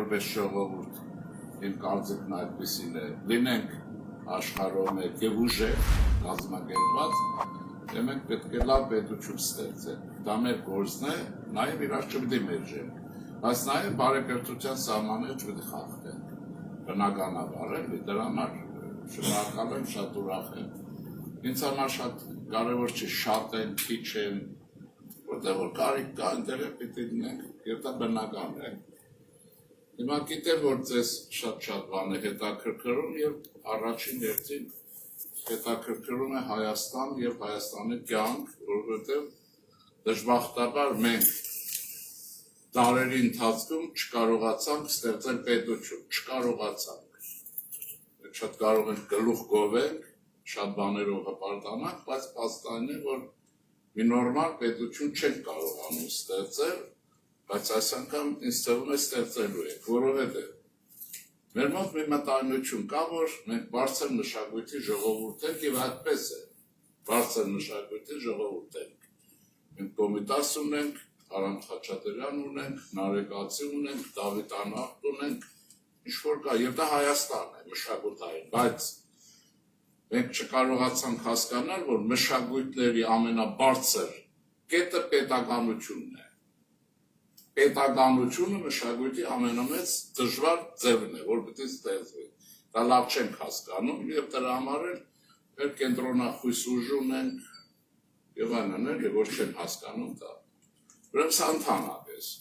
որպես ժողովուրդ իմ կարծիքն այդպիսին է, լինենք աշխարհում եւ ուժեղ կազմակերպված, մենք պետք է լավ պետություն ստեղծենք։ Դա մեր գործն է, նաեւ իրար չպետք է մերժենք, բայց նաեւ բարեկրթության սահմանները չպետք է խախտենք։ Բնականաբար էլի, դրա համար շնորհակալ եմ, շատ ուրախ եմ։ Ինձ համար շատ կարևոր չի շատ են, քիչ են, որտեղ որ կարիք կա, այնտեղ պիտի լինենք եւ դա բնական է։ Հիմա գիտեմ, որ ձեզ շատ բան է հետաքրքրում եւ առաջին հերթին հետաքրքրում է Հայաստան եւ Հայաստանի կյանք, որովհետեւ դժբախտաբար մենք դարերի ընթացքում չկարողացանք ստեղծել պետություն, չկարողացանք։ Մենք շատ կարող ենք գլուխ գովենք, շատ բաներով հպարտանանք, բայց փաստորեն է, որ մի նորմալ պետություն չենք կարողանում ստեղծել, բայց այս անգամ ինձ թվում է ստեղծելու ենք, որովհետև մեր մոտ մի մտայնություն կա, որ մենք բարձր մշակույթի ժողովուրդ ենք եւ այդպես է, բարձր մշակույթի ժողովուրդ ենք։ Մենք Կոմիտաս ունենք, Արամ Խաչատրյան ունենք, Նարեկացի ունենք, Դավիթ Անահիտ ունենք, ինչ որ կա, եւ դա Հայաստան է, մշակութային, բայց մենք չկարողացանք հասկանալ, որ մշակույթների ամենաբարձր կետը պետականությունն է։ Պետականությունը մշակույթի ամենամեծ դժվար ձևն է, որ պետք է ստեղծվի։ Դա լավ չենք հասկանում եւ դրա համար էլ մեր կենտրոնախույս ուժ ունենք եւ այլն, եւ ոչ չեն հասկանում դա։ Ուրեմն սա ընդհանրապես։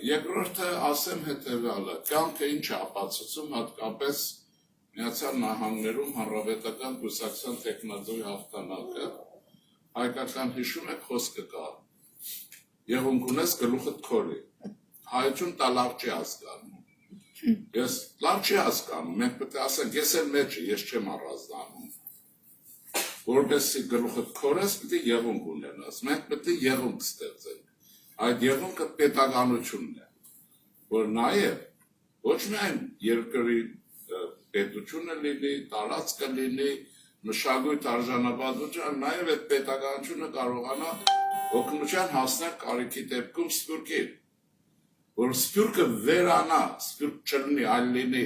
Երկրորդը ասեմ հետեւյալը, կյանքը ինչ է ապացուցում հատկապես Միացյալ Նահանգներում հանրապետական կուսակցության տեխնազոյի հաղթանակը, հայկական հիշում եք խոսքը կա, եղունգ ունես գլուխդ քորի, հայություն դա լավ չի հասկանում, ես լավ չի հասկանում, մենք պետք է ասենք, ես էլ մեջ ես չեմ առանձնանում, որպեսզի գլուխդ քորես պետք է եղունգ ունենաս, մենք պետք է եղունգ ստեղծենք, այդ եղունգը պետականությունն է, որ նաև ոչ միայն երկրի պետությունը լինի, տարածքը լինի, մշակույթ արժանապատվություն, նաև այդ պետականությունը կարողանա օգնության հասնել կարիքի դեպքում սփյուռքին, որ սփյուռքը վերանա, սփյուռք չլինի, այլ լինի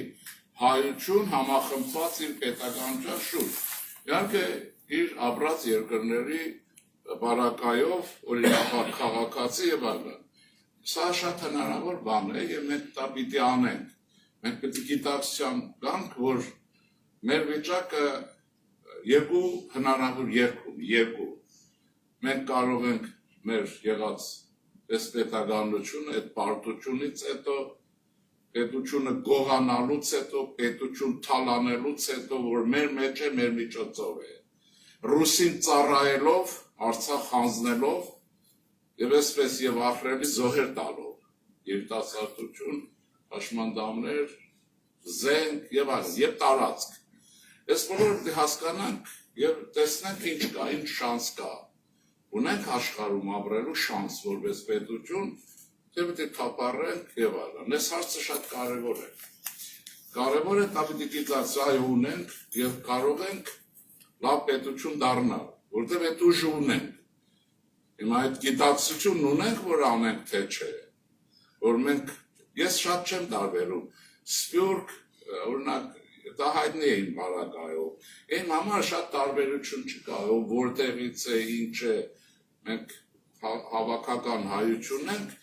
հայություն համախմբված իր պետականության շուրջ։ Իհարկե իր ապրած երկրների բարակայով, օրինակ քաղաքացի եւ այլն։ Սա շատ հնարավոր բան է եւ մենք դա պիտի անենք։ Մենք պետք է գիտակցության գանք, որ մեր վիճակը երկու հնարավոր երկու։ Մենք կարող ենք մեր եղած այս պետականությունը, այդ պարտությունից հետո, պետությունը գողանալուց հետո, պետություն թալանելուց հետո, որ մեր մեջ է, մեր միջոցով է։ Ռուսին ծառայելով, Արցախ հանձնելով եւ այսպես եւ ախրելի զոհեր տալով, երիտասարդություն, հաշմանդամներ, զենք եւ այլն, եւ տարածք։ Այս բոլորը հասկանանք եւ տեսնենք ինչ կա, ինչ շանս կա։ Ունենք աշխարհում ապրելու շանս որպես պետություն, թե պետք է թափառենք եւ այլն։ Այս հարցը շատ կարեւոր է։ Կարեւոր է դա պետք է գիտակցել, այո ունենք եւ կարող ենք լավ պետություն դառնալ, որտեղ այդ ուժը ունենք։ Հիմա այդ գիտակցությունն ունենք, որ անենք թե չէ, որ մենք ես շատ չեմ տարբերում, սփյուռք, օրինակ, դա հայտնի է իմ բարակայով, այն համար շատ տարբերություն չկա, որտեղից է, ինչ է, մենք հավաքական հայություն ենք,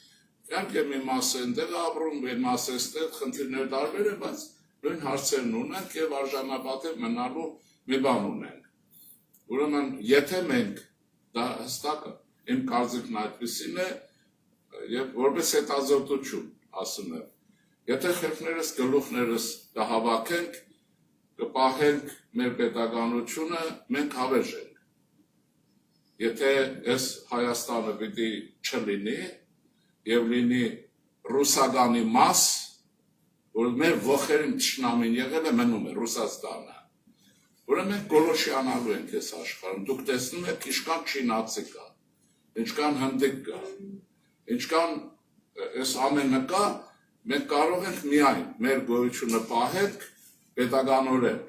իհարկե մի մասը այնտեղ ապրում, մի մասը այստեղ խնդիրներ տարբեր են, բայց նույն հարցերն ունենք եւ արժանապատիվ մնալու մի բան ունենք։ Ուրեմն, եթե մենք դա հստակ իմ կարծիքն այդպեսին է եւ որպես հետազոտություն ասում եմ, եթե խելքներս, գլուխներս կհավաքենք, կպահենք մեր պետականությունը, մենք հավերժ ենք։ Եթե այս Հայաստանը պիտի չլինի եւ լինի ռուսագանի մաս, որ մեր ողերին ճշնամին եղել է մնում է Ռուսաստանը։ Ուրեմն մենք գոլոշիանալու ենք այս աշխարհում։ Դուք տեսնում եք ինչքան չինացի կա, ինչքան հնդիկ կա, ինչքան այս ամենը կա, մենք կարող ենք միայն մեր գոյությունը պահենք պետականորեն,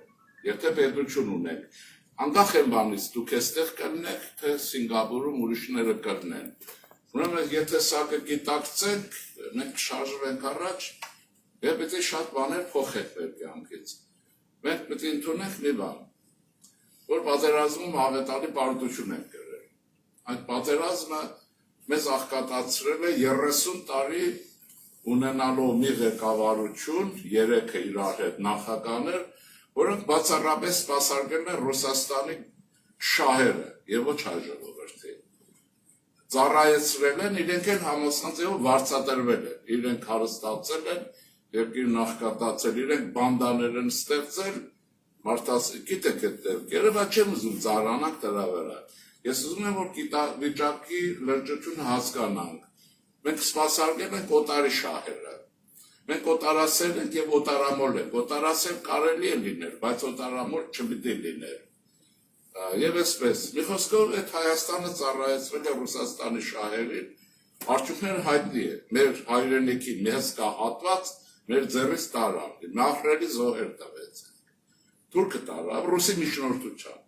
եթե պետություն ունենք։ Անկախ են բանից, դուք այստեղ կլինեք, թե Սինգապուրում ուրիշները կլինեն։ Ուրեմն եթե սա կգիտակցենք, մենք կշարժվենք առաջ Եվ պետք է շատ բաներ փոխել մեր կյանքից։ Մենք պետք է ընդունենք մի բան, որ պատերազմում աղետալի պարտություն ենք կրել։ Այդ պատերազմը մեզ աղքատացրել է 30 տարի ունենալով մի ղեկավարություն, 3-ը իրար հետ նախագաներ, որոնք բացառապես սպասարկել են Ռուսաստանի շահերը եւ ոչ հայ ժողովրդի։ Ծառայեցրել են, իրենք են համոզանձեով վարձատրվել են, իրենք հարստացել են, երկիր նախկատացել, իրենք բանդաներ են ստեղծել, գիտեք այդ դեպքերը, բայց չեմ ուզում ծառանանք դրա վրա։ Ես ուզում եմ, որ վիճակի լրջությունը հասկանանք։ Մենք սպասարկել ենք օտարի շահերը։ Մենք օտարասեր ենք եւ օտարամոլ ենք։ Օտարասեր կարելի է լինել, բայց օտարամոլ չպիտի լինել։ Եվ այսպես, մի խոսքով այդ Հայաստանը ծառայեցրել է Ռուսաստանի շահերին, արդյունքները հայտնի է։ Մեր հայրենիքի մի հսկա հատված մեր ձեռից տարավ, նախրելի զոհեր տվեց։ Թուրքը տարավ ռուսի միջնորդությամբ։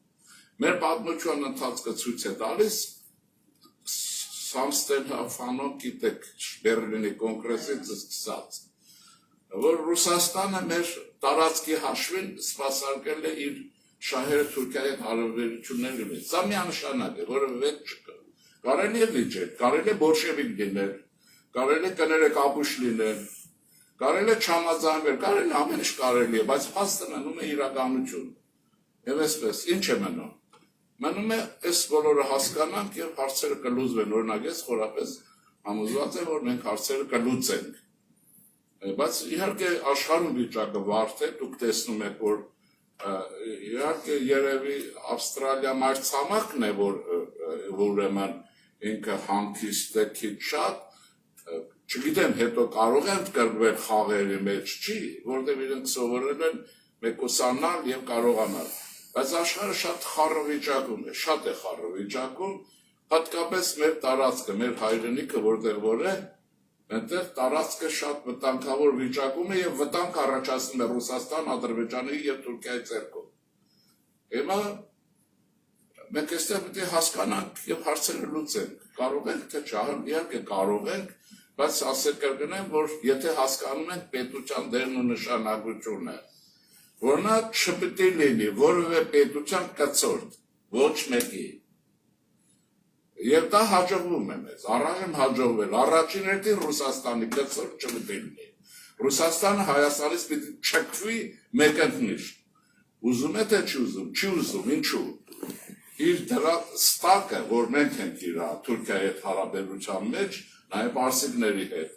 Մեր պատմության ընթացքը ցույց է տալիս, Սամստենհաֆանով գիտեք Բերլինի կոնգրեսից սկսած, որ Ռուսաստանը մեր տարածքի հաշվին սպասարկել է իր շահերը Թուրքիայի հարաբերությունների մեջ։ Սա միանշանակ է, որը վեճ չկա։ Կարելի է վիճել, կարելի է բոլշևիկ լինել, կարելի է կներեք ապուշ լինել, կարելի է չհամաձայնվել, կարելի ամեն ինչ կարելի է, բայց փաստը մնում է իրականություն։ Եվ այսպես, ինչ է մնում։ Մնում է այս բոլորը հասկանանք եւ հարցերը կլուծվեն, օրինակ ես խորապես համոզված եմ, որ մենք հարցերը կլուծենք։ Բայց իհարկե աշխարհում վիճակը վարդ է, դուք տեսնում եք, որ իհարկե երևի Ավստրալիա մայրցամաքն է, որ ուրեմն ինքը հանգիստ է քիչ շատ, չգիտեմ, հետո կարող են կրկվել խաղերի մեջ, չի, որտեղ իրենք սովորել են մեկուսանալ եւ կարողանալ։ Բայց աշխարհը շատ խառը վիճակում է, շատ է խառը վիճակում, հատկապես մեր տարածքը, մեր հայրենիքը, որտեղ որ է, այնտեղ տարածքը շատ վտանգավոր վիճակում է եւ վտանգ առաջացնում է Ռուսաստան, Ադրբեջանի եւ Թուրքիայի ձեռքով։ Հիմա մենք այստեղ պետք է հասկանանք եւ հարցերը լուծենք։ Կարող ենք թե չէ, իհարկե կարող ենք, բայց ասել կրկնեմ, որ եթե հասկանում ենք պետության դերն ու նշանակությունը, որ նա չպետք է լինի որևէ պետության կցորդ, ոչ մեկի։ Եվ դա հաջողվում է մեզ, առայժմ հաջողվել, առաջին հերթին Ռուսաստանի կցորդ չպետք է լինի։ Ռուսաստանը Հայաստանից պիտի չքվի մեկընթնիշ։ Ուզում է թե չի ուզում, չի ուզում, ինչու։ Իր դրա ստակը, որ մենք ենք իր Թուրքիայի հետ հարաբերության մեջ, նաև պարսիկների հետ,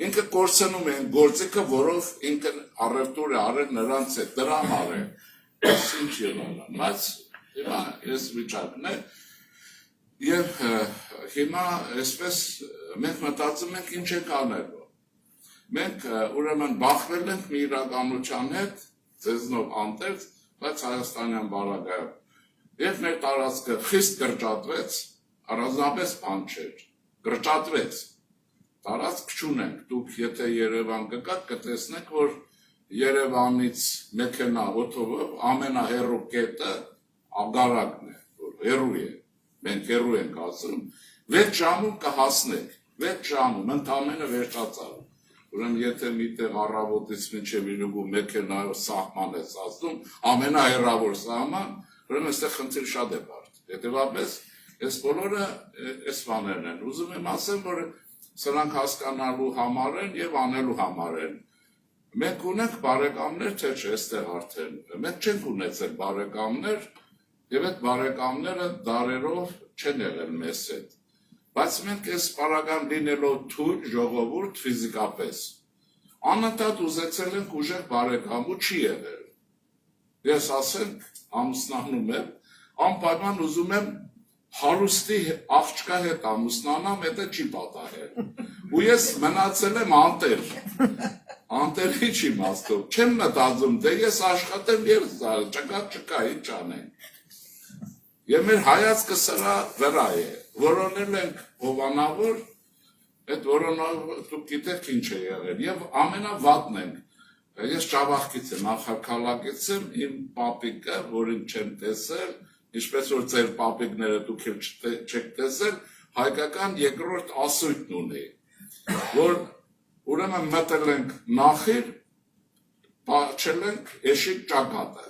ինքը կորցնում է գործիքը, որով ինքը առևտուր է արել նրանց հետ, դրա համար է, ինչ ելանան, բայց հիմա ես վիճակն է, և հիմա այսպես մենք մտածում ենք ինչ ենք անելու, մենք ուրեմն բախվել ենք մի իրականության հետ, ձեզնով անտերց, բայց Հայաստանյան բարագայում, և մեր տարածքը խիստ կրճատվեց, առանձնապես բան չէր, կրճատվեց, տարածք չունենք, դուք եթե Երևան կգաք, կտեսնեք, որ Երևանից մեքենա օթովով ամենահեռու կետը Ագարակն է, որ հեռու է, մենք հեռու ենք ասում, 6 ժամում կհասնեք, 6 ժամում, ընդամենը վերջացավ, ուրեմն եթե միտեղ առավոտից մինչև իրուգու մեքենայով սահման ես ասում, ամենահեռավոր սահման, ուրեմն այստեղ խնդիր շատ է բարդ, հետևաբար այս բոլորը այս բաներն են, ուզում եմ ասեմ, որ սրանք հասկանալու համար են եւ անելու համար են։ Մենք ունենք բարեկամներ, թե չէ, այստեղ արդեն։ Մենք չենք ունեցել բարեկամներ եւ այդ բարեկամները դարերով չեն եղել մեզ հետ։ Բայց մենք այս պարագան լինելով թույլ ժողովուրդ ֆիզիկապես անընդհատ ուզեցել ենք ուժեղ բարեկամ ու չի եղել։ Ես ասենք ամուսնանում եմ, անպայման ուզում եմ հարուստի աղջկա հետ ամուսնանամ, դա չի պատահել։ Ու ես մնացել եմ անտեր։ Անտերի չի իմաստով։ Չեմ մտածում, դե ես աշխատեմ եւ չկա, ինչ անենք։ Եվ մեր հայացքը սրա վրա է։ Որոնել ենք հովանավոր, այդ որոնով դուք գիտեք ինչ է եղել եւ ամենավատն ենք։ Ես Ճավախքից եմ, Նախարքալակից եմ, իմ պապիկը, որին չեմ տեսել, ինչպես որ ձեր պապիկները դուք չեք տեսել, հայկական երկրորդ ասույթն ունի, որ ուրեմն մտել ենք Նախիր պաչել ենք էշիկ ճակատը։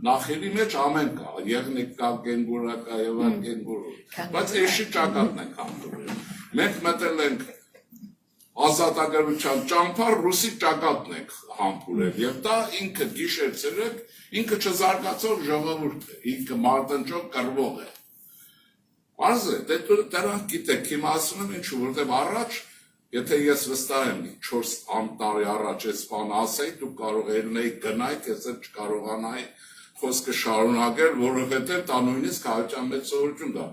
Նախերի մեջ ամեն կա, եղնիկ կա, գենգուրա կա եւ այլ գենգուրու։ Բայց էշիկ ճակատն ենք համբուրել։ Մենք մտել ենք ազատագրության ճամփար ռուսի ճակատն ենք համբուրել եւ դա ինքը գիշեր-ցերեկ ինքը չզարգացող ժողովուրդ է, ինքը մարտնչող կռվող է։ Բարձ է, դրանք գիտեք, հիմա ասում եմ ինչու, որտեղ առաջ, եթե ես վստահ եմ 4 տարի առաջ այս բանը ասեի, դուք կարող ելնեիք գնայիք, ես էլ չկարողանայի խոսքը շարունակել, որովհետև դա նույնիսկ հայության մեջ սովորություն կա։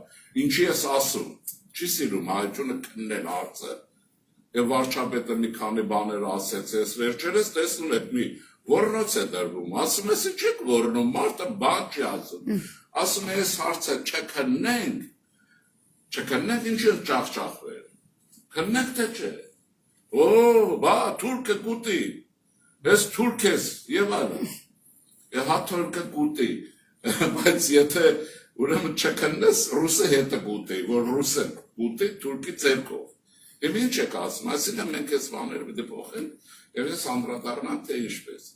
Ինչի ես ասում, չի սիրում հայությունը քննել հարցը, եւ վարչապետը մի քանի բաներ ասեց, ես վերջերս տեսնում եք մի ոռնոց է դրվում, ասում ես չեք ոռնում, մարդը բան չի ասում, ասում ես հարցը չքննենք, ինչի են ճախճախվել, քննենք թե չէ, բա թուրքը կուտի, ես թուրք ես եւ այլն, հա թուրքը կուտի, բայց եթե ուրեմն չքննես, ռուսը հետը կուտի, որ ռուսը կուտի թուրքի ձեռքով, եւ ինչ եք ասում, այսինքն մենք այս բաները պետք է փոխենք եւ ես անդրադառնամ թե ինչպես։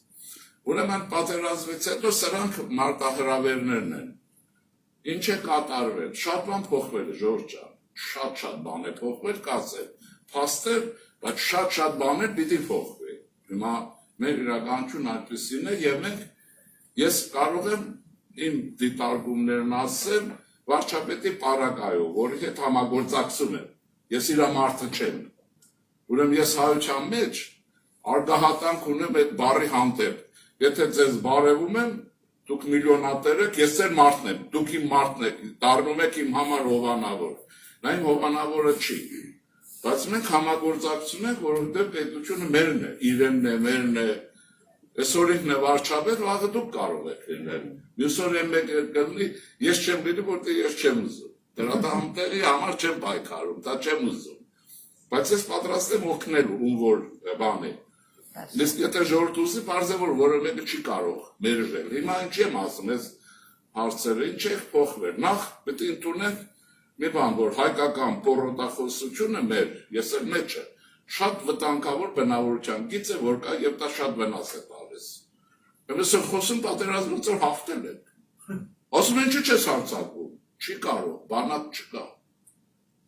Ուրեմն պատերազմից հետո սրանք մարտահրավերներն են։ Ինչ է կատարվել, շատ բան փոխվել է Ժորժ ջան, շատ բան է փոխվել, կասել, փաստեր, բայց շատ բաներ պիտի փոխվի։ Հիմա մեր իրականությունն այդպեսին է եւ ես կարող եմ իմ դիտարկումներն ասել վարչապետի պարագայով, որի հետ համագործակցում եմ։ Ես իր մարդը չեմ։ Ուրեմն ես հայության մեջ արգահատանք ունեմ այդ բառի հանդեպ։ Եթե ձեզ բարևում եմ, դուք միլիոնատեր եք, ես ձեր մարդն եմ, դուք իմ մարդն եք, դառնում եք իմ համար հովանավոր։ Նա իմ հովանավորը չի։ Բայց մենք համագործակցում ենք, որովհետև պետությունը մերն է, իրենն է, մերն է։ Այսօր ինքն է վարչապետ, վաղը դուք կարող եք լինել։ Մյուս օր մեկը կլինի, ես չեմ լինի, որտեղ ես չեմ ուզում։ Դրա համտեղի համար չեմ պայքարում, դա չեմ ուզում։ Բայց ես պատրաստ եմ օգնելու ում որ բան է։ Իսկ եթե ժողովուրդ ուզի, բարձր որ որը մեկը չի կարող մերժել։ Հիմա ինչ եմ ասում, ես հարցերը ինչ եք փոխվել։ Նախ պետք է ընդունենք մի բան, որ հայկական պոռոտախոսությունը մեր, ես էլ մեջը, շատ վտանգավոր բնավորության գիծ է, որ կա եւ դա շատ վնաս է տալիս։ Ես խոսում պատերազմից որ հաղթել են։ Ասում են ինչու չես հարձակվում։ Չի կարող, բանակ չկա։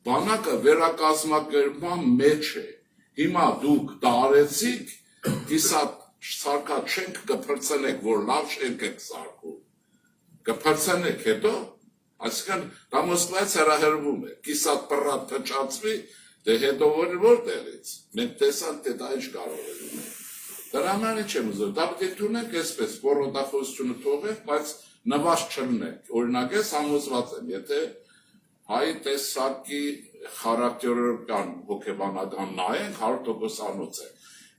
Բանակը վերակազմակերպման մեջ է։ Հիմա դուք դա արեցիք, կիսատ սարկած շենք կփրցնեք, որ լավ շենք եք սարկում։ Կփրցնեք հետո, այսինքն դա Մոսկվայից հրահրվում է, կիսատ պռատ փչացվի, դե հետո որտեղից։ Մենք տեսանք, թե դա ինչ կարող է լինել։ Դրա համար ինչ եմ ուզում, դա պետք է թողնենք այսպես, պոռոտախոսությունը թողենք, բայց նվազ չլինենք, օրինակ ես համոզված եմ, եթե հայ տեսակի խարակտերական հոգեբանական նայենք 100%-անոց է։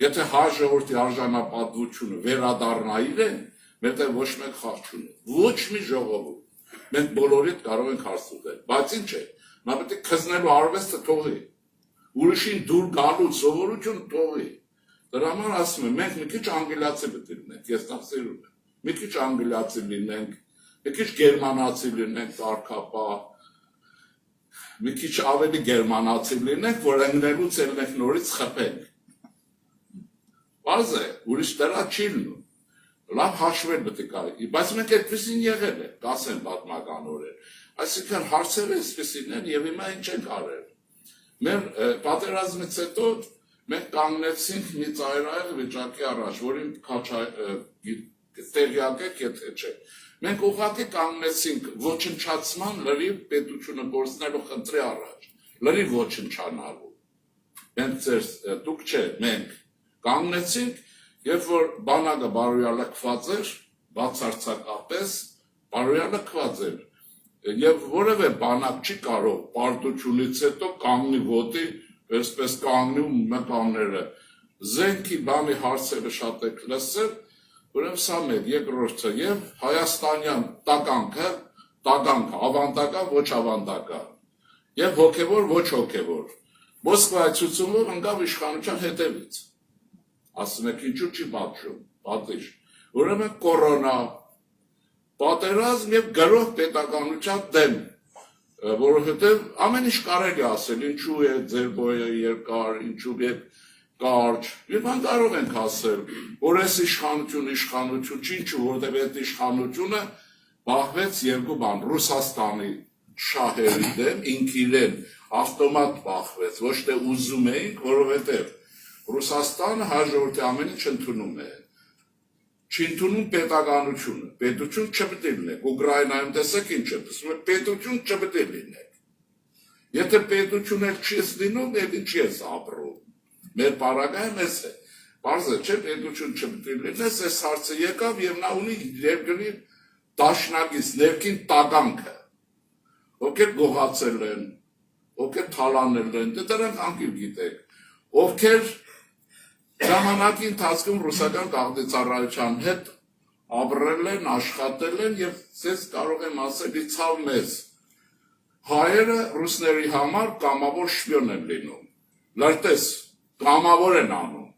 Եթե հայ ժողովրդի արժանապատվությունը վերադառնա իրեն, մերտեղ ոչ մեկ խաղ չունի, ոչ մի ժողովուրդ։ Մենք բոլորիդ կարող ենք հարց ուտել, բայց ինչ է, նա պետք է քզնելու արվեստը թողի, ուրիշին դուր գալու սովորություն թողի։ Դրա համար ասում եմ, մենք մի քիչ անգլիացի պետք է լինենք, ես դա սիրում եմ։ Մի քիչ անգլիացի լինենք, մի քիչ գերմանացի լինենք, տարկապա, մի քիչ ավելի գերմանացի լինենք, որ ընկնելուց ելնենք նորից խփենք։ Բարձ է, ուրիշ դրա չի լինում։ Լավ հաշվել պետք է կարելի, բայց մենք այդպեսին եղել է, կասեն պատմականորեն։ Այսինքն հարցերը այսպեսին են եւ հիմա ինչ ենք արել։ Մեր պատերազմից հետո մենք կանգնեցինք մի ծայրահեղ վիճակի առաջ, որին տեղյակ եք, եթե չէ։ Մենք ուղղակի կանգնեցինք ոչնչացման լրիվ պետությունը կորցնելու խնդրի առաջ, լրիվ ոչնչանալու։ Դուք չէ, մենք կանգնեցինք, երբ որ բանակը բարոյալքված էր, բացարձակապես բարոյալքված էր, եւ որևէ բանակ չի կարող պարտությունից հետո կանգնի ոտի, այսպես կանգնի ու մկանները, զենքի բանի հարցերը շատ եք լսել, ուրեմն սա մեր երկրորդը եւ հայաստանյան տականքը, ավանդական, ոչ ավանդական, եւ հոգեվոր, ոչ հոգեվոր, Մոսկվայի ցուցումով ընկավ իշխանության հետևից, ասում եք ինչու չի պատժում, պատիժ, ուրեմն կորոնա, պատերազմ եւ գրող պետականության դեմ, որովհետեւ ամեն ինչ կարելի ասել, ինչու է ձեր բոյը երկար, ինչու է կարճ, եւ ան կարող ենք ասել, որ այս իշխանություն, ինչու, որտեղ այդ իշխանությունը բախվեց երկու բան, Ռուսաստանի շահերի դեմ, ինք իրեն ավտոմատ բախվեց, ոչ թե ուզում էինք, որովհետեւ Ռուսաստանը հաջորդի ամեն ինչ ընդունում է։ Չընդունում պետականությունը, պետություն չպետք է լինի, Ուկրաինայում տեսեք ինչ է, ասում է պետություն չպետք է լինի։ Եթե պետություն չես լինում, այդ ինչ ես ապրում։ Մեր պարագայում էս է։ Պարզ է, չէ, պետություն չպետք է լինի, այս հարցը եկավ եւ նա ունի երկրի դաշնակից ներքին տագանքը։ Ովքեր գողացել են, ովքեր թալանել են, դրանք անկիր գիտեք, ովքեր ժամանակի ընթացքում ռուսական գաղտնիծառայության հետ ապրել են, աշխատել են եւ ես կարող եմ ասել իցավ մեզ հայերը ռուսների համար կամավոր շպիոն են լինում։ Լրտես կամավոր են անում։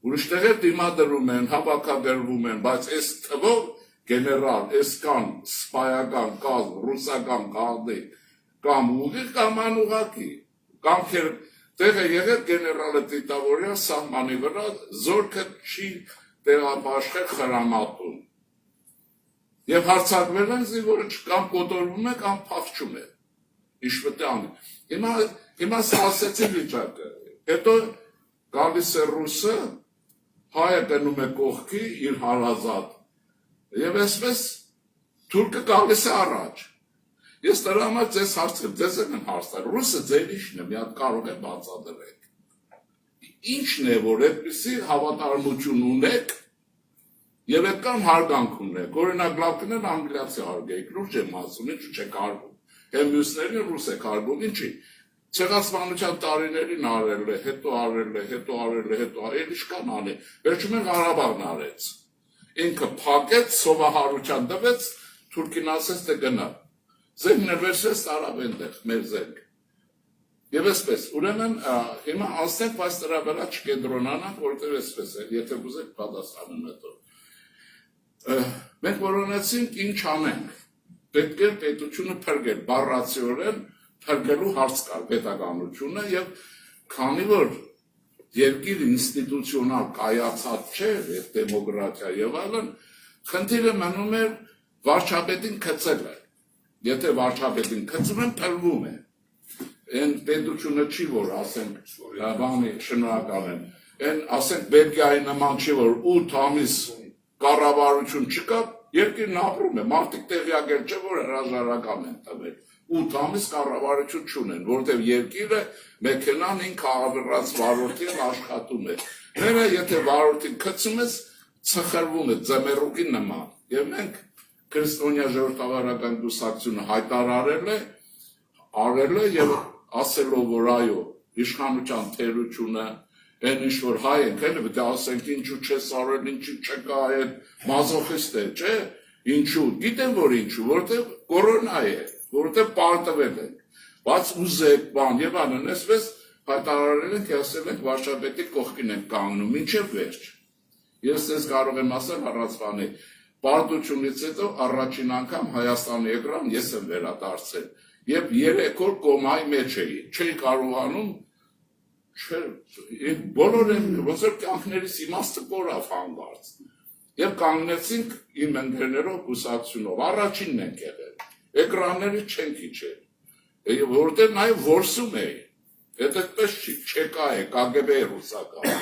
Ուրիշտեղ դիմադրում են, հավաքագրվում են, բայց այս թվով գեներալ, այս կան սպայական կազմ, ռուսական գաղտնի կամ ուղիղ կամ անուղղակի, կամ Տեղ է եղել գեներալը դիտավորյալ սահմանի վրա զորքը չի տեղապաշխել խրամատում։ Եվ հարձակվել են զինվորը կամ կոտորվում է, կամ փախչում է։ Իշպետի անի։ Հիմա ասեցի վիճակը։ Հետո գալիս է ռուսը, հայը գնում է կողքի իր հարազատ։ Եվ այսպես թուրքը գալիս է առաջ։ Ես դրա համար ձեզ հարցրեմ, ձեզ եմ հարցրել, ռուսը ձեր ինչն է, մի հատ կարող է բացատրեք։ Ինչն է, որ այդպիսի հավատարմություն ունեք եւ այդքան հարգանք ունեք։ Օրինակ լավ կներ անգլիացի հարգեիք, լուրջ եմ ասում, ինչու չեք հարգում։ Եվ մյուսներին ռուս եք հարգում, ինչի։ Ցեղասպանության տարիներին արել է, հետո արել է, հետո արել է, հետո արել, ինչքան անի։ Վերջում են Ղարաբաղն արեց։ Ինքը փակեց, սովահարության տվեց, թուրքին ասեց թե գնա։ Զենքն է վերջերս տարավ այնտեղ, մեր զենք։ Եվ այսպես, ուրեմն հիմա ասենք, բայց դրա վրա չկենտրոնանանք, որտեղ այսպես է, եթե ուզեք պատասխանում հետո։ Մենք որոնեցինք ինչ անենք։ Պետք է պետությունը փրկել, բառացիորեն փրկելու հարց կար պետականությունը եւ քանի որ երկիր ինստիտուցիոնալ կայացած չէ, եւ դեմոկրատիա եւ այլն, խնդիրը մնում էր վարչապետին գցելը։ Եթե վարչապետին գցում են, փլվում է։ Այն պետությունը չի, որ ասենք, բանի շնորհակալ եմ։ Այն ասենք Բելգիայի նման չի, որ 8 ամիս կառավարություն չկա, երկիրն ապրում է, մարդիկ տեղյակ են չէ, որ հրաժարական են տվել։ 8 ամիս կառավարություն չունեն, որտեղ երկիրը մեքենան ինքը ավերած վարորդին աշխատում է։ Մերը եթե վարորդին գցում ես, ցխրվում է ձմեռուկի նման։ Եվ մենք քրիստոնյա ժողովրդավարական կուսակցությունը հայտարարել է եւ ասելով որ այո իշխանության թերությունը այն ինչ որ հայ ենք էլ պետք է ասենք ինչու չես արել ինչու չկա այդ մազոխիստ է չէ ինչու գիտեմ որ ինչու որտեղ կորոնա է որտեղ պարտվել են բայց ուզեք բան եւ այլն այսպես հայտարարել ենք ասել ենք վարչապետի կողքին ենք կանգնում ինչեւ վերջ ես ես կարող եմ ասել առածվանի Պարտությունից հետո առաջին անգամ Հայաստանի էկրան ես եմ վերադարձել եւ 3 օր կոմայի մեջ էի չէի կարողանում բոլոր ոնց որ կյանքներիս իմաստը կորավ հանգարց եւ կանգնեցինք իմ ընկերներով կուսակցությունով առաջինն ենք եղել էկրանները չենք իջել որտեղ նաեւ որսում էի այդպես չի չեկա է KGB ռուսական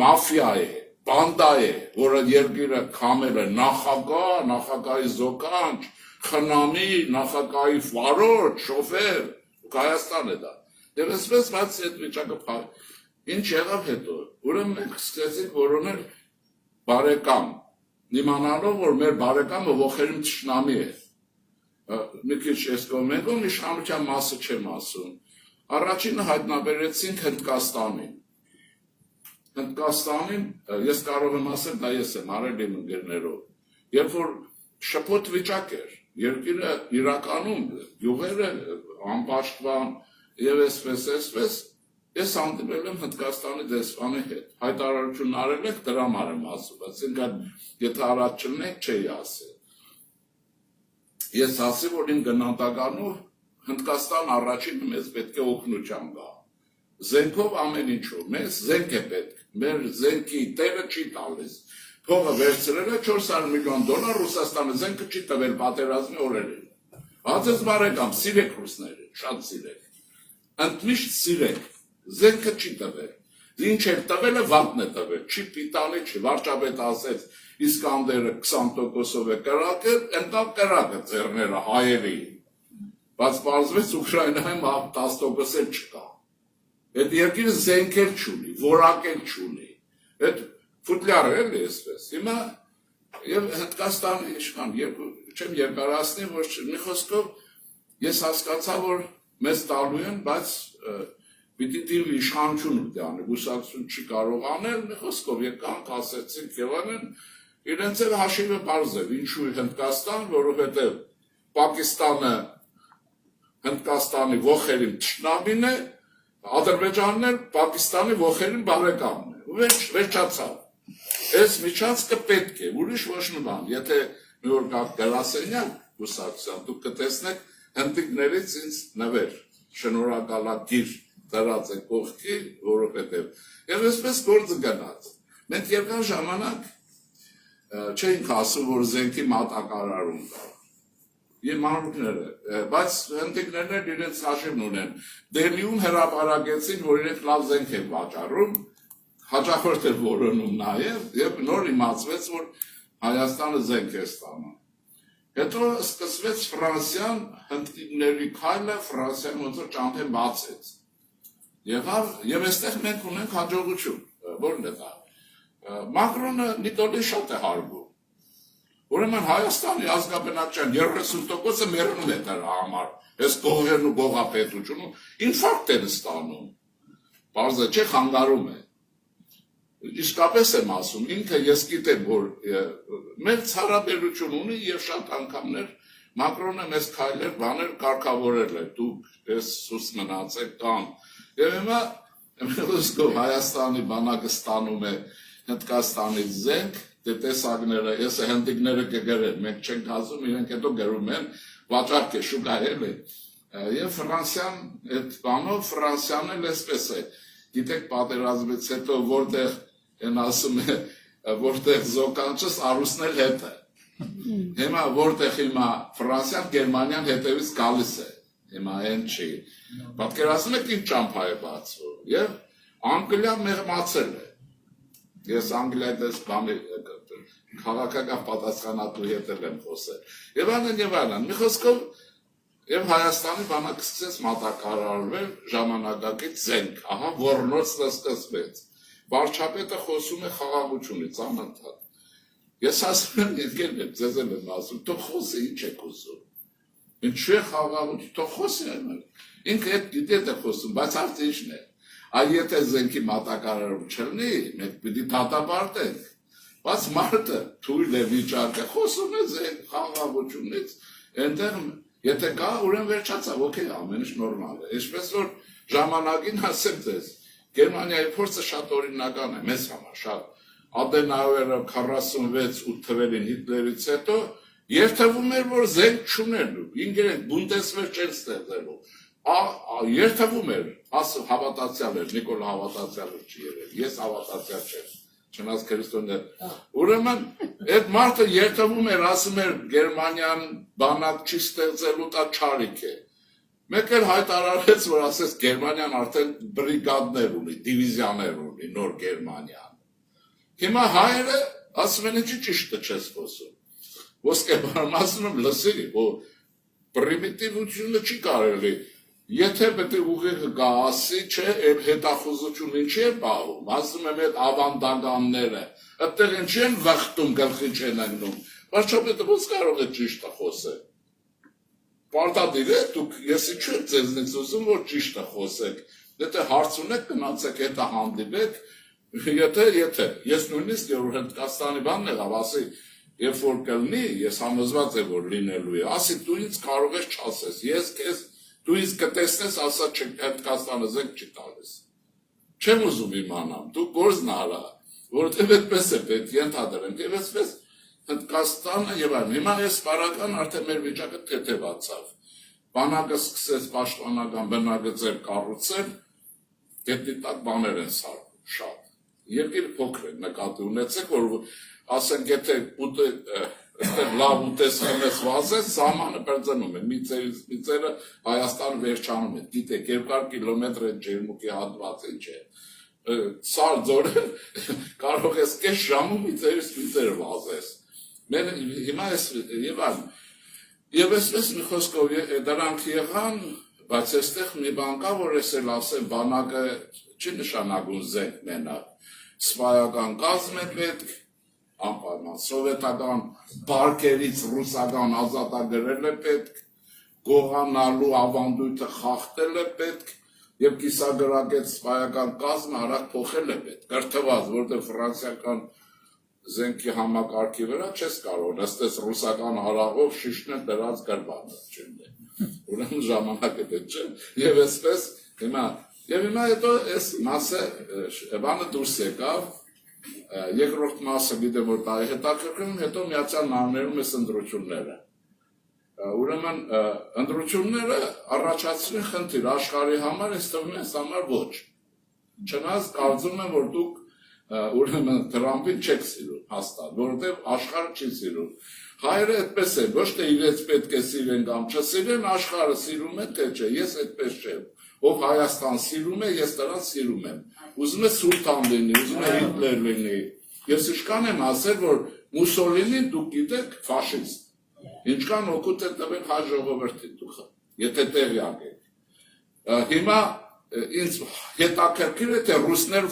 մաֆիա է բանդա է, որը երկիրը քամել է նախագահի զոկանչ, խնամի, նախագահի վարորդ, շոֆեր, Հայաստան է դա։ Եվ այսպես բայց այդ վիճակը ինչ եղավ հետո, ուրեմն մենք սկսեցինք որոնել բարեկամ, իմանալով, որ մեր բարեկամը ողերիմ թշնամի է։ Մի քիչ ես կողմենքում իշխանության մասը չեմ ասում։ Առաջինը հայտնաբերեցինք Հնդկաստանին։ Հնդկաստանին ես կարող եմ ասել, դա ես եմ արել իմ ընկերներով, երբ որ շփոթ վիճակ էր, երկիրը իրականում, յուղերը անպաշտպան եւ այսպես, ես հանդիպել եմ Հնդկաստանի դեսպանի հետ, հայտարարություն արել եք դրա համար եմ ասում, այսինքն եթե առաջ չլինեք չէի ասել։ Ես ասի, որ իմ գնահատականով Հնդկաստան առաջինը մեզ պետք է օգնության գա։ Զենքով ամեն ինչով, մեզ զենք է պետք, մեր զենքի տերը չի տալիս, փողը վերցրել է $400 միլիոն, Ռուսաստանը զենքը չի տվել պատերազմի օրերին, հացես բարեկամ, սիրեք ռուսները, շատ սիրեք, ընդմիշտ սիրեք, զենքը չի տվել, ինչ էլ տվել է վատն է տվել, չի պիտանի, չի, վարչապետը ասեց, Իսկանդերը 20%-ով է կրակել, ընտավ կրակը ձեռները հայերի, բայց պարզվեց Ուկրաինայում 10% էլ չկա, այդ երկիրը զենքեր չունի, որակել չունի, այդ ֆուտլյարը էլ է էսպես, հիմա և Հնդկաստանի իշխան, չեմ երկարացնի, որ մի խոսքով ես հասկացա, որ մեզ տալու են, բայց պիտի դիվ իշխանություն ուտի անի, գուսակցություն չի կարող անել, մի խոսքով եկանք, ասեցինք Եվանեն, իրենց էլ հաշիվը պարզ է, ինչու Հնդկաստան, որովհետև Պակիստանը Հնդկաստանի ոխերին թշնամին է, Ադրբեջանն էլ Պակիստանի ոխերին բարեկամն է, ու վերջացավ, այս միջանցքը պետք է, ուրիշ ոչ մի բան, եթե մի օր կա գրասենյակ գուսակցության, դուք կտեսնեք հնդիկներից ինձ նվեր, շնորհակալագիր դրած է կողքի, որովհետև և այսպես գործը գնաց, մենք երկար ժամանակ չէինք ասում, որ զենքի մատակարարում կա, և մանրուկները, բայց հնդիկներն էլ իրենց հաշիվն ունեն, Դելիում հրապարակեցին, որ իրենք լավ զենք են վաճառում, հաճախորդ էր որոնում նաև, և նոր իմացվեց, որ Հայաստանը զենք է ստանում, հետո սկսվեց Ֆրանսիան, հնդիկների քայլը Ֆրանսիան ոնց որ ճամփեն բացեց, և այստեղ մենք ունենք հաջողություն, որն է դա, Մակրոնը Նիկոլի շատ է հարգում, ուրեմն Հայաստանի ազգաբնակչության 30%-ը մեռնում է դրա համար, այս գողերն ու գողապետությունը, ինֆարկտ են ստանում, պարզը չէ խանգարում է, իսկապես եմ ասում, ինքը ես գիտեմ, որ մեր ցարաբերություն ունի և շատ անգամներ Մակրոնը մեզ քայլեր, բաներ կարգավորել է, դուք ես սուս մնացեք կան, և հիմա Հայաստանի բանակը ստանում է Հնդկաստանից զենք, դե տեսակները, ես հնդիկները կգրեն, մենք չենք ասում, իրենք հետո գրում են, վաճառք է, շուկայել է, և Ֆրանսիան, այդ բանով Ֆրանսիան էլ էսպես է, գիտեք պատերազմից հետո որտեղ են ասում է, որտեղ զոկանչս արուսն էլ հետ է, հիմա որտեղ հիմա Ֆրանսիան Գերմանիան հետևից գալիս է, հիմա են չի, պատկերացնում եք ինչ ճամփա է բացվում, և Անգլիան մեղմացել է, ես Անգլիայի դες բանի քաղաքական պատասխանատու հետ եմ խոսել, և այլն, մի խոսքով, և Հայաստանի բանակը սկսեց մատակարարվել ժամանակակից զենք, ահա ոռնոցը սկսվեց, վարչապետը խոսում է խաղաղությունից, անընդհատ, ես ասում եմ, ձեզ եմ ասում, թող խոսի, ինչ եք խոսում, ինչու է խաղաղություն, թող խոսի, ինքը հետ գիտետ է խոսում, բայց հարց ինչն է, այ եթե զենքի մատակարարում չլինի, մենք պիտի դատապարտենք, բայց մարդը թույլ է վիճակը, խոսում է զենք խաղաղությունից, այնտեղ եթե կա, ուրեմն վերջացավ, օքեյ, ամեն ինչ նորմալ է, ինչպես որ ժամանակին ասեմ ձեզ, Գերմանիայի փորձը շատ օրինական է, մեզ համար շատ, Ադենաուերը 46-8 թվերին Հիտլերից հետո, երթվում էր, որ զենք չունելու, ինգերենք բունդեսվեր չեն ստեղծելու, երթվում էր, հավատացյալ էր, Նիկոլը հավատացյալ էր չի եղել, ես հավատացյալ չեմ, չնայած քրիստոնյա, ուրեմն այդ մարդը երթվում էր, ասում էր Գերմանիան բանակ չի ստեղծելու, դա չարիք է, մեկ էլ հայտարարեց, որ ասեց Գերմանիան արդեն բրիգադներ ունի, դիվիզիաներ ունի, նոր Գերմանիան, հիմա հայերը ասում են ինչի ճիշտը չես խոսում, ոսկեբարում ասում եմ լսի, որ պրիմիտիվությունը չի կարելի, եթե պետք է ուղեղը գա ասի, չէ, հետախուզություն ինչի է պահում, ասում եմ այդ ավանդականները, այդտեղ ինչի են վախտում, գլխի չեն ընկնում, վարչապետը ոնց կարող է ճիշտը խոսել, պարտադիր է, դուք եսի չէ ձեզնից ուզում, որ ճիշտը խոսեք, եթե հարց ունեք, գնացեք, հետը հանդիպեք, եթե, ես նույնիսկ որ Հնդկաստանի բանն եղավ, ասի, երբ որ կլինի, ես համոզված եմ, որ լինելու է, ասի, դու ինձ կարող ես չասես, ես քեզ դու ինձ կտեսնես, ասա Հնդկաստանը զենք չի տալիս, չեմ ուզում իմանամ, դու գործն արա, որովհետև այդպես է պետք ենթադրենք, և այսպես Հնդկաստանը և այլն, հիմա այս բարական արդեն մեր վիճակը թեթևացավ, բանակը սկսեց պաշտպանական բնագծեր կառուցել, գետնի տակ բաներ են սարքում շատ։ Երկիրը փոքր է, նկատի ունեցեք, որ ասենք եթե այստեղ լավ ուտես խմես վազես, սահմանը բարձանում է, մի ծերը Հայաստանը վերջանում է, գիտեք, 200 կիլոմետր է ջերմուկի հատվածը ինչ է, սար ձորը կարող ես կես ժամում մի ծերը վազես, մեր հիմա ես և այսպես մի խոսքով դրանք եղան, բայց այստեղ մի բան կա, որ ես էլ ասեմ, բանակը չի նշանակում զենք մենակ, սպայական կազմ է պետք, անպայման սովետական բարկերից ռուսական ազատագրել է պետք, գողանալու ավանդույթը խախտել է պետք և կիսագրակեց սպայական կազմը արագ փոխել է պետք, կրթված, որտեղ ֆրանսիական զենքի համակարգի վրա չես կարող, ըստես ռուսական հարաղով շիշնել դրած գրբանը չունի, ուրեմն ժամանակը դե չէ, և այսպես հիմա հետո այս մասը բանը դուրս եկավ, երկրորդ մասը գիտեմ, որ դա է հետաքրքրում, հետո Միացյալ Նահանգներում ես ընտրությունները։ Ուրեմն ընտրությունները առաջացրին խնդիր աշխարհի համար, այս թվում ես համար ոչ։ Չնայած կարծում եմ, որ դուք ուրեմն Թրամփին չեք սիրում, հաստատ, որովհետև աշխարհը չի սիրում։ Հայերը այդպես է, ոչ թե իրենց պետք է սիրեն կամ չսիրեն, աշխարհը սիրում է, թե չէ, ես այդպես չեմ։ Ով Հայաստան սիրում է, ես նրան սիրում եմ։ Ուզում է Սուլտան լինի, ուզում է Հիտլեր լինի։ Ես ինչքան եմ ասել, որ Մուսոլինին դուք գիտեք ֆաշիստ։ Ինչքան օգուտ է տվել հայ ժողովրդին դուք, եթե տեղյակ եք։ Հիմա ինձ հետաքրքիր է, թե ռուսները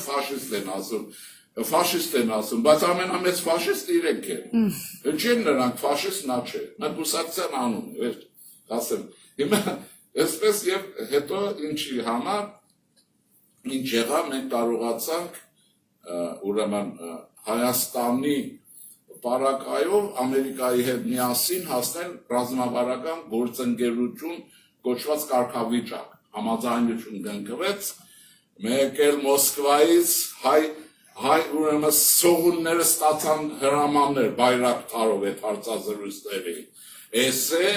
ֆաշիստ են ասում, բայց ամենամեծ ֆաշիստ իրենք են։ Չեն նրանք ֆաշիստ, նա չէ։ Նա կուսակցության անուն է, ասեմ։ Հիմա այսպես և հետո ինչի համար, ինչ եղավ, մենք կարողացանք ուրեմն Հայաստանի պարագայով Ամերիկայի հետ միասին հասնել ռազմավարական գործընկերություն կոչված կարգավիճակ, համաձայնություն կնքվեց, մեկ էլ Մոսկվայից հայ ուրեմն սողունները ստացան հրամաններ Բայրակթարով այդ հարցազրույցների, էս է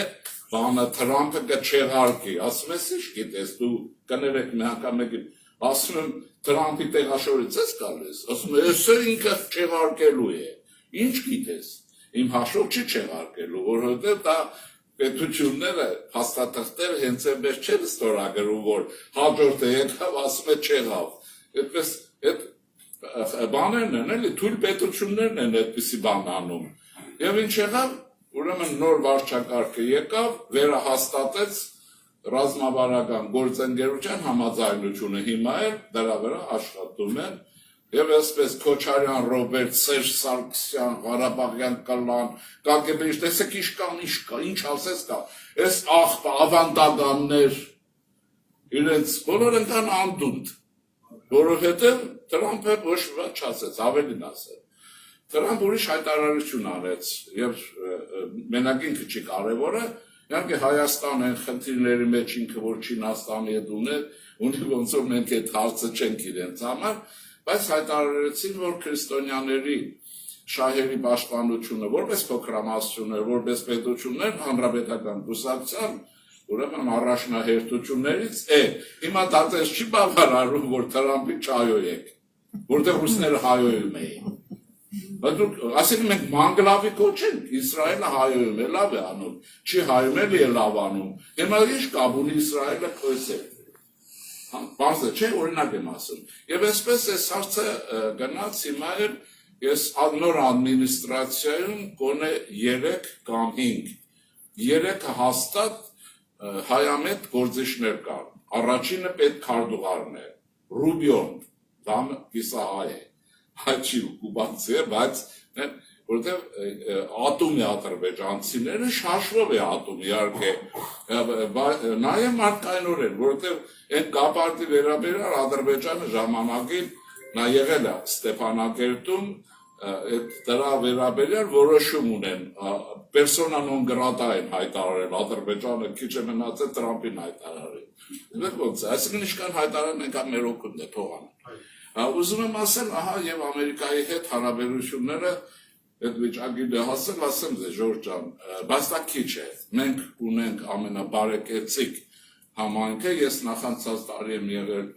բանը Թրամփը կչեղարկի, ասում ես ինչ գիտես, դու կներեք մի հանգամ եկին, ասում եմ Թրամփի տեղաշորից ես գալիս, ասում եմ էս է ինքը չեղարկելու է, ինչ գիտես, իմ հաշով չի չեղարկելու, որովհետև դա պետությունները, փաստաթղթերը հենց այնպես չեն ստորագրում, որ հաջորդը եկավ, ասում է չեղավ, այդպես այդ բաներն են, էլի թույլ պետություններն են այդպիսի բան անում, և ինչ եղավ, ուրեմն նոր վարչակարգը եկավ, վերահաստատեց ռազմավարական գործընկերության համաձայնությունը, հիմա էլ դրա վրա աշխատում են, և այսպես Քոչարյան Ռոբերտ, Սերժ Սարգսյան, Ղարաբաղյան Կլան, կագեբեիչ, տեսեք ինչ ասես կա, այս ավանդականներ, իրենց բոլոր ընկան անդունդ, որովհետև Թրամփը ոչ ոք չասեց, ավելին ասել։ Թրամփ ուրիշ հայտարարություն արեց, և մենակ ինքը չի կարևորը, իհարկե Հայաստան են խնդիրների մեջ ինքը, որ Չինաստանի հետ ունի ոնց որ մենք այդ հարցը չենք իրենց համար, բայց հայտարարեցին, որ քրիստոնյաների շահերի պաշտպանությունը որպես փոքրամասնություններ, որպես պետություններ հանրապետական կուսակցության ուրեմն առաջնահերթություններից է։ Հիմա դա ձեզ չի բավարարում, որ Թրամփի չհայոյեք, որտեղ ռուսները հայոյում էին։ Ասենք մենք մանգլավի կոչենք, Իսրայելը հայոյում է, լավ է անում, չի հայում էլի է լավ անում, հիմա ինչ կապ ունի Իսրայելը քոյս է, բարձ է, չէ, օրինակ եմ ասում, և այսպես այս հարցը գնաց հիմա էլ ես նոր ադմինիստրացիայում կոնե 3 կամ 5, 3 հաստատ հայամետ գործիչներ կան, առաջինը պետ քարտուղարն է, Ռուբիոն, դա կիսահայ է, հայ չի կուբանցի է, բայց որտեղ ատում է ադրբեջանցիները, շաշվով է ատում իհարկե, նաև մարդկայնորեն, որտեղ այն կապարտի վերաբերյալ Ադրբեջանը ժամանակին նա եղել է Ստեփանակերտում, դրա վերաբերյալ որոշում ունեն, պերսոնա նոն գրատա են հայտարարել, Ադրբեջանը քիչ է մնացել Թրամփին հայտարարել, այսինքն ինչքան հայտարարել ենք մեր օգուտն է թողան։ Ուզում եմ ասել, ահա և Ամերիկայի հետ հարաբերությունները այդ վիճակի հասել, ասեմ ձեզ Ժորժ ջան, բայց դա քիչ է, մենք ունենք ամենաբարեկեցիկ համայնքը, ես նախանցած տարի եմ եղել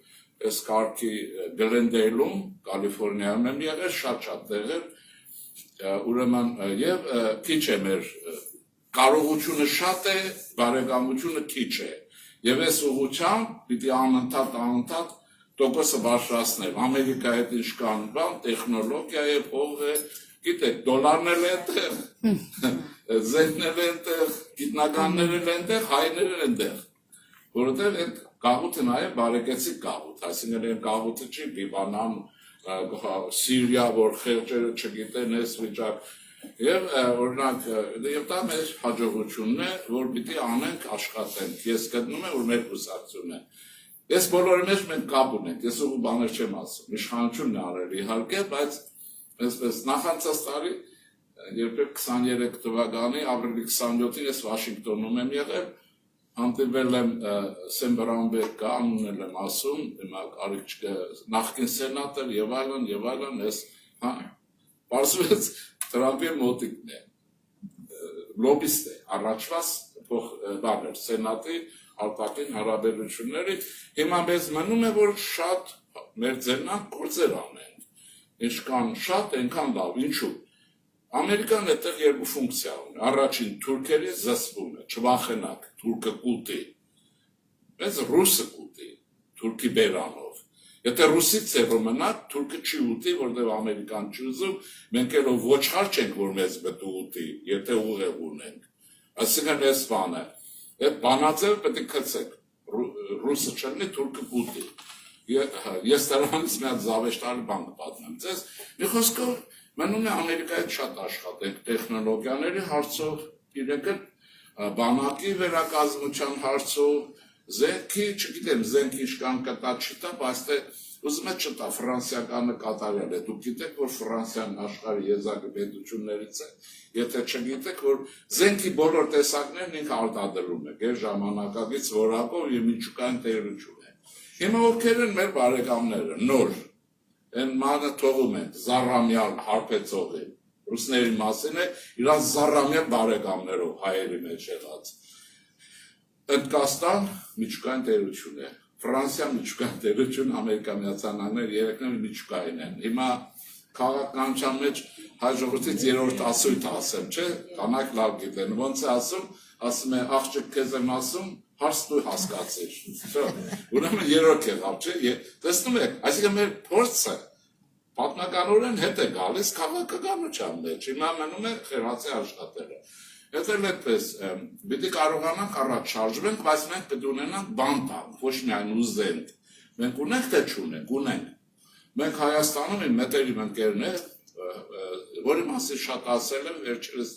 այս կարգի Գլենդեյլում, Կալիֆոռնիայում եմ եղել, շատ տեղեր, ուրեմն եւ քիչ է մեր կարողությունը շատ է, բարեկամությունը քիչ է։ Եվ այս ուղղությամբ պիտի անընդհատ տոկոսը բարձրացնել։ Ամերիկայի հետ ինչ կան բան, տեխնոլոգիա է, փող է, գիտեք, դոլարն էլ է այնտեղ, զենքն էլ է այնտեղ, գիտնականներ էլ այնտեղ, հայներ էլ այնտեղ։ Որովհետև այդ գաղութը նաև բարեկեցիկ գաղութ, այսինքն այն գաղութը չի Լիբանան, Սիրիա, որ խեղճերը չգիտեն այս վիճակ։ Եվ օրինակ, եւ դա մեր հաջողությունն է, որ պիտի անենք, աշխատենք։ Ես գտնում եմ, որ մեր կուսակցությունն է։ Ես բոլորի մեջ մենք կապ ունենք, ես ուղղ բաներ չեմ ասում, իշխանությունն է արել իհարկե, բայց այսպես նախանցած տարի, երբեք 23 թվականի ապրիլի 27-ին ես Վաշինգտոնում եմ եղել, հանդիպել եմ Սեմ Բրաունբերգը, անունն եմ ասում, նախկին սենատոր եւ այլն, ես պարզվեց Տրամպի մոտիկն է, լոբիստ է, առաջվաս բաներ, սենատի, արտաքին հարաբերությունների, հիմա մեզ մնում է, որ շատ մեր ձեռնանք գործեր անենք, ինչքան շատ, այնքան լավ, ինչու։ Ամերիկան այդտեղ երկու ֆունկցիա ունի, առաջին թուրքերի զսպումը, չվախենակ, թուրքը կուտի, մեզ ռուսը կուտի, թուրքի բերանով, եթե ռուսից ձևը մնակ, թուրքը չի ուտի, որտեղ ամերիկան չի ուզում, մենք էլ ոչխար չենք, որ մեզ պետք ուտի, եթե ուղեղ ունենք, այսինքն այս բանը, այդ բանաձևը պետք է գցեք, ռուսը չլինի, թուրքը կուտի, ես դրանից մի հատ զավեշտալի բան կպատմեմ ձեզ, մի խոսքով մնում է Ամերիկայի շատ աշխատենք տեխնոլոգիաների հարցով, իրենք բանակի վերակազմության հարցով, զենքի, չգիտեմ, զենքի իշկան կտա չտա, բայց թե ուզում է չտա, ֆրանսիականը կատարյալ է, դուք գիտեք, որ Ֆրանսիան աշխարհի եզակի պետություններից է, եթե չգիտեք, որ զենքի բոլոր տեսակներն ինքը արտադրում է, գեր ժամանակակից որակով եւ միջուկային տերություն է։ Հիմա ովքեր են մեր բարեկամները, նոր, այն մանը թողում են, Զառամյալ հարբեցող է, ռուսների մասին է, իրանց Զառամյալ բարեկամներով հայերի մեջ եղած։ Հնդկաստան միջուկային տերություն է, Ֆրանսիա միջուկային տերություն, Ամերիկա Միացյալ Նահանգներ երեքները միջուկային են։ Հիմա քաղաքականության մեջ հաջողությունից երրորդ ասույթ ասեմ, չէ՞, կանայք լավ գիտեն, ոնց է ասում է աղջիկ քեզ եմ ասում, հարց դու հասկացիր։ Ուրեմն երրորդ եղավ, չէ՞, տեսնում եք, այսինքն մեր փորձը պատմականորեն հետ է գալիս քաղաքականության մեջ, հիմա մնում է խելացի աշխատելը։ Եթե այդպես, պիտի կարողանանք առաջ շարժվենք, բայց մենք պետք է ունենանք բան տանք, ոչ միայն ուզենք։ Մենք ունենք թե չունենք, ունենք։ Մենք Հայաստանում իմ մտերիմ ընկերներ, որի մասին շատ ասել եմ, վերջերս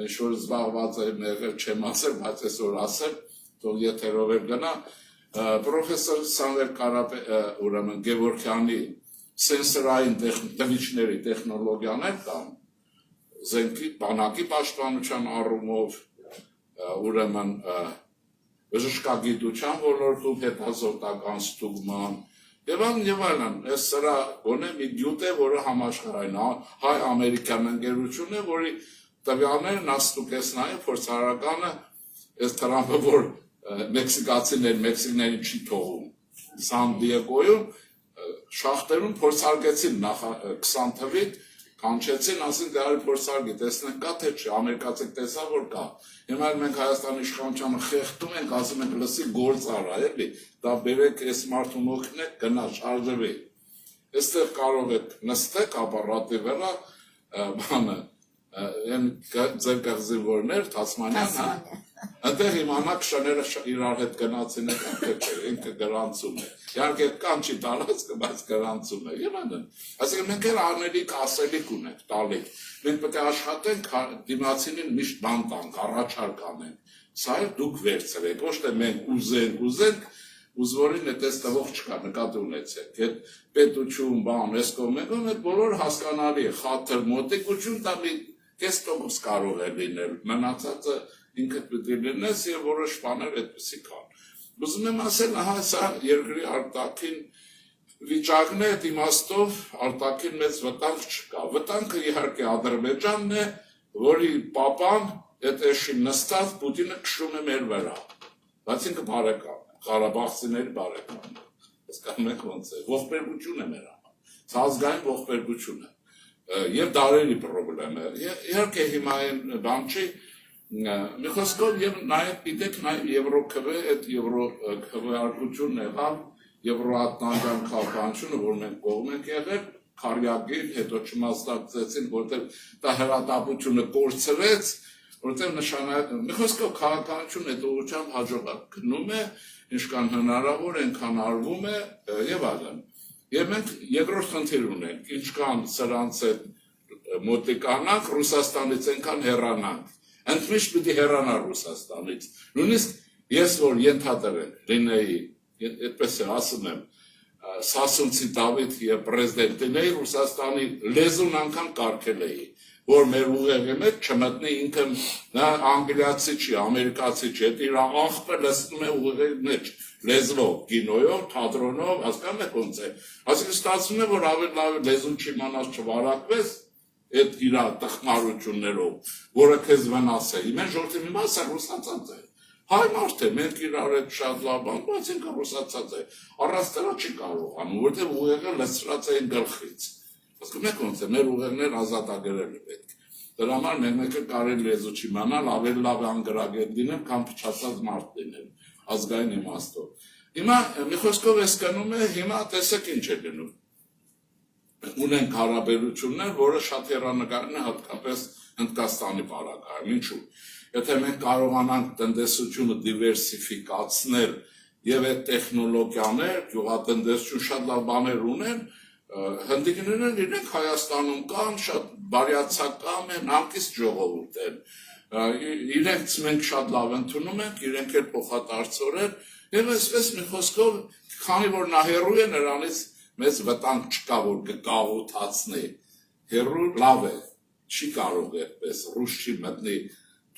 ինչ-որ զբաղված եմ եղել, չեմ ասել, բայց այսօր ասեմ, թող եթերով եմ գնա, պրոֆեսոր Սամվել ուրեմն Գևորգյանի սենսորային տվիչների տեխնոլոգիաներ կան, զենքի բանակի պաշտպանության առումով, ուրեմն բժշկագիտության ոլորտում հետազոտական ստուգման, եւ այլն, այս սրա գոնե մի գյուտ է, որը համաշխարհային հայ-ամերիկյան ընկերություն է, որի տվյալները նա ստուգեց նաեւ փորձարարականը, այս Տրամպը, որ մեքսիկացիներին չի թողում, Սան Դիեգոյում շախտերում փորձարկեցին 20 թվին, կանչեցին, ասին դե արի փորձարկի, տեսնենք կա թե չէ, ամերիկացիք տեսա, որ կա։ Հիմա մենք Հայաստանի իշխանությանը խեղդում ենք, ասում ենք լսի գործ արա, էլի, դա բերեք այս մարդուն օգնեք, գնա շարժվի։ Այստեղ կարող եք նստեք ապարատի վրա, բանը, այն ձեր կղզիվորներ, Թասմանյան, հա։ Այնտեղ իմանաք շները իրար հետ գնացին եք, թե չէ, ինքը գրանցում է։ Իհարկե կան չի տարածքը, բայց գրանցում է։ Եվ այլն։ Այսինքն մենք էլ անելիք, ասելիք ունենք, տալիք։ Մենք պետք է աշխատենք դիմացինին միշտ բան տանք, առաջարկ անենք։ Սա էլ դուք վերցրեք, ոչ թե մենք ուզենք, ուզվորին այդպես տվող չկա, նկատի ունեցեք։ Այդ պետություն, բան, այս կողմերում այդ բոլոր հասկանալի է, խաթր մոտիկություն դա մի 5% կարող է լինել, մնացածը ինքդ պետք է լինես եւ որոշ բաներ այդպեսի կան։ Ուզում եմ ասել, ահա սա երկրի արտաքին վիճակն է, իմաստով արտաքին մեծ վտանգ չկա։ Վտանգը իհարկե Ադրբեջանն է, որի պապան այդ էշին նստած Պուտինը քշում է մեր վրա։ Բայց ինքը բարեկամ է, ղարաբաղցիների բարեկամն է։ հասկանում եք ոնց է, ողբերգություն է մեր համար, սա ազգային ողբերգություն է, եւ դարերի պրոբլեմ է, իհարկե հիմա այն բան չի, մի խոսքով եւ նաեւ գիտեք նաեւ Եվրոքվե այդ քվեարկությունն եղավ Եվրոատնանտյան քաղաքականությունը, որ մենք կողմ ենք եղել, քարյակին, հետո չմասնակցեցին, որտեղ դա հրատապությունը կորցրեց, որտեղ նշանակում, մի խոսքով քաղաքականությունը այդ ուղղությամբ հաջողակ գնում է, ինչքան հնարավոր, այնքան արվում է եւ այլն։ Եվ մենք երկրորդ խնդիր ունենք, ինչքան սրանց հետ մոտիկանանք, Ռուսաստանից այնքան հեռանանք։ Ընդմիշտ պիտի հեռանա Ռուսաստանից։ Նույնիսկ ես որ ենթադրել լինեի, այդպես է ասում եմ, Սասունցի Դավիթ եւ պրեզիդենտին էի Ռուսաստանի լեզուն անգամ կարգել էի, որ մեր ուղեղի մեջ չմտնի ինքը նա անգլիացի չի, ամերիկացի չի, այդ իր աղբը լցնում է ուղեղի մեջ լեզվով, կինոյով, թատրոնով, հասկանում եք ոնց է։ Այսինքն ստացվում է, որ ավելի լավ լեզուն չիմանաս չվարակվես այդ իր տխմարություններով, որը քեզ վնաս է։ Իմ ժողովրդի մի մասը ռուսացած է։ Հայ մարդ է, մենք իրար հետ շատ լավ բան, բայց ինքը ռուսացած է։ Առանց դրա չի կարողանում, որտեղ ուղեղը լցրած է այն գլխից։ Հասկանում եք ոնց է, մեր ուղեղներն ազատագրել է պետք։ Դրա համար մեկը կարելի լեզու չիմանալ, ավելի լավ անգրագետ լինել, քան փչացած մարդ լինել, ազգային իմաստով։ Հիմա մի խոսքով էսկանում է, հիմա տեսեք ինչ է գնում։ Ունենք հարաբերություններ, որը շատ հեռանկարն է հատկապես Հնդկաստանի պարագայում, ինչու։ Եթե մենք կարողանանք տնտեսությունը դիվերսիֆիկացնել եւ այդ տեխնոլոգիաներ, գյուղատնտեսություն շատ լավ բաներ ունեն, հնդիկներն իրենք Հայաստանում կան, շատ բարյացակամ են, հանգիստ ժողովուրդ են։ Իրենց մենք շատ լավ ընդունում ենք, իրենք էլ փոխադարձորեն եւ այսպես մի խոսքով, քանի որ նա հեռու է նրանից մեծ վտանգ չկա, որ կկաղութացնի։ Հեռու լավ է, չի կարող այդպես, ռուս չի մտնի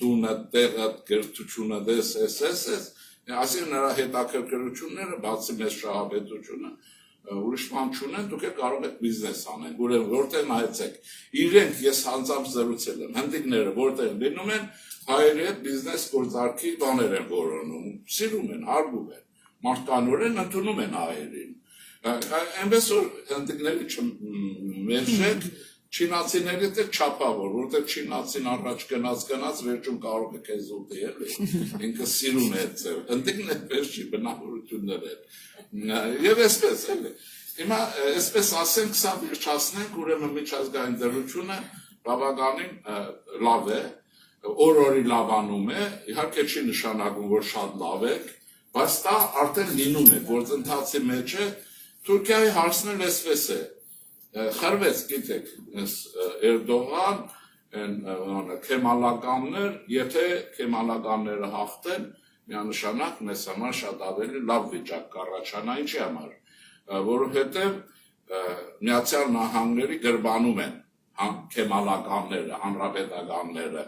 տունը, տեղը, գրթությունը, դես, այսինքն նրա հետաքրքրությունները, բացի մեծ շահավետությունը, ուրիշ բան չունեն, դուք կարող եք բիզնես անեն, որտեղ նայեցեք, իրենք ես անձամբ զրուցել եմ, հնդիկները որտեղ լինում են, հայերի հետ բիզնես գործարքի բաներ են որոնում, սիրում են, հարգում են, մարդկանորեն ընդունում են հայերին, այնպես որ հնդիկների չմերժեք, չինացիներից է չափավոր, որտեղ չինացին առաջ գնաց, վերջում կարող է քեզ ուտի, էլի, ինքը սիրում է այդ ձև, հնդիկն այդպես չի, բնավորություններ են, եւ այսպես էլի, հիմա այսպես ասենք, սա վերջացնենք, ուրեմն միջազգային դրությունը բավականին լավ է, օր-օրի լավանում է, իհարկե չի նշանակում, որ շատ լավ է, բայց դա արդեն լինում է, գործընթացի մեջ է, Թուրքիայի հարցն էլ այսպես է, խրվեց, գիտեք, Էրդողան, քեմալականներ, եթե քեմալականները հաղթեն, միանշանակ մեզ համար շատ ավելի լավ վիճակ կառաջանա, ինչի համար, որովհետև Միացյալ Նահանգների գրբանում են քեմալականները, հանրապետականները,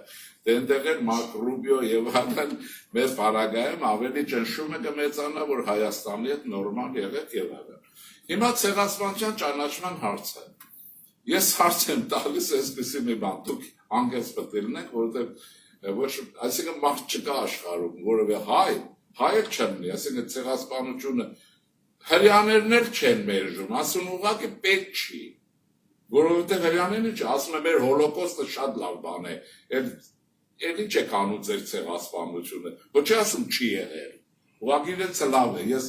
դենտեղ էլ Մարկ Ռուբիո եւ այլն մեր պարագայում ավելի ճնշումը կմեծանա, որ Հայաստանի հետ նորմալ եղեք եւ այլն։ Հիմա ցեղասպանության ճանաչման հարցը։ Ես հարց եմ տալիս այսպեսի մի բան, դուք անգես պետք է լինեք, որովհետև ոչ, այսինքն մարդ չկա աշխարհում, որովհետև հայ չլինի, այսինքն ցեղասպանությունը հрьяաներն էլ չեն մերժում, ասում ուղղակի պետք չի, որովհետև հрьяաներն ինչ, ասում են մեր հոլոկոստը շատ լավ բան է, էլ ինչ եք անում ձեր ցեղասպանությունը, ոչ ասում չի եղել, ուղղակի իրենց լավ է, ես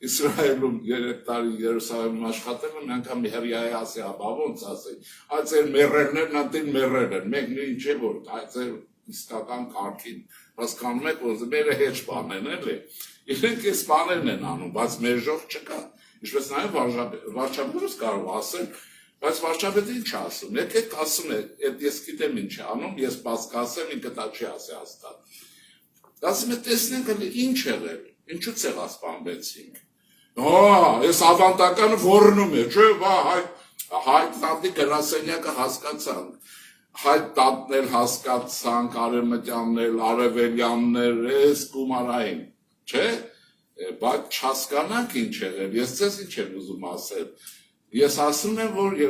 Իսրայելում 3 տարի Երուսաղեմում աշխատել եմ, անգամ հրյայի ասի, ապա ոնց ասի, այդ ձեր մեռելներն անտին մեռել են, մեկն ինչ է որ, այդ ձեր իսկական կարգին, հասկանում եք, որ մերը հեչ բան են, էլի, իրենք այս բաներն են անում, բայց մերժող չկա, ինչպես նաև վարչապետս կարող ասել, բայց վարչապետը ինչ ասում, եկեք ասում է, ես գիտեմ ինչ է անում, ես բացկասեմ, ինքը դա չի ասի հաստատ, ասում է, տեսնենք ինչ եղել, ինչու ցեղասպանվեցինք, ես ավանդականը որնում է, չէ, հայ տատի գրասենյակը հասկացանք, հայ տատներ հասկացանք, արևմտյաններ, արևելյաններ, ես գումարային, չէ, բայց չհասկանանք ինչ եղել, ես ձեզ ինչ եմ ուզում ասել, ես ասում եմ, որ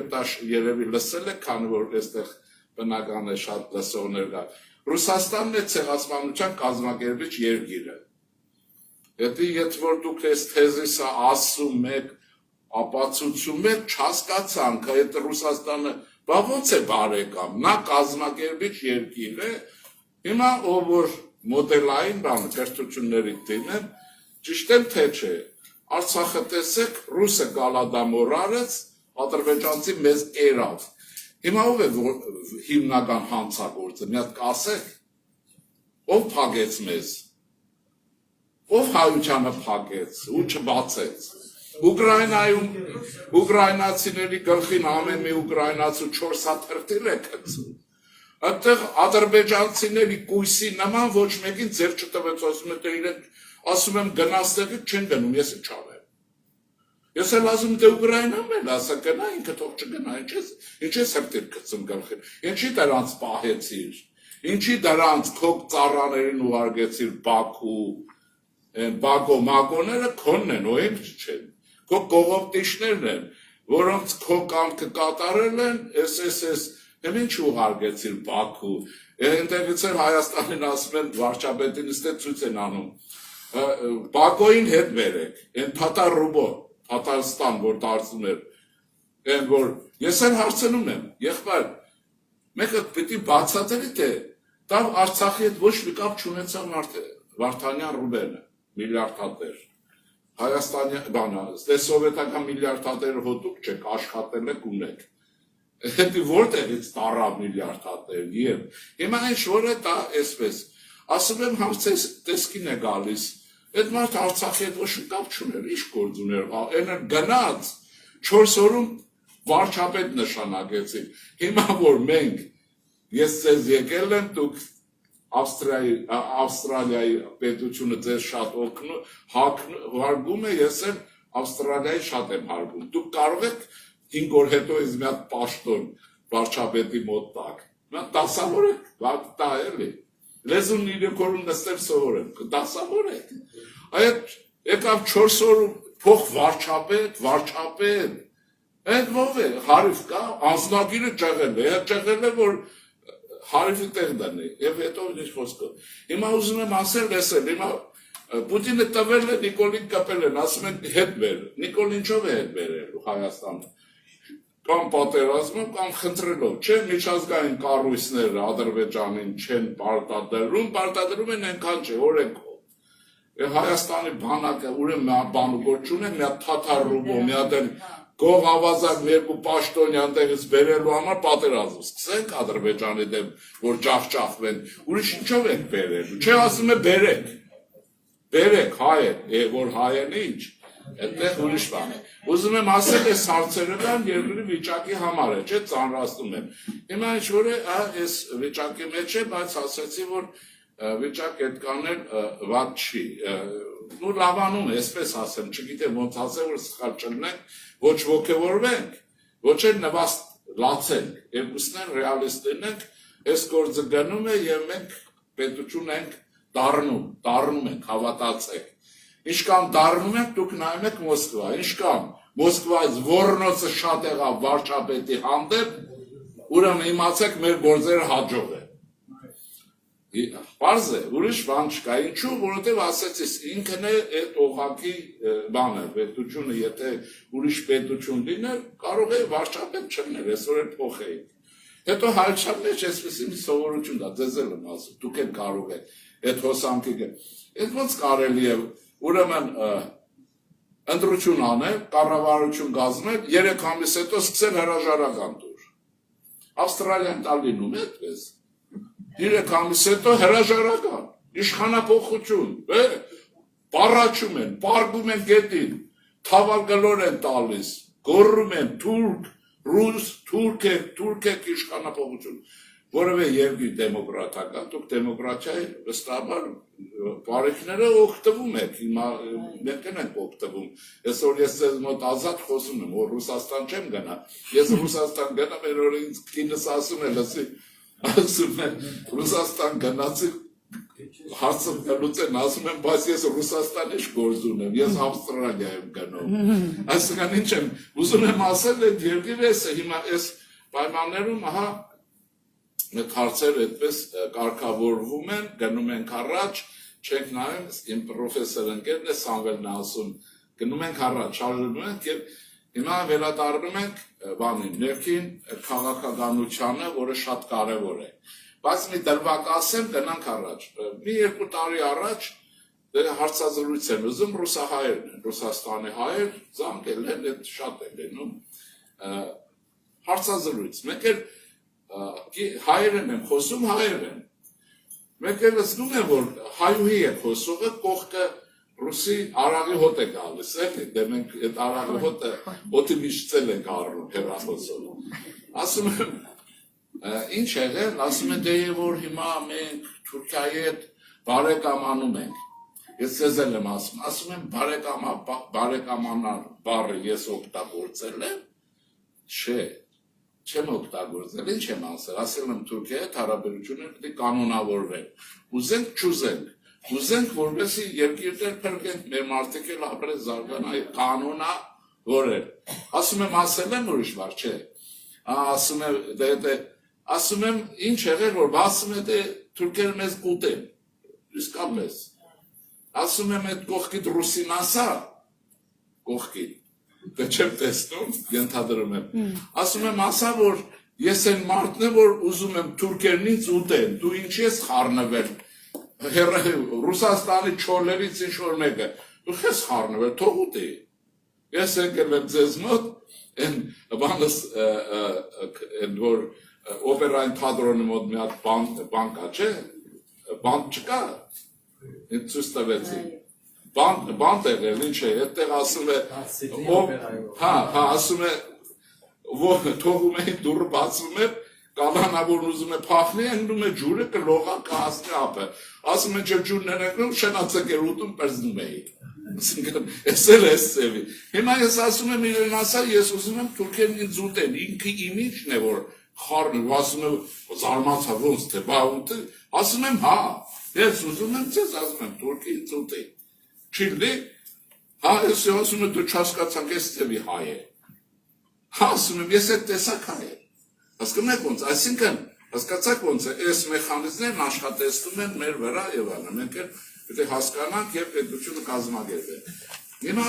երևի լսել եք, քանի որ այստեղ բնական է շատ լսողներ կա, Ռուսաստանն է ցեղասպանության կազմակերպիչ երկիրը, Եթե որ դուք այս թեզիսը ասում եք, ապացուցում է չհասկացանք այդ Ռուսաստանը բա ոնց է բարեկամ նա կազմակերպիչ երկիր է հիմա ով որ մոդելային բան կրթությունների դինեն ճիշտ եմ թե չէ Արցախը տեսեք ռուսը գալադամոր արեց ադրբեջանցի մեզ կերավ հիմա ով է հիմնական հանցագործը մի հատ կասեք ով փագեց մեզ ով հայությանը փագեց ու չբացեց Ուկրաինայում ուկրաինացիների գլխին ամեն մի ուկրաինացու 4 հատ հրթիռ է գցում այդտեղ ադրբեջանցիների կույսի նման ոչ մեկին ձեր չտվեց ասում եմ գնաստեղի չեն գնում ես ինչ անեմ ես էլ ասում դե Ուկրաինան էլ ասա գնա ինքը թող չգնա ինչ ես հրթիռ գցում գլխին ինչի դրանց պահեցիր ինչի դրանց քո ծառաներին ուղարկեցիր Բաքու Բակո մագոները քոնն են ու ինձ չեն քո կողոպտիչներն են որոնց քո կամքը կատարել են SSS Եմ ինչ ուղարկեցիր Բաքու այնտեղից էլ Հայաստանին ասում են վարչապետին ստե ցույց են անում Բաքոին հետ բերեք այն թաթար ռուբո Թաթարստան որ դարձում էր այն որ ես էլ հարցնում եմ եղբայր մեկը պիտի բացատրի թե դա Արցախի հետ ոչ մի կապ չունեցավ մարդը Վարդանյան Ռուբենը միլիարդատեր Հայաստանի բանը սովետական միլիարդատերը հոտուկ չեք աշխատել եք ունեք Հետի որտեղից տարավ միլիարդատեր եւ հիմա ինչ որ է դա այսպես ասում եմ հարցես տեսքին է գալիս այդ մարդ Արցախի հետ ոչ մի կապ չուներ ինչ գործ ուներ այն գնաց 4 օրում վարչապետ նշանակեցին հիմա որ մենք ես ձեզ եկել եմ դուք Ավստրալիայի պետությունը ձեզ շատ հարգում է, ես էլ Ավստրալիայի շատ եմ հարգում։ Դուք կարող եք 5 օր հետո ինձ մի հատ պաշտոն վարչապետի մոտ տակ։ Նա դասավորեք, դա էլի։ Լեզուն 3 օրում նստել սովորեմ, դասավորեք։ Այդ եկավ 4 օր փող վարչապետ։ Այդ ով է, հարիվ կա, անձնագիրը ճեղել է, ճեղել է, որ հարիվի տեղ դանի, և հետո ինչ խոսքը։ Հիմա ուզում եմ ասել լեսել, հիմա Պուտինը տվել է Նիկոլին կպել են, ասում են հետ բեր, Նիկոլ ինչով է հետ բերելու Հայաստանը, կամ պատերազմով, կամ խնդրելով, չէ միջազգային կառույցները Ադրբեջանին չեն պարտադրում են այնքան չէ, օրենքով։ Հայաստանի բանակը ուրեմն բան գործ չունեն, մի հատ թաթար ռուբո, մի հատ Գող ավազակ երկու պաշտոնի անտեղից բերելու համար պատերազմ սկսենք Ադրբեջանի դեմ, որ ճախճախվեն, ուրիշ ինչով ենք բերելու, չէ ասում է բերեք հայ է, որ հայ են ինչ, այդտեղ ուրիշ բան է, ուզում եմ ասել ես հարցերը կան երկրի վիճակի համար է, չէ ծանրացնում եմ, հիմա ինչ որ է այս վիճակի մեջ է, բայց ասեցի, որ վիճակ այդ կանել վատ չի, ու լավանում է, այսպես ասեմ, չգիտեմ ոնց ասեմ, որ սխալ չլնենք, ոչ ոգևորվենք, ոչ էլ նվաստ լացենք, երկուսն են ռեալիստին ենք, այս գործը գնում է և մենք պետություն ենք դառնում ենք, հավատացեք, ինչքան դառնում ենք, դուք նայում եք Մոսկվա, ինչքան Մոսկվայից Վորնոցը շատ եղավ վարչապետի հանդեպ, ուրեմն իմացեք մեր գործերը հաջող է, Պարզ է, ուրիշ բան չկա, ինչու, որովհետև ասեցիս, ինքն է այդ օղակի բանը, պետությունը, եթե ուրիշ պետություն լիներ, կարող է վարչապետ չլներ, այսօր էլ փոխեին։ Հետո հայության մեջ այսպեսի մի սովորություն դա, ձեզ էլ եմ ասում, դուք էլ կարող եք այդ հոսանքի գել։ Այդ ոնց կարելի է, ուրեմն ընտրություն անել, կառավարություն կազմել, 3 ամիս հետո սկսել հրաժարական տուր։ Ավստրալիան տալ լինում է այդպես։ 3 ամիս հետո հրաժարական, իշխանափոխություն, բառաչում են, պարգում են գետին, թավալգլոր են տալիս, գոռում են թուրք, ռուս, թուրք եք իշխանափոխություն, որևէ երկիր դեմոկրատական, դուք դեմոկրատիայի վստահաբար բարիքները օգտվում եք, մենք ենք օգտվում, այսօր ես ձեզ մոտ ազատ խոսում եմ, որ Ռուսաստան չեմ գնա, ես Ռուսաստան գնամ, էր որ ինձ կինս ասում է, լսի, ասում են, Ռուսաստան գնացի, հարցը լուծեն, ասում եմ, բայց ես Ռուսաստան ինչ գործ ունեմ, ես Ավստրալիա եմ գնում, այսինքն ինչ եմ, ուզում եմ ասել, այդ երկիրը հիմա այս պայմաններում, ահա, Մեկ հարցեր այդպես կարգավորվում են, գնում ենք առաջ, չենք նայում, իմ պրոֆեսոր ընկերն է Սամվելն ասում, գնում ենք առաջ, շարժվում ենք և Հիմա վերադառնում ենք բանին, ներքին քաղաքականությանը, որը շատ կարևոր է։ Բայց մի դրվագ ասեմ, գնանք առաջ։ Մի 2 տարի առաջ հարցազրույց են ուզում ռուսահայերն են, Ռուսաստանի հայեր, զանգել են, այդ շատ է լինում։ Հարցազրույց, մեկ էլ հայերեն են խոսում, հայեր են։ Մեկ էլ զգում են, որ հայուհի է խոսողը, կողքը ռուսի արաղի հոտ է գալիս, էլի, դե մենք այդ արաղի հոտը հոտի միշտել ենք առնում հեռախոսով։ Ասում եմ, ինչ եղել, ասում եմ, դե որ հիմա մենք Թուրքիայի հետ բարեկամանում ենք։ Ես ձեզ եմ ասում եմ, բարեկամանալ բառը ես օգտագործել եմ, չէ, չեմ օգտագործել, ինչ եմ ասել եմ Թուրքիայի հետ հարաբերությունները պետք է կանոնավորվեն, ուզենք չուզենք, ուզենք որպեսզի երկիրներ փրկենք, մեր մարդիկ էլ ապրեն զարգանայի կանոնավորել, ասում եմ ասել եմ ուրիշ բառ, չէ, ասում եմ ինչ եղել, որ ասում է դե թուրքերը մեզ կուտեն, իսկապես, ասում եմ այդ կողքիդ ռուսին ասա, կողքիդ, դե չեմ տեսնում, ենթադրում եմ, ասում եմ ասա, որ ես են մարդն է, որ ուզում եմ թուրքերն ինձ ուտեն, դու ինչ ես խառնվել, Ռուսաստանի չորներից ինչ որ մեկը, դու ես խառնվել, թող ուտի, ես եկել եմ ձեզ մոտ, բանս, որ օպերային թատրոնի մոտ մի հատ բան կա, չէ, բանդ չկա, ցույց տվեցի, բանդ եղել, ինչ է, այդտեղ ասում է, ասում է, թողում էին դուրը բացում է, կալանա, որ ուզում է փախնի, ընկնում է ջուրը, կլողա, կհասնի ապը, ասում է ջուրն են ընկնում, շենացեք էր ուտում, պրզնում էի, ես էլ ես ծևի, հիմա ես ասում եմ իրեն ասա, ես ուզում եմ թուրքերն ինձ ուտեն, ինքը իմ ինչն է, որ խառնում, ասում եմ, զարմացա ոնց թե, բա ուտը, ասում եմ, հա, ես ուզում եմ ձեզ, ասում եմ, թուրքի ինձ ուտի, չիլի, հա, ես ասում եմ, դու չհասկացանք, ես ծևի հայ է, հա, ասում եմ, ես այդ տեսակ հայ է, հասկանում եք ոնց, այսինքն, հասկացաք ոնց է, այս մեխանիզմներն աշխատեցնում են մեր վրա եւ այլն, մենք էլ պետք է հասկանանք եւ պետությունը կազմակերպել։ Հիմա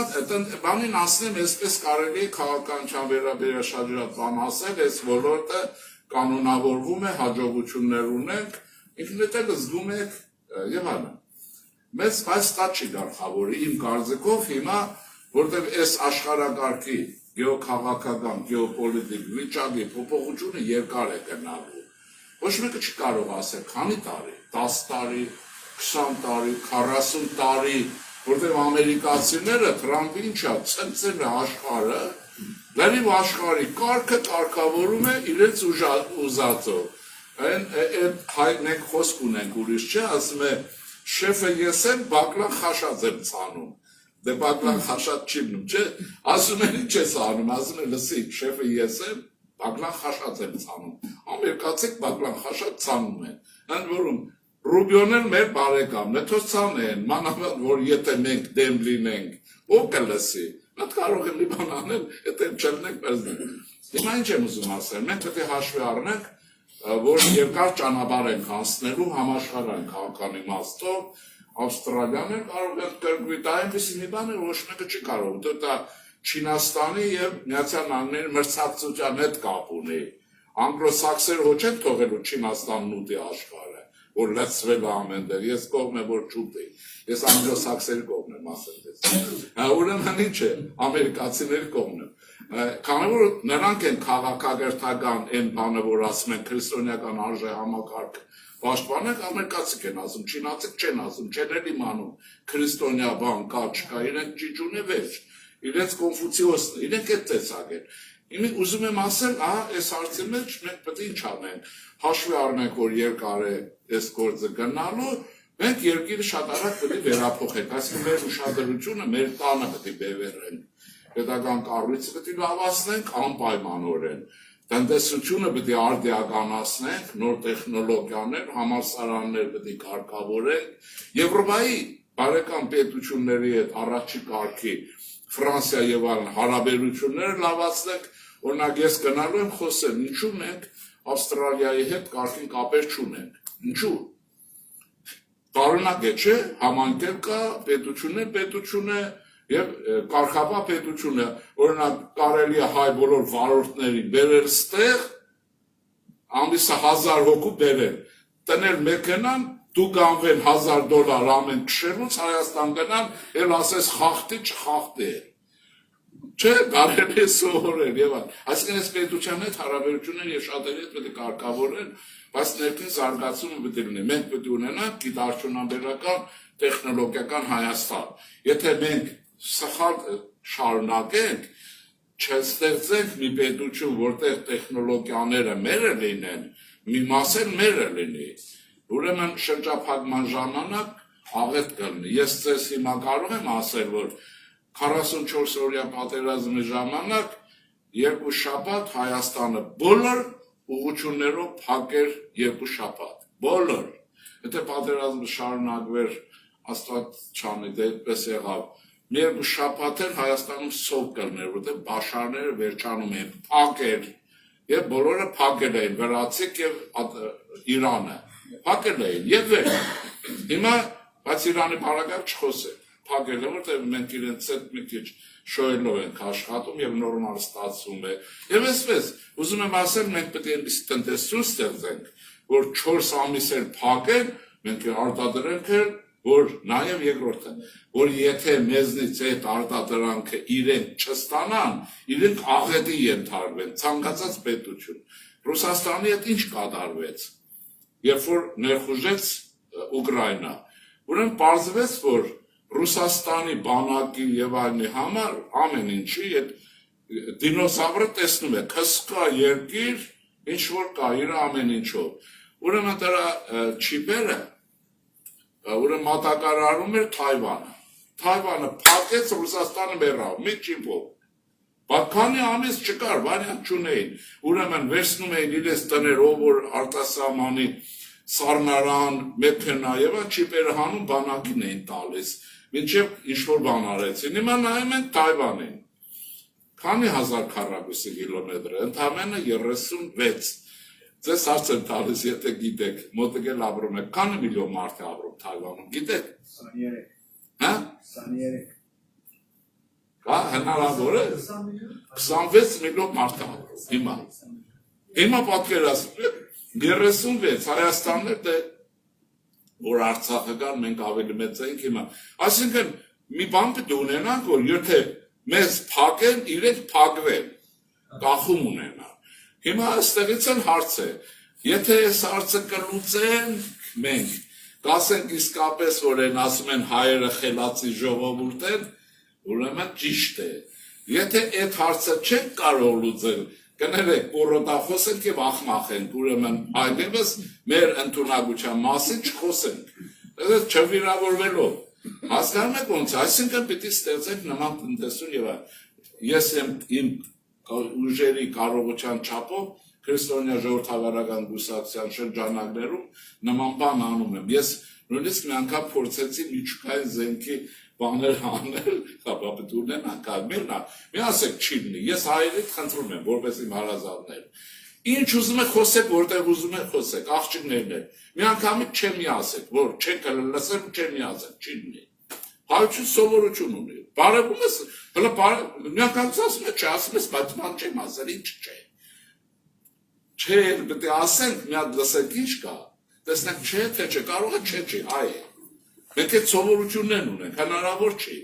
բանին ասեմ, այսպես կարելի է քաղաքականության վերաբերյալ շատ բան ասել, այս ոլորտը կանոնավորվում է, հաջողություններ ունենք, ինքնիդ զգում եք եւ այլն։ Մեծ բայց դա չի գլխավորի իմ կարծիքով հիմա, որտեղ այս աշխարհակարգի գեոքաղաքական, գեոպոլիտիկ վիճակի փոփոխությունը երկար է գնալու։ Ոչ մեկը չի կարող ասել, քանի տարի, 10 տարի, 20 տարի, 40 տարի, որտեղ ամերիկացիները Թրամփը ինչա ցնցել է աշխարհը, լրիվ աշխարհի կարգը կարգավորում է իրենց ուզածով։ Այդ հայտնենք խոսք ունենք ուրիշ չէ, ասում է շեֆը ես եմ, բակլան խաշած եմ ցանում։ Դե բակլան խաշած չի մնում, չէ, ասում են ինչ ես անում, ասում են լսի, շեֆը ես եմ, բակլան խաշած եմ ցանում, ամերիկացիք բակլան խաշած ցանում են, ընդ որում Ռուբիոն մեր բարեկամն է, թող ցանեն, մանավանդ որ եթե մենք դեմ լինենք, ով կլսի, մենք կարող ենք մի բան անել, եթե չլինենք պերզնենք։ Հիմա ինչ եմ ուզում ասել, մենք պետք է հաշվի առնենք, որ երկար ճանապարհ ենք անցնելու համաշխարհային քաղաքական իմաստով, Ավստրալիան էլ կարող է կրկվի, դա այնպեսի մի բան է, ոչ մեկը չի կարող, դա Չինաստանի եւ Միացյալ Նահանգների մրցակցության հետ կապ ունի։ Անգլոսաքսերը ոչ են թողելու Չինաստանն ուտի աշխարհը, որ լցվել է ամենտեղ, ես կողմ եմ, որ չուտի, ես անգլոսաքսերի կողմ եմ ասել դες։ Ուրեմն ինչ է, ամերիկացիների կողմն եմ։ Քանի որ նրանք են քաղաքակրթական այն բանը, որ ասում են քրիստոնեական արժե համակարգ պաշտպանենք, ամերիկացիք են ասում, չինացիք չեն ասում, չեն էլ իմանում քրիստոնյա բան կա, չկա, իրենք ճիճուն է վեճ, իրենց կոնֆուցիոսն, իրենք այդ տեսակ են։ Իմի ուզում եմ ասել, այս հարցի մեջ մենք պետք է ինչ անենք, հաշվի առնենք, որ երկար է այս գործը գնալու, մենք երկիրը շատ արագ պետք է վերափոխենք, այսինքն մեր ուշադրությունը մեր տանը պետք է բևեռենք, պետական կառույցը պետք է լավացնենք անպայմանորեն, տնտեսությունը պետք է արդիականացնենք, նոր տեխնոլոգիաներ, համալսարաններ պետք է կարգավորենք, Եվրոպայի բարեկամ պետությունների հետ առաջի կարգի Ֆրանսիա եւ այլն հարաբերությունները լավացնենք, օրինակ ես գնալու եմ խոսել, ինչու մենք Ավստրալիայի հետ կարգին կապեր չունենք, ինչու։ Տարօրինակ է, չէ, համանքեր կա, պետություն է, Եվ կարգապահ պետությունը օրինակ կարելի է հայ բոլոր վարորդներին բերել ստեղ ամիսը 1000 հոգու բերել տնել մեքենան դու գանվեն $1000 ամեն քշելուց Հայաստան գնան էլ ասես խախտի չխախտի չէ կարելի է սովորել եւ այլ այսինքն այս պետության հետ հարաբերությունները եւ շատերի հետ պետք է կարգավորել բայց ներքին զարգացումը պետք է լինի մենք պետք է ունենանք գիտարդյունաբերական տեխնոլոգիական Հայաստան եթե մենք սխալ շարունակենք չստեղծենք մի պետություն որտեղ տեխնոլոգիաները մերը լինեն մի մասը մերը լինի ուրեմն շրջափակման ժամանակ աղետ կլինի ես ձեզ հիմա կարող եմ ասել որ 44 օրյա պատերազմի ժամանակ երկու շաբաթ Հայաստանը բոլոր ուղղություններով փակեր երկու շաբաթ բոլոր եթե պատերազմը շարունակվեր աստված չանի դեպս եղավ մի երկու շաբաթ էլ Հայաստանում սով կլներ որտեղ բաշարները վերջանում են փակեր եւ բոլորը փակել էին վրացիք եւ Իրանը փակել էին եւ վեր հիմա բայց Իրանի բարակարգ չխոսել փակել է որտեղ մենք իրենց հետ մի քիչ շոյելով ենք աշխատում եւ նորմալ ստացվում է եւ այսպես ուզում եմ ասել մենք պետք է այնպես տնտեսություն ստեղծենք որ 4 ամիս էլ փակեն մենք արտադրենք որ նաեւ երկրորդը որ եթե մեզնից այդ արտադրանքը իրենք չստանան իրենք աղետի ենթարկվեն ցանկացած պետություն Ռուսաստանի հետ ինչ կատարվեց երբ որ ներխուժեց Ուկրաինա ուրեմն պարզվեց որ Ռուսաստանի բանակի եւ այլնի համար ամեն ինչի այդ դինոզավրը տեսնում է քսկա երկիր ինչ որ կա իր ամեն ինչով ուրեմն դրա չիպերը ուրեմն մատակարարում էր Թայվանը փակեց Ռուսաստանը մեռավ մի չիպով Բաքանի ամիս չկար վարիանտ չունեին ուրեմն վերցնում էին իրենց տներով որ արտասահմանի սառնարան մեքենա եւ չիպերը հանում բանակին էին տալիս մինչև ինչ-որ բան արեցին, հիմա նայում են Թայվանին, քանի հազար քառակուսի կիլոմետր է, ընդամենը 36, ձեզ հարց եմ տալիս, եթե գիտեք, մոտիկել ապրում եք, քանի միլիոն մարդ է ապրում Թայվանում, գիտեք? 23, հա? 23, կա, հնարավոր է, 26 միլիոն մարդ է ապրում, հիմա պատկերացնում եք, 36, Հայաստանն է դե, որ Արցախը կան, մենք ավելի մեծ ենք հիմա։ Այսինքն, մի բան պետք է ունենանք, որ եթե մեզ փակեն, իրենք փակվեն, կախում ունենան։ Հիմա այստեղից էլ հարց է, եթե այս հարցը կլուծենք մենք, կասենք իսկապես, որ են ասում են հայերը խելացի ժողովուրդ են, ուրեմն ճիշտ է։ Եթե այդ հարցը չենք կարող լուծել, կներեք, պորոտախոսենք և ախմախենք, ուրեմն այդևս մեր ընդունակության մասին չխոսենք, չվիրավորվելով, հասկանում եք ոնց, այսինքն պիտի ստեղծենք նման տնտեսություն և ես իմ ուժերի կարողության չափով քրիստոնյա ժողովրդավարական կուսակցության շրջանակներում նման բան անում եմ, ես նույնիսկ մի անգամ փորձեցի միջուկային զենքի բաներ անել, պետք է ունենանք, մի ասեք չի լինի, ես հայերից խնդրում եմ, որպես իմ հարազատներ, ինչ ուզում եք խոսեք, որտեղ ուզում եք խոսեք, աղջիկներն են, մի անգամից չեմ մի ասեք, որ չեք լսել ու չեմ մի ասեք, չի լինի, հայություն սովորություն ունի, բարևում ես, մի անգամից ասում եք, չասում ես, բայց ման չեմ ասել, ինչ չէ, չէ, պետք է ասենք, մի հատ լսեք ինչ կա, տեսնեք չէ, թե չէ, կարող է չէ, հայ է, մենք այդ սովորություններն ունենք, հնարավոր չի,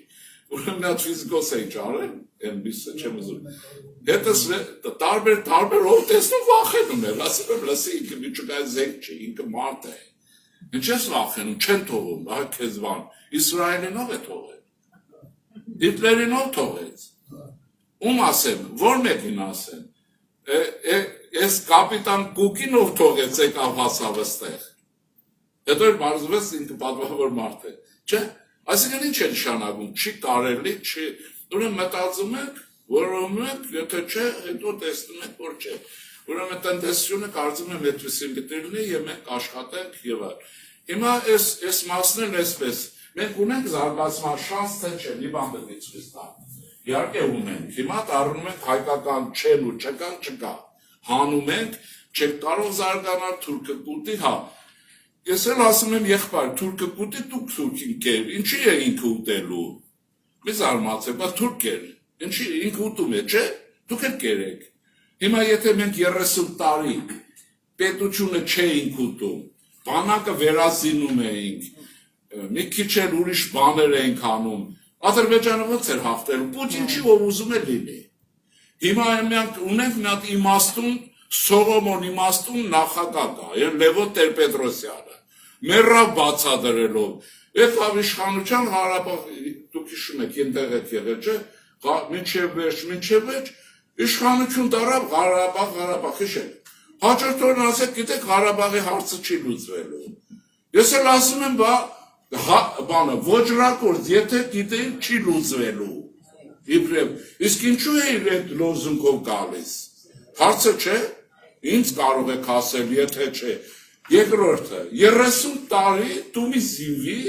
ուրեմն մի հատ ֆիզիկոս էի ճարել, այնպիսը չեմ ուզում, հետս տարբեր ով տեսնում վախենում էր, ասում եմ լսի ինքը միջուկային զենք չի, ինքը մարդ է, ինչ ես վախենում, չեն թողում, այ քեզ բան, Իսրայելինով է թողել, Հիտլերինով թողեց, ում ասեմ, որ մեկին ասեմ, ես կապիտան Կուկին ով թողեց եկավ հասավ ստեղ, հետո էր մարզվեց ինքը պատվավոր մարդ է, չէ, այսինքն ինչ է նշանակում, չի կարելի, չի, ուրեմն մտածում եք, որում եք, եթե չէ, հետո տեսնում եք, որ չէ, ուրեմն տնտեսությունը կարծում եմ այդպիսին պիտի լինի եւ մենք աշխատենք եւ այլ։ Հիմա այս մասն էլ այսպես, մենք ունենք զարգացման շանս, թե չէ, մի բան պետք է ցույց տալ։ Իհարկե ունենք, հիմա դառնում ենք հայկական չեն ու չկա, հանում ենք, չեք կարող զարգանալ, թուրքը կուտի, հա։ Ես էլ ասում եմ եղբայր, թուրքը կուտի, դուք թուրքին կեր, ինչի է ինքը ուտելու։ մի զարմացեք, բայց թուրք էր, ինչի ինքը ուտում է, չէ, դուք եք կերեք, հիմա եթե մենք 30 տարի պետությունը չէինք ուտում, բանակը վերազինում էինք, մի քիչ էլ ուրիշ բաներ էինք անում, Ադրբեջանը ոնց էր հաղթել, Պուտինի ով ուզում է լինի, հիմա մենք ունենք մի հատ իմաստուն, Սողոմոն իմաստուն նախագահ կա, Լևոն Տեր-Պետրոսյանը, մեռավ բացադրելով, եկավ իշխանության Ղարաբաղ, դուք հիշում եք, այնտեղ եք եղել, չէ, մինչև վերջ, իշխանություն դարավ Ղարաբաղ, հիշեք, հաջորդ օրն ասեք, գիտեք, Ղարաբաղի հարցը չի լուծվելու, ես էլ ասում եմ, ոճրակորդ, եթե գիտեին, չի լուծվելու, իսկ ինչու է իր այդ լոզունգով գալիս, հարցը չէ, ինձ կարող եք ասել, եթե չէ, երկրորդը, 30 տարի տումի զինվի,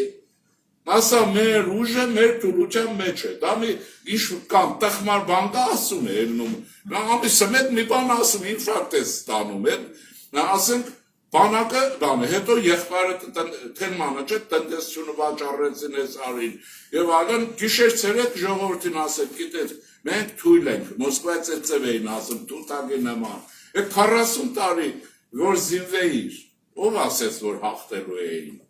ասա մեր ուժը, մեր թուլության մեջ է, դա մի ինչ կամ տխմար բան կա ասում է, նա ամիսը մեկ մի բան ասում, ինֆարկտ է ստանում, նա ասենք, բանակը բան է, հետո եղբայրը թելմանը չէ, տնտեսությունը վաճառեցին ես արին, և այլն գիշեր ցերեկ ժողովրդին ասեք, գիտեք, մենք թույլ ենք, Մոսկվայից այդ ձև էին ասում, թութակի նման, 40 տարի, որ զինվեիր, ով ասեց, որ հաղթելու էին,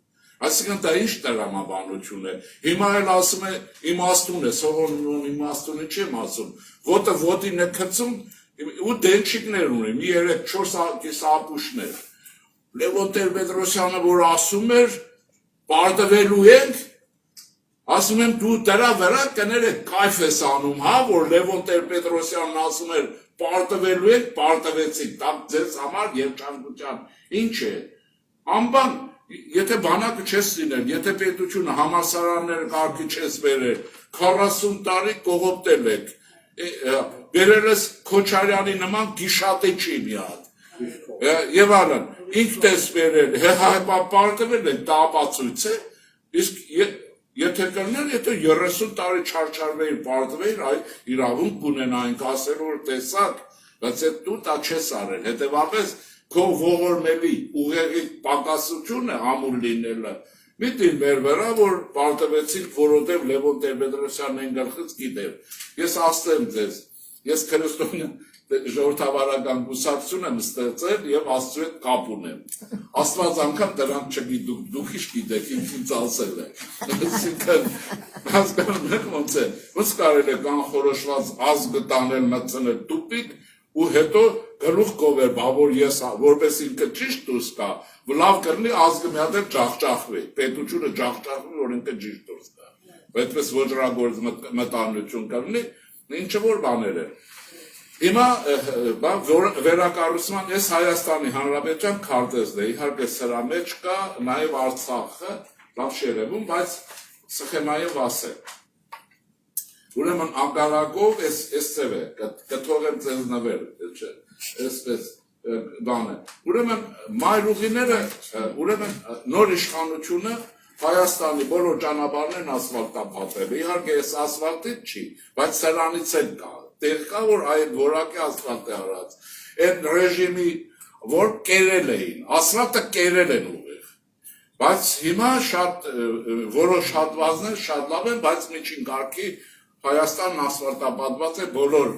այսինքն դա ինչ տրամաբանություն է, հիմա էլ ասում է իմաստուն է, Սողոմոն իմաստունի չեմ ասում, ոտը ոտին է քցում, ու դենչիկներ ունի, մի 3-4 կիսապուշներ, Լևոն Տեր-Պետրոսյանը, որ ասում էր, պարտվելու ենք, ասում եմ դու դրա վրա կներեք կայֆ ես անում, հա, որ Լևոն Տեր-Պետրոսյանն ասում էր, պարտվելու ենք, պարտվեցիք, դա ձեզ համար երջանկության, ինչ է, անբան, եթե բանակը չես լինել, եթե պետությունը համալսարանները կարգի չես վերել, 40 տարի կողոպտել եք, վերել ես Քոչարյանի նման գիշատի չի մի հատ, և այլն, ինքդ ես վերել, պարտվել եք, դա ապացույց է, իսկ եթե կլներ, եթե 30 տարի չարչարվեիր, պարտվեիր, իրավունք կունենայինք ասել, որ տեսակ, բայց այդ դու դա չես արել, հետևաբար քո ողորմելի ուղեղի պակասությունը ամուր լինելը, միտին մեր վրա, որ պարտվեցինք, որովհետև Լևոն Տեր-Պետրոսյանն են գլխից գիտեր, ես ասեմ ձեզ, ես քրիստոնյա ժողովրդավարական կուսակցություն եմ ստեղծել և Աստծու հետ կապ ունեմ, Աստված անգամ դրանք չգիտեք, դուք ինչ գիտեք, ինձ ասել է, այսինքն հասկանում եք ոնց է, ոնց կարելի է կանխորոշված ազգը տանել մտցնել տուպիկ ու հետո գլուխ կովեր, որ ես, որպես ինքը ճիշտ դուրս կա, լավ կրնի ազգը մի հատ էլ ջախջախվի, պետությունը ջախջախվի, որ ինքը ճիշտ դուրս կա, այդպես ոճրագործ մտանություն կրնի, ինչը որ բաներ է։ Հիմա վերակառուցման ես Հայաստանի Հանրապետության քարտեզն է, իհարկե սրա մեջ կա նաև Արցախը, լավ շերևում, բայց սխեմայով ասել։ Ուրեմն անկարակով ես ծև է, կթողեմ ձեզ նվեր, այսպես բան է։ Ուրեմն մայրուղիները, ուրեմն նոր իշխանությունը Հայաստանի բոլոր ճանապարհներն ասֆալտապատվել, իհարկե ես ասֆալտից չի, բայց սրանից էլ կա, տեղ կա, որ այդ որակի ասֆալտ է արած, այդ ռեժիմի, որ կերել էին, ասֆալտը կերել են ուղիղ, բայց հիմա որոշ հատվածներ շատ լավ են, բայց միջին կարգի Հայաստանն ասֆալտապատված է բոլոր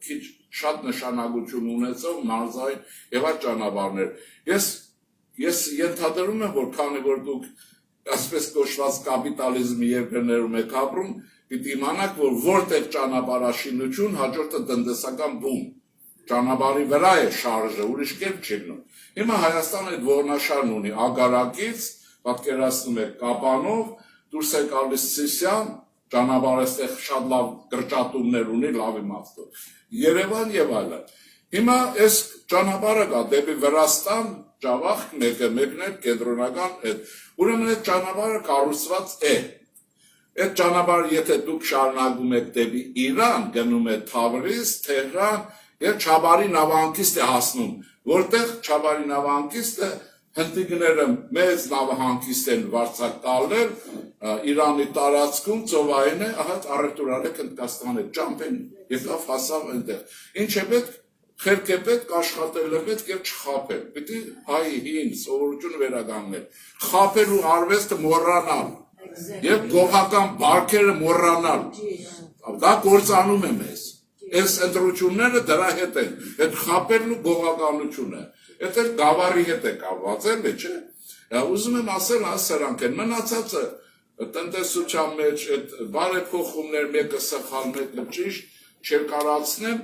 քիչ շատ նշանակություն ունեցող մարզային եւ այլ ճանապարհներ։ Ես ենթադրում եմ, որ քանի որ դուք այսպես կոչված կապիտալիզմի երկրներում եք ապրում, պիտի իմանաք, որ որտեղ ճանապարհաշինություն, հաջորդը տնտեսական բում, ճանապարհի վրա է շարժը, ուրիշ կերպ չի գնում։ Հիմա Հայաստանը այդ ողնաշարն ունի Ագարակից, պատկերացնում եք Կապանով, դուրս է գալիս Սիսիան, ճանապարհը այստեղ շատ լավ կրճատումներ ունի, լավ իմաստով, Երևան եւ այլն։ Հիմա այս ճանապարհը կա դեպի Վրաստան, Ջավախք, մեկն է կենտրոնական այդ։ Ուրեմն այդ ճանապարհը կառուցված է։ Այդ ճանապարհը եթե դուք շարունակում եք դեպի Իրան, գնում եք Թավրիզ, Թեհրան եւ Չաբարի նավահանգիստ է հասնում, որտեղ Չաբարի նավահանգիստը հնդիկները մեծ նավահանգիստ են վարձակ տալել Իրանի տարածքում ծովային է, ահա առևտուրարեք Հնդկաստանը, ճամփեն եկավ հասավ այնտեղ։ Ինչ է պետք, խելք է պետք, աշխատել է պետք եւ չխաբել։ Պիտի հայ հին սովորությունը վերականգնել։ Խաբելու արվեստը մոռանալ, Եվ գողական բարքերը մոռանալ, դա կործանում է մեզ, այս ընտրությունները դրա հետ են, այդ խապերն ու գողականությունը, այդ էլ գավարի հետ է կապված էլի, չէ, ուզում եմ ասել սրանք են, մնացածը տնտեսության մեջ, այդ բարեփոխումներ մեկը սխալ, մեկը ճիշտ, չերկարացնեմ,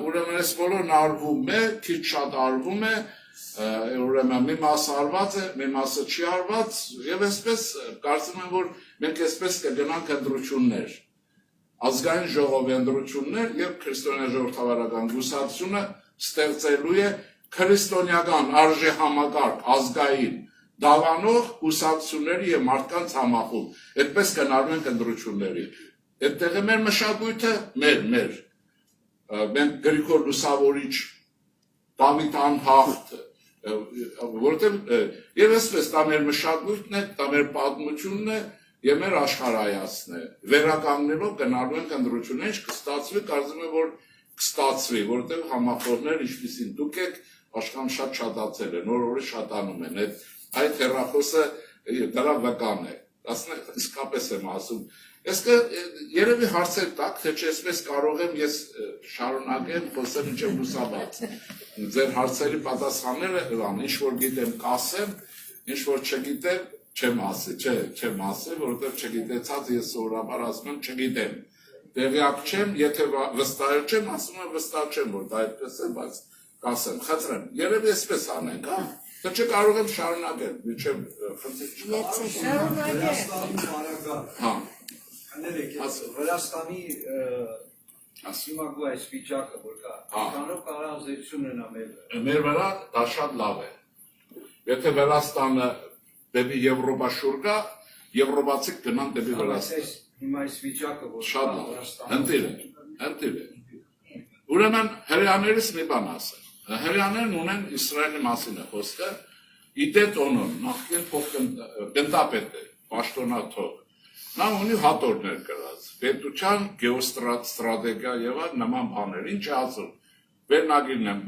ուրեմն այս բոլորն արվում է, քիչ շատ արվում է, ուրեմն մի մասը արված է, մի մասը չի արված, եւ այսպես կարծում եմ, որ մենք այսպես կգնանք ընտրություններ, ազգային ժողովի ընտրություններ եւ քրիստոնյա ժողովրդավարական գուսացությունը ստեղծելու է քրիստոնեական արժեհամակարգ ազգային դավանող կուսակցությունների եւ մարդկանց համախումբ, այդպես կնարվում են ընտրությունների։ Այդտեղ է մեր մշակույթը, մեր մենք Գրիգոր Լուսավորիչ, Դավիթ Անհախտ, որտեղ եւ այսպես դա մեր մշակույթն է, դա մեր պատմությունն է եւ մեր աշխարհայացն է։ Վերականգնելով կնարվում են ընտրություններ, կստացվի, կարծում եմ, որ կստացվի, որտեղ համախոհներ, ինչպիսին դուք եք, աշխարհում շատ շատացել է, նոր օրը շատանում են, այդ հեռախոսը դրա վկան է, իսկապես եմ ասում, ես երևի հարցեր տակ, թե չէ այսպես կարող եմ ես շարունակեմ, խոսեմ ինչ եմ լուսաբաց, ձեր հարցերի պատասխանները ինչ որ գիտեմ կասեմ, ինչ որ չգիտեմ չեմ ասի, որովհետև չգիտեցած ես սովորաբար ասում եմ չգիտեմ, տեղյակ չեմ, եթե վստահ չեմ, ասում եմ վստահ չեմ, որ դա այդպես է, բայց կասեմ, խնդրեմ, երևի այսպես անենք, թե չէ կարող եմ շարունակել, միջև խնդիր չկա։ Վրաստանի ասիմագու այս վիճակը, որ կա, կանով կարող ազդեցություն ունենա մեր վրա դա շատ լավ է։ Եթե Վրաստանը դեպի Եվրոպա շուր գա, եվրոպացիք գնան դեպի Վրաստան։ Հիմա այս վիճակը, որ շատ լավ, հնդիր է։ Ուրեմն հրեաներից մի բան ասեմ։ Հրեաներն ունեն Իսրայելի մասին է խոսքը, Իդետ Օնոն, նախկին փոխգնդապետ է, պաշտոնաթող։ Նա ունի հատորներ գրած, պետության գեոստրատեգիա եւ այլ նման բաներ, ինչ է ասում։ Վերնագիրն են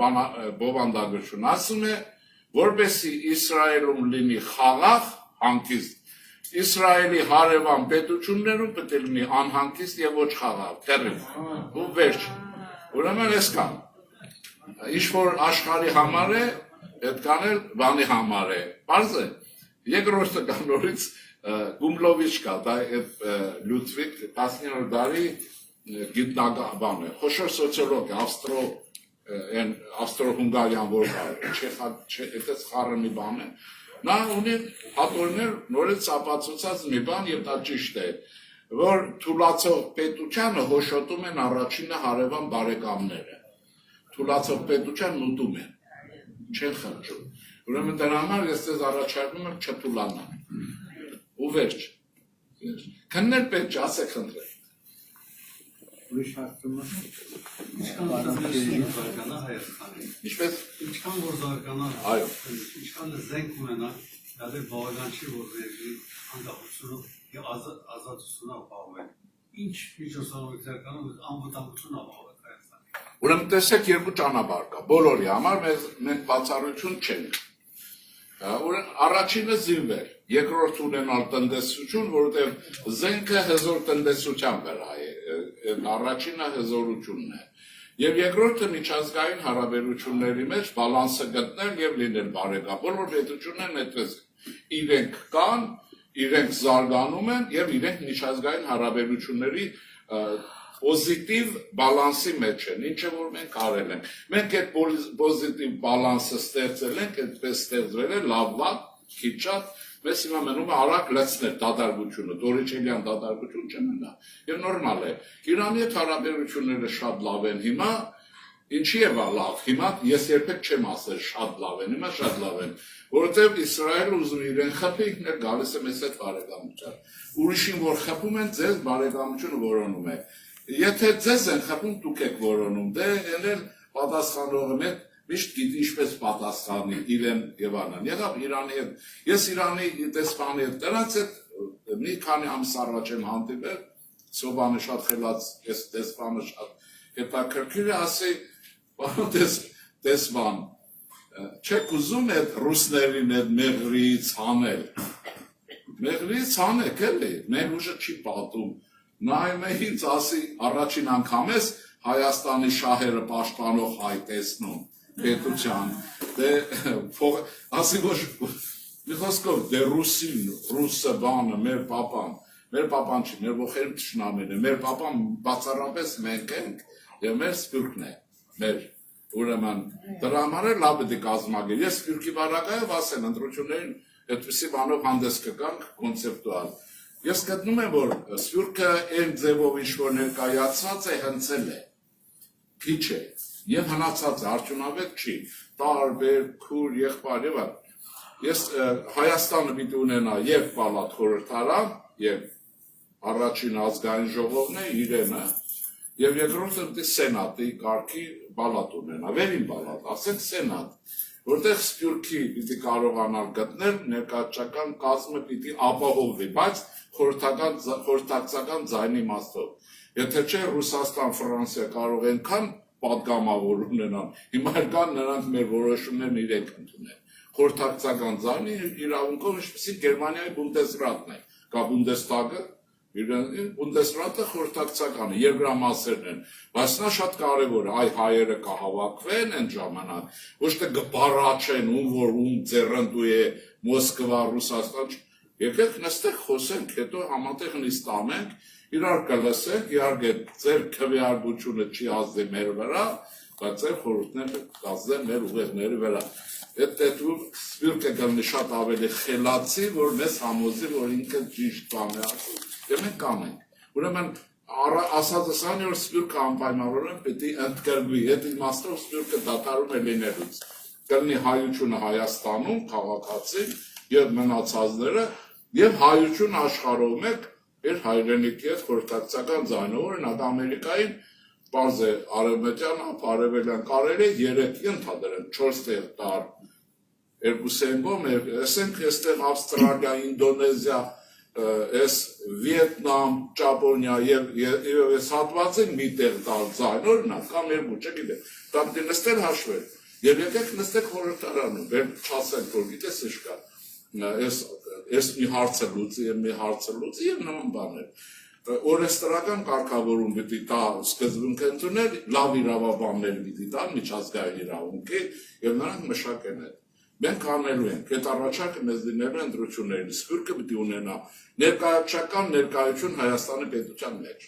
բովանդակություն, ասում է, որպեսզի Իսրայելում լինի խաղաղ, հանգիստ, Իսրայելի հարևան պետություններում պետք է լինի անհանգիստ եւ ոչ խաղաղ, թերև, ու վերջ։ Ուրեմն այսքան, ինչ որ աշխարհի համար է, այդքան էլ բանի համար է։ Պարզ է, երկրորդ կանորից Գումլովիչ կա, դա այդ Լյուդվիգ 19-րդ դարի գիտնական է, խոշոր սոցիոլոգ է, ավստրո-հունգարյան որ այդպես խառը մի բան է, նա ունի հատորներ նորից ապացուցած մի բան եւ դա ճիշտ է, որ թուլացող պետությանը հոշոտում են առաջինը հարևան բարեկամները, թուլացող պետությանն ուտում են, չեն խնջում, ուրեմն դրա համար ես ձեզ առաջարկում եմ չթուլանալ, ու վերջ, քննել պետք չէ, ասեք խնդրեմ։ Ուրիշ հարցումը ինչքան զարգանա Հայաստանը։ Ինչպես ինչքան որ զարգանա, այո, ինչքան զենք ունենա, դա բավական չի որ վերջի անկախությունը եւ ազատությունը ապահովել։ Ինչ միջոցառումներ կան, անվտանգությունը ապահովել Հայաստանի։ Ուրեմն տեսեք երկու ճանապարհ կա, բոլորի համար մենք բացառություն չենք։ Ուրեմն առաջինը զինվել, երկրորդ ունենալ տնտեսություն, որովհետև զենքը հզոր տնտեսության վրա է, առաջինը հզորությունն է։ Եվ երկրորդը միջազգային հարաբերությունների մեջ բալանսը գտնել եւ լինել բարեկամ։ Բոլոր պետություններն այդպես իրենք կան, իրենք զարգանում են եւ իրենք միջազգային հարաբերությունների պոզիտիվ բալանսի մեջ են, ինչը որ մենք արել ենք։ Մենք այդ պոզիտիվ բալանսը ստեղծել ենք, այդպես ստեղծվել է, լավ, քիչ շատ, մեզ հիմա մնում է արագ լցնել դատարկությունը, Դորիչելյան դատարկություն չմնա, եւ նորմալ է։ Իրանի հետ հարաբերությունները շատ լավ են հիմա, ինչի է լավ, հիմա ես երբեք չեմ ասել շատ լավ են, հիմա շատ լավ են, որովհետեւ Իսրայելը ուզում է իրեն խփի, ինքն էլ գալիս է մեզ հետ բարեկամություն։ Ուրիշին որ խփում են, ձեզ բարեկամությունը որոնում է։ Եթե ձեզ են խփում, դուք եք որոնում, դե էլ պատասխանողը մեկ միշտ գիտի ինչպես պատասխանի իրեն եւ անան։ Եղավ Իրանի հետ, ես Իրանի դեսպանի հետ դրանց հետ մի քանի ամս առաջ եմ հանդիպել, Սոբանը շատ խելաց, ես դեսպանը շատ հետաքրքիր է, ասի, պարոն դեսպան, չեք ուզում այդ ռուսներին այդ մեղրից հանել։ Մեղրից հանեք էլի, մեր ուժը չի պատում։ Նայում է ինձ ասի առաջին անգամ ես Հայաստանի շահերը պաշտպանող հայ տեսնում պետության։ Դե ասի ոչ մի խոսքով դե ռուսը բանը մեր պապան չի, մեր ոխերում թշնամին է, մեր պապան բացառապես մենք ենք եւ մեր սպյուրքն է, մեր ուրեմն դրա համար էլ լավ է կազմակերպել։ Ես սպյուրքի վարակայով ասեն ընտրություններին այդպիսի բանով հանդես կգանք կոնցեպտուալ։ Ես գտնում եմ, որ սպյուրքը այն ձևով ինչ-որ ներկայացված է, հնցել է, քիչ է եւ հնացած է, արդյունավետ չի, տարբեր, քուր, եղբայր եւ այլն։ Ես Հայաստանը պիտի ունենա եւ պալատ խորհրդարան, եւ առաջին ազգային ժողովն է իրենը, եւ երկրորդը պիտի սենատի կարգի պալատ ունենա, վերին պալատ, ասենք սենատ, որտեղ սպյուրքի պիտի կարողանալ գտնել ներկայացական կազմը պիտի ապահովվի, բայց խորհրդակցական ձայնի իմաստով։ Եթե չէ Ռուսաստան, Ֆրանսիա կարող ենքան պատգամավոր ունենան, հիմա կան նրանք մեր որոշումներն իրենք ընդունեն։ Խորհրդակցական ձայնի իրավունքով ինչպեսի Գերմանիայի Բունդեսրատն է, կա Բունդեստագը, Բունդեսրատը խորհրդակցական է, երկրամասերն են, բայց նա շատ կարևոր է, այ հայերը կհավաքվեն այն ժամանակ, ոչ թե կբառաչեն ում ձեռնտու է Մոսկվա, Ռուսաստան, եկեք նստեք խոսենք, հետո համատեղ նիստ անենք, իրար կլսենք, իհարկե ձեր քվեարկությունը չի ազդի մեր վրա, բայց ձեր խորհուրդները կազդեն մեր ուղեղների վրա։ Այդ սպյուրքը կլինի շատ ավելի խելացի, որ մեզ համոզի, որ ինքը ճիշտ բան է ասում, եւ մենք կանենք։ Ուրեմն ասածս անի, որ սպյուրքը անպայմանորեն պիտի ընդգրկվի, այդ իմաստով սպյուրքը դադարում է լինելուց։ Կլինի հայությունը Հայաստանում, քաղաքացի եւ մնացածները, եւ հայություն աշխարհով մեկ իր հայրենիքի հետ խորհրդակցական ձայնով, օրինակ Ամերիկային պարզ է արևմտյան, արևելյան կարելի է 3 ընդհանրեն 4 տեղ տար, 2 կողմ, ասենք այստեղ Ավստրալիա, Ինդոնեզիա, այս Վիետնամ, Ճապոնիա եւ այս հատվածին մի տեղ տալ ձայն, օրինակ կամ 2, չգիտեմ, դա պետք է նստել հաշվել։ Եվ եկեք նստեք խորհրդարանում, վեր չասենք, որ գիտես ինչ կա, այս մի հարցը լուծի եւ մի հարցը լուծի եւ նման բաներ։ Օրենսդրական կարգավորում պիտի տա սկզբունք ընդունել, լավ իրավաբաններ պիտի տա միջազգային իրավունքի եւ նրանք մշակեն այդ։ Մենք անելու ենք, այդ առաջարկը մեզ դինել ընտրություններին, սպյուրքը պիտի ունենա ներկայացական ներկայություն Հայաստանի պետության մեջ։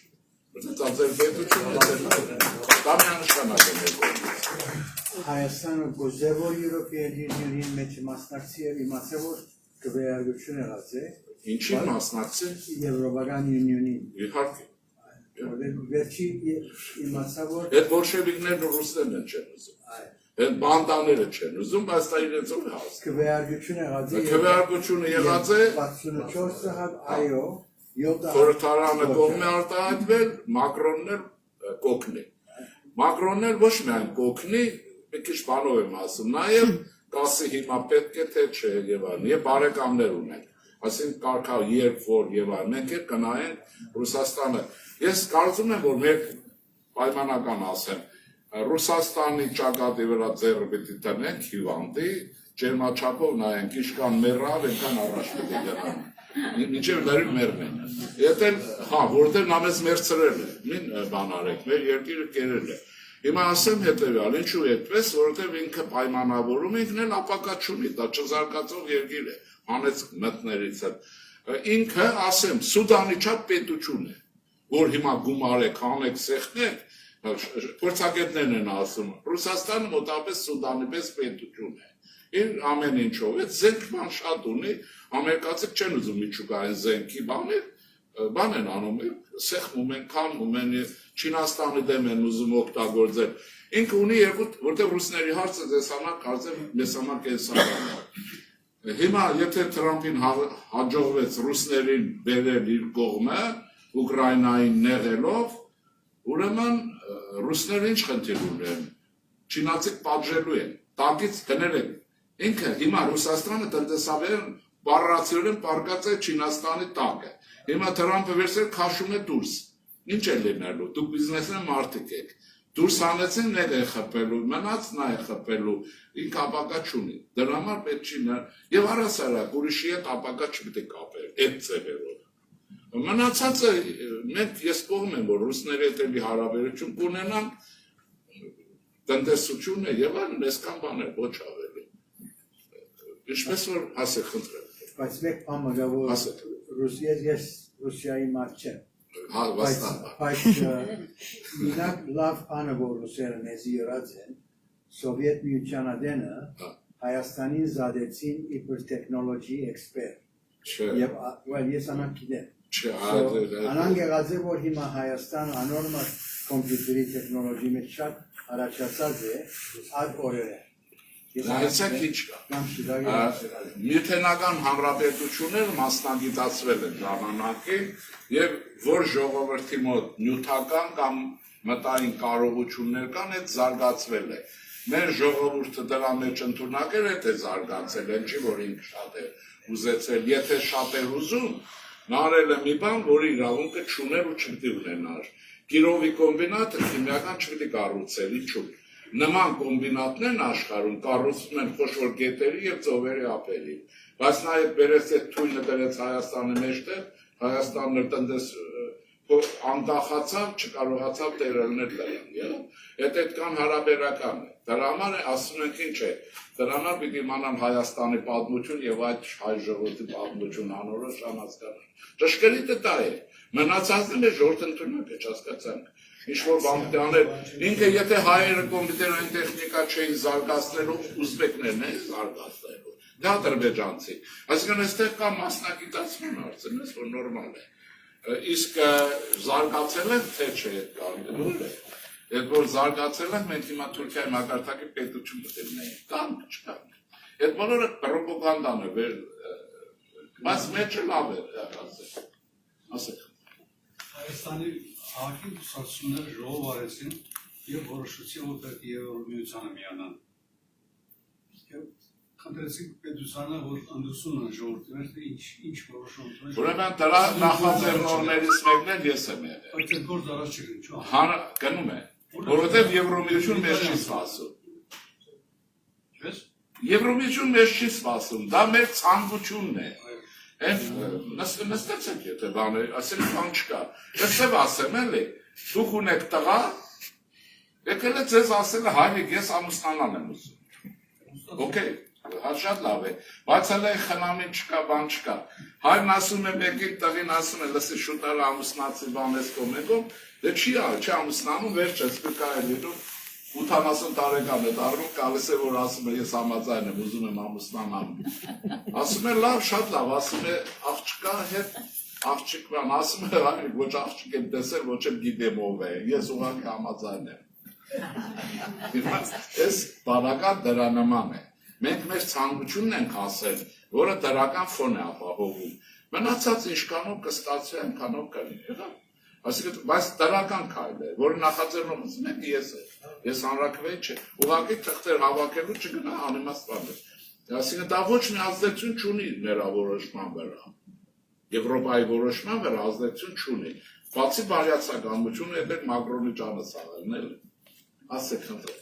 Որտեղ ձեր պետությունը դա միանշանակ է մեր կողմից։ Հայաստանը գոզեվոր Եվրոպայի Union մեջ մասնակցի եւ իմացա որ քվեարկություն եղած է։ Ինչի մասնակցի։ Եվրոպական Union-ի։ Իհարկե։ Վերջի իմացա որ այդ բոլշևիկներն ու ռուսներն են չեն ուզում։ Այդ բանդաները չեն ուզում, բայց դա իրենց ով հաս։ Քվեարկություն եղած է։ Քվեարկությունը եղած է 64 հատ այո, 7 խորհրդարանը կողմ է արտահայտվել, Մակրոնն էլ կօգնի։ Մակրոնն էլ ոչ միայն կօգնի, մի քիչ բանով եմ ասում, նաև կասի հիմա պետք է թե չէ եւ այլն, եւ բարեկամներ ունենք։ Այսինքն կարգա երբ որ եւ այլն, մենք էլ կնայենք Ռուսաստանը։ Ես կարծում եմ, որ մեր պայմանական ասեմ, Ռուսաստանի ճակատի վրա ձեռը պիտի տնենք հիվանդի, ջերմաչափով նայենք, ինչքան մեռավ, այնքան առաջ պիտի գնանք։ Մինչև լրիվ մեռն են։ Եթե հա, որտեղ նա մեզ մերցրել է, մին բան արեք, մեր երկիրը կերել է։ Հիմա ասեմ հետևյալ, ինչու այդպես, որովհետև ինքը պայմանավորում ինքն էլ ապակա չունի, դա չզարգացող երկիր է, հանեց մտներից հետ։ Ինքը, ասեմ, Սուդանի չափ պետություն է, որ հիմա գումարեք, հանեք, սեղնեք, փորձագետներն են ասում, Ռուսաստանը մոտավորապես Սուդանի պես պետություն է։ Իր ամեն ինչով, այդ զենքման շատ ունի, ամերիկացիք չեն ուզում միջուկային զենքի բան են անում, սեղմում են, քամում են, Չինաստանի դեմ են ուզում օգտագործել։ Ինքը ունի որտեղ ռուսների հարցը ձեզ համար կարծեմ մեզ համար կենսական է։ Հիմա եթե Թրամփին հաջողվեց ռուսներին բերել իր կողմը, Ուկրաինային նեղելով, ուրեմն ռուսները ինչ խնդիր ունեն, չինացիք պատժելու են, տակից գնել են։ Ինքը հիմա Ռուսաստանը տնտեսաբար բառացիորեն պարկած է Չինաստանի տակը։ Հիմա Թրամփը վերցրել քաշում է դուրս։ Ինչ է լինելու, դուք բիզնեսмен մարդիկ եք, դուրս անեցին ներ է խփելու, մնաց նա է խփելու, ինք ապակա չունի, դրա համար պետք չի նա, եւ առասարակ ուրիշի հետ ապակա չպետք է կապել, այդ ձևերով։ Մնացածը մենք ես կողմ եմ, որ ռուսների հետ էլի հարաբերություն կունենան, տնտեսություն է եւ այլն, այսքան բաներ ոչ ավելի։ Ինչպես որ ասեք, խնդրեմ։ Բայց մեկ բան մգա որ ես Ռուսիայի մարդ չեմ։ Հա, վստահ։ Բայց մինակ լավ բանը որ ռուսերը մեզի յրած են, Սովետ միության adենը Հայաստանին զադեցին իբր տեխնոլոգի էքսպերտ։ Եվ ես անակ գիտեմ։ Անան եղած է որ հիմա Հայաստան անորմալ կոմպյուտերի տեխնոլոգի մեջ շատ առաջացած է այդ օրերը։ Նայեցեք ինչ կա։ Միութենական հանրապետությունները մասնագիտացվել են ժամանակին եւ որ ժողովրդի մոտ նյութական կամ մտային կարողություններ կան, այդ զարգացվել է։ Մեր ժողովուրդը դրա մեջ ընդունակել է, թե զարգացել է, չի որ ինքը շատ է ուզեցել, եթե շատ է ուզում, նա արել է մի բան, որի իրավունքը չուներ ու չպետք է ունենար։ Կիրովի կոմբինատը քիմիական չպետք է կառուցել, ինչու՞։ Նման կոմբինատներն աշխարհում կառուցվում են խոշոր գետերի եւ ծովերի ափերին, բայց նա այդ բերեց այդ թույնը դրեց Հայաստանի մեջտեղ, Հայաստանն տնտես անկախացավ, չկարողացավ տերելներ դրան, այդ այդքան հարաբերական է։ Դրա համար ասում ենք ինչ է, դրա համար պիտի իմանան Հայաստանի պատմություն եւ այդ հայ ժողովրդի պատմություն անորոշ անհասկանալ։ Ճշգրիտ է դա է, մնացածն է ժողովրդ ընդունակ է, չհասկացանք։ Ինչ-որ բան դանել, ինքը եթե հայերը կոմպյուտերային տեխնիկա չէին զարգացնելու, ուզբեկներն են զարգացնելու, դա ադրբեջանցի։ Այսինքն այստեղ կա մասնագիտացման հարցը, որ նորմալ է։ Իսկ զարգացել են, թե չէ այդ կարևոր է։ Այդ որ զարգացել են, մենք հիմա Թուրքիայի մակարդակի պետություն պետք է ունենք, կամ չկան։ Այդ բոլորը պրոպագանդան է, բայց մեջը լավ է, ասեք։ Հայաստանի Ահագին կուսակցությունները ժողով արեցին եւ որոշեցին, որ պետք է Եվրոմիությանը միանան։ Եվ խնդրեցին պետությանը, որ ընդուսունն ժողովրդի մեջ ինչ որոշում ունեն։ Ուրեմն դրա նախաձեռնողներից մեկն էլ ես եմ եղել։ Բայց այդ գործ առաջ չգնում, չէ՞։ Հա, գնում է, որովհետեւ Եվրոմիություն մեզ չի սպասում։ Չէ՞։ Եվրոմիություն մեզ չի սպասում, դա մեր ցանկությունն է։ Նստեցեք եթե բան է, ասել բան չկա, ես եմ ասեմ էլի, դուք ունեք տղա, եկել է ձեզ ասել է հայրիկ ես ամուսնանալ եմ ուզում, ոքեյ, հա շատ լավ է, բայց հələ խնամին չկա, բան չկա, հայրն ասում է մեկին տղին ասում է, լսի շուտ արա ամուսնացի բան ես կոմեգում, դե չի ամուսնանում, վերջ ես կկա է լինում, 80 տարեկան է դառնում, գալիս է որ ասում է ես համաձայն եմ, ուզում եմ ամուսնանալ։ Ասում է լավ, շատ լավ, ասում է աղջկա հետ աղջիկան, ասում է հայրիկ ոչ աղջիկ եմ տեսել, ոչ եմ գիտեմ ով է, ես ուղղակի համաձայն եմ։ Այս բանական դրա նման է։ Մենք մեր ցանկությունն ենք ասել, որը դրական ֆոն է ապահովում։ Մնացած ինչքանով կստացվի, այնքանով կլինի։ Այսինքն, բայց դրական քայլ է, որը նախաձեռնողից մեկը ես եմ, ես հանրաքվեի չէ, ուղղակի թղթեր հավաքելու չգնա անիմաստ բան է։ Այսինքն, դա ոչ մի ազդեցություն չունի նրա որոշման վրա, Եվրոպայի որոշման վրա ազդեցություն չունի, բացի բարյացակամությունը եպեր Մակրոնի ջանը սաղելն էլ, ասեք խնդրեմ։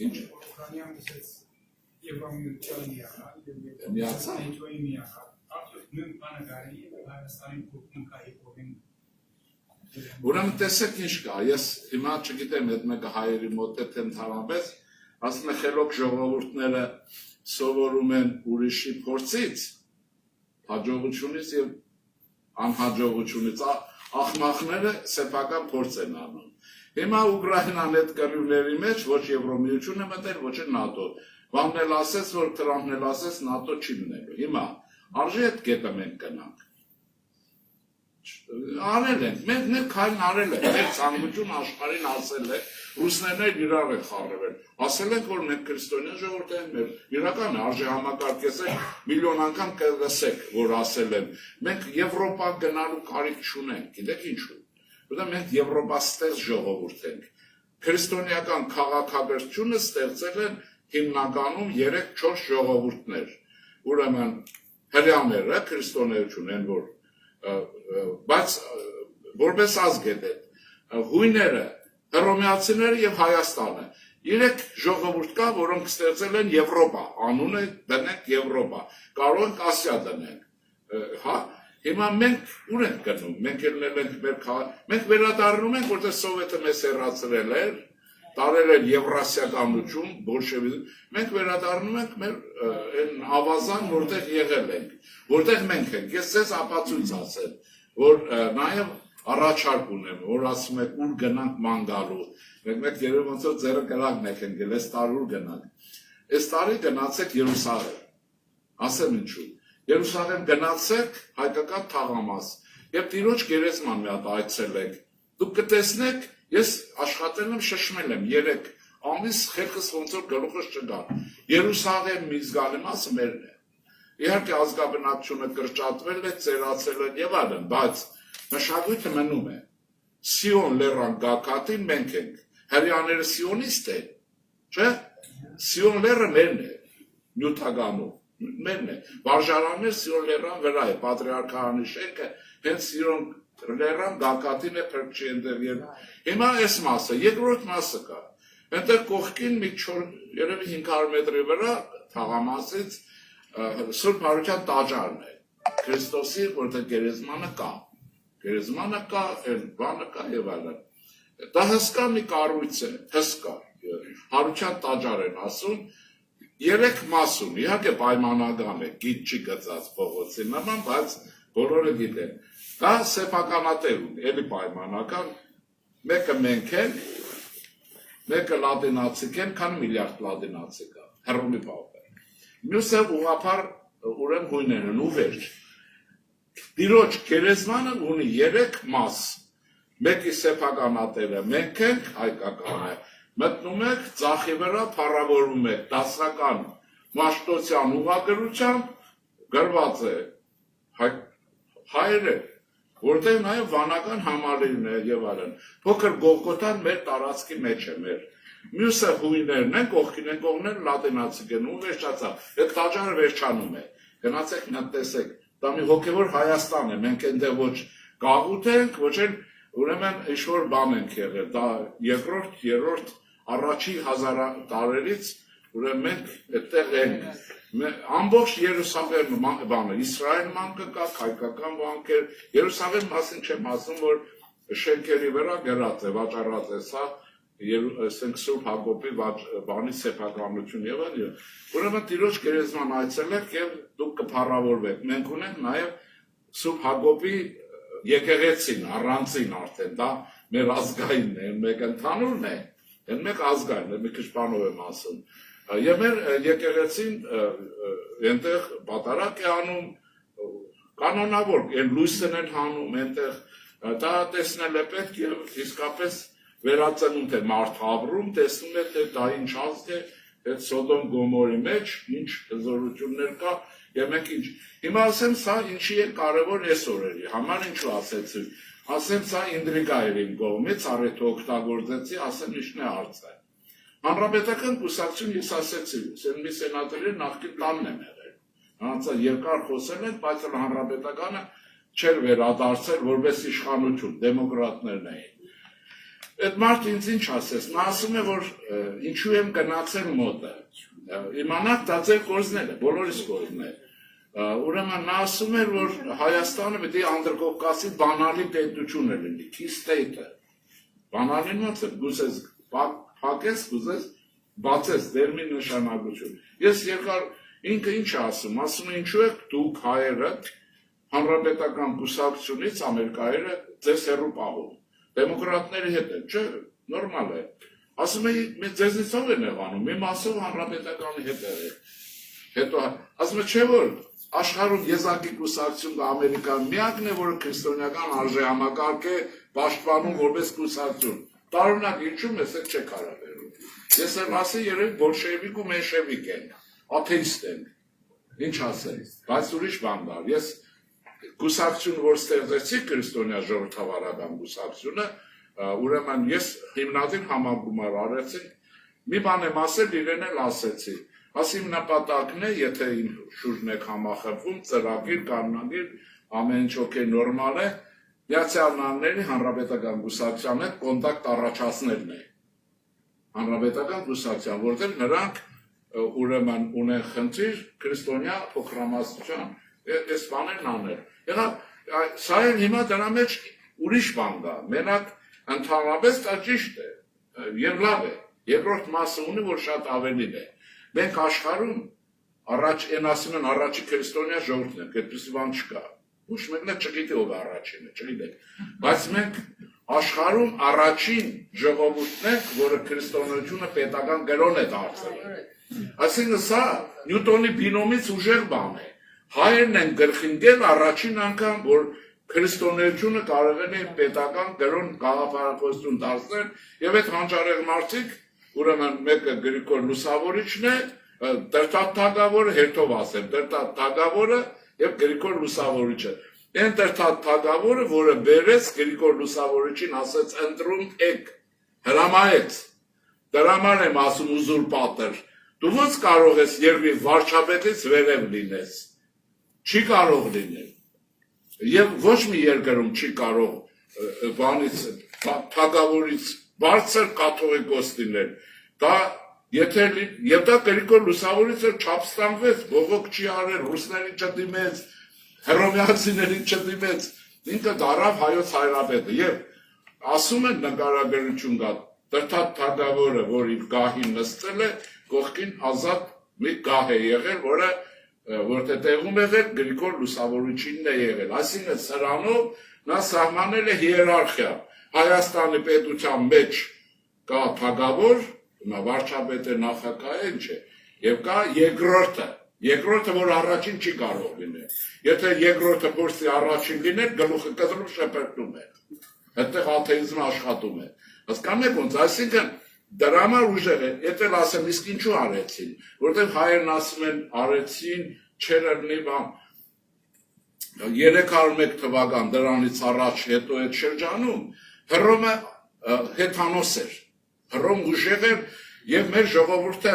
Ինչ։ Ուրեմն տեսեք ինչ կա, ես հիմա չգիտեմ այդ մեկը հայերի մոտ է թե ընդհանրապես, ասում է խելոք ժողովուրդները սովորում են ուրիշի փորձից, հաջողությունից եւ անհաջողությունից, աղմախները սեփական փորձ են անում։ Հիմա Ուկրաինան այդ կռիվների մեջ ոչ Եվրոմիություն է մտել, ոչ ՆԱՏՕ։ Վանն էլ ասեց, որ Թրամփն էլ ասեց ՆԱՏՕ չի լինելու։ Հիմա արժի այդ կետը մենք գնանք։ Արել ենք, մենք քայլն արել ենք, մեր ցանկություն աշխարհին ասել է, ռուսներն էլ իրար են խառնվել։ Ասել ենք, որ մենք քրիստոնյա ժողովուրդ ենք, մեր իրական արժի համակարգեսեք, միլիոն անգամ կլսեք, որ ասել են։ Մենք Եվրոպա գնալու կարիք չունենք, գիտեք ինչու։ Որտեղ մենք Եվրոպաստեղծ ժողովուրդ ենք։ Քրիստոնեական քաղաքակրթությունը ստեղծել են հիմնականում 3-4 ժողովուրդներ։ Ուրեմն հрьяաները քրիստոնեություն են, որ բայց որպես ազգ է հույները, հռոմեացիները եւ Հայաստանը։ 3 ժողովուրդ կա, որոնք ստեղծել են Եվրոպա, անունը դնենք Եվրոպա, կարող ենք Ասիա դնենք, հա։ Հիմա մենք ուր ենք գնում, մենք ելնել ենք մենք վերադառնում ենք, որտեղ Սովետը մեզ հեռացրել էր, տարել էր եվրասիականություն, բոլշևիզմ, մենք վերադառնում ենք մեր այն ավազան, որտեղ եղել ենք, որտեղ մենք ենք։ Ես ձեզ ապացույց ասեմ, որ նաև առաջարկ ունեմ, որ ասում եք ուր գնանք ման գալու, մեկ երևի ոնց որ ձերը կրակն եք ընկել, այս տարի ուր գնանք։ Այս տարի գնացեք Երուսաղեմ, ասեմ ինչու։ Երուսաղեմ գնացեք հայկական թաղամաս եւ Տիրոջ գերեզման մի հատ այցելեք։ Դուք կտեսնեք, ես աշխատել եմ, շշմել եմ 3 ամիս խելքս ոնց որ գլուխս չգար։ Երուսաղեմ մի զգալի մասը մերն է։ Իհարկե ազգաբնակչությունը կրճատվել է, ծերացել է եւ այլն, բայց մշակույթը մնում է։ Սիոն լեռան գագաթին մենք ենք։ Հрьяաները սիոնիստ են, չէ՞։ Սիոն լեռը մերն է, նյութագանով։ Մերն է, վարժարաններ Սիոն լեռան վրա է, պատրիարքարանի շենքը, հենց Սիոն լեռան գագաթին է փրկչի ընդեղ։ Հիմա այս մասը, երկրորդ մասը կա, այնտեղ կողքին մի երևի 500 մետրի վրա թաղամասից Սուրբ Հարության տաճարն է, Քրիստոսի, որտեղ գերեզմանը կա, այն բանը կա եւ այլն։ Դա հսկա մի կառույց է, հսկա, Հարության տաճար են ասում, 3 մաս ունի, իհարկե պայմանական է, գիծ չի գծած փողոցի նման, բայց բոլորը գիտեն։ Դա սեփականատեր ունի, էլի պայմանական, մեկը մենք ենք, մեկը լատինացիք են, քան միլիարդ լատինացի կա, հռոմի պապը։ Մյուսը ուղղափառ ուրեմն հույներ են ու վերջ։ Տիրոջ գերեզմանը ունի 3 մաս, մեկի սեփականատերը մենք ենք, հայկականը։ Մտնում եք, ծախի վրա փառավորում եք, դասական Մաշտոցյան ուղղագրությամբ գրված է հայերը, որտեղ նաև վանական համալիրն է եւ այլն։ Փոքր Գողգոթան մեր տարածքի մեջ է մեր։ Մյուսը հույներն են, կողքին են կողմներ լատինացիք են ու վերջացավ։ Այդ տաճարը վերջանում է։ Գնացեք նա տեսեք, դա մի հոգևոր Հայաստան է, մենք այնտեղ ոչ գաղութ ենք, ոչ էլ ուրեմն ինչ-որ բան ենք եղել, դա երկրորդ, երրորդ, առաջի 1000 տարերից ուրեմն մենք այդտեղ ենք։ Ամբողջ Երուսաղեմ բանը, Իսրայել մանկը կա, հայկական բանկեր, Երուսաղեմ մասին չեմ ասում, որ շենքերի վրա գրած է, վաճառած է սա, ասենք Սուրբ Հակոբի բանի սեփականություն եւ այլն։ Ուրեմն Տիրոջ գերեզման այցելեք եւ դուք կփառավորվեք։ Մենք ունենք նաեւ Սուրբ Հակոբի եկեղեցին, առանցին արդեն, դա մեր ազգայինն է, մեկ ընդհանուրն է, այն մեկ ազգային է, մի քիչ բանով եմ ասում։ Եվ մեր եկեղեցին այնտեղ պատարակ է անում, կանոնավոր, այն լույսն են հանում, այնտեղ դա տեսնել է պետք եւ իսկապես վերածնունդ է մարդ հավրում, տեսնում է թե դա ինչ ազգ է, այդ Սոդոմ Գոմորի մեջ ինչ հզորություններ կա եւ մենք ինչ։ Հիմա ասեմ սա ինչի է կարեւոր այս օրերի համար, ինչու ասեցի։ Ասեմ սա ինտրիգա էր իմ կողմից, առիթը օգտագործեցի, ասեմ ինչն է հարցը։ Հանրապետական կուսակցություն ես ասեցի, մի սենատորի նախկին տանն եմ եղել։ Նրանցա երկար խոսել են, բայց հանրապետականը չէր վերադարձել որպես իշխանություն, դեմոկրատներն էին։ Այդ մարդը ինձ ինչ ասեց, նա ասում է, որ ինչու եմ գնացել մոտը, իմանաք դա ձեր կորզնել է, բոլորիս կորզն է, ուրեմն նա ասում էր, որ Հայաստանը պետք է Անդրկովկասի բանալի պետություն է լինի, key state-ը, բանալին ոնց է, գուցես փակես, գուցես բացես, դեր մի նշանակություն, ես երկար ինքը ինչ ասում է ինչու եք դուք հայերը հանրապետական կուսակցությունից Ամերիկայերը ձեզ հեռու պահում, դեմոկրատների հետ է, չէ, նորմալ է, ասում է ձեզնից ով են եղանում, մի մասով հանրապետականի հետ է, հետո ասում է չէ որ աշխարհում եզակի կուսակցություն Ամերիկան միակն է, որը քրիստոնեական արժեհամակարգ է պաշտպանում որպես կուսակցություն, տարօրինակ ինչու մեզ հետ չեք հարաբերում, ես եմ ասի երեք բոլշևիկ ու մենշևիկ են, աթեիստ են, ինչ ասել, բայց ուրիշ բան դար, ես կուսակցություն, որ ստեղծեցի քրիստոնյա ժողովրդավարական կուսակցությունը, ուրեմն ես հիմնադիր համագումար արեցի, մի բան եմ ասել, իրեն էլ ասեցի, ասիմ նպատակն է, եթե շուրջն եք համախմբվում, ծրագիր, կանոնագիր, ամեն ինչ օքեյ նորմալ է, Միացյալ Նահանգների հանրապետական կուսակցության հետ կոնտակտ առաջացնելն է։ Հանրապետական կուսակցության, որտեղ նրանք ուրեմն ունեն խնդիր քրիստոնյա փոքրամասնության այս բաներն անել։ Սա էլ հիմա դրա մեջ ուրիշ բան կա։ Մենակ ընդհանրապես դա ճիշտ է եւ լավ է։ Երկրորդ մասը ունի, որ շատ ավելին է։ Մենք աշխարհում առաջ են ասում են առաջի քրիստոնյա ժողովուրդն է, այդպիսի բան չկա։ Ուշ մեկն չգիտի ով է առաջինը, չգիտեք։ Բայց մենք աշխարհում առաջին ժողովուրդն ենք, որը քրիստոնեությունը պետական գրոն է դարձել։ Այսինքն սա Նյուտոնի բինոմից ուժեղ բան է։ Հայերն են գլխինգել առաջին անգամ, որ քրիստոնեությունը կարող է պետական գրոն գաղափարախոսություն դարձնել, եւ այդ հանճարեղ մարդիկ, ուրեմն մեկը Գրիգոր Լուսավորիչն է, Տրտատ Թագավորը, հերթով ասեմ, Տրտատ Թագավորը եւ Գրիգոր Լուսավորիչը։ Այն Տրտատ Թագավորը, որը բերեց Գրիգոր Լուսավորիչին, ասեց ընտրում եք, հրամայեց։ Դրա համար եմ ասում ուզուրպատոր։ Դու ո՞նց կարող ես երկրի վարչապետից վերև լինես։ Չի կարող լինել։ Եվ ոչ մի երկրում չի կարող բանից թագավորից բարձր կաթողիկոս լինել։ Դա եթե եւ դա Գրիգոր Լուսավորիչը չափստանվեց, բողոք չի արել, ռուսներին չդիմեց, հռոմեացիներին չդիմեց, ինքը դարավ հայոց հայրապետը եւ ասում են նկարագրություն կա Տրտատ Թագավորը, որ իր գահին նստել է, կողքին ազատ մի գահ է եղել, որը որտեղ տեղում եղել Գրիգոր Լուսավորիչինն է եղել։ Այսինքն սրանով նա սահմանել է հիերարխիա։ Հայաստանի պետության մեջ կա թագավոր, վարչապետը նախագահը ինչ է, եւ կա երկրորդը, որ առաջին չի կարող լինել։ Եթե երկրորդը փորձի առաջին լինել, գլուխը կտրում շպրտում է։ Այդտեղ աթեիզմը աշխատում է։ Հասկանու եք ոնց, այսինքն դրա համար ուժեղ է, եթե ասեմ իսկ ինչու արեցին, որտեղ հայերն ասում են արեցին, չեր լինի բան 301 թվական դրանից առաջ հետո այդ շրջանում Հռոմը հեթանոս էր, Հռոմ ուժեղ էր եւ մեր ժողովուրդը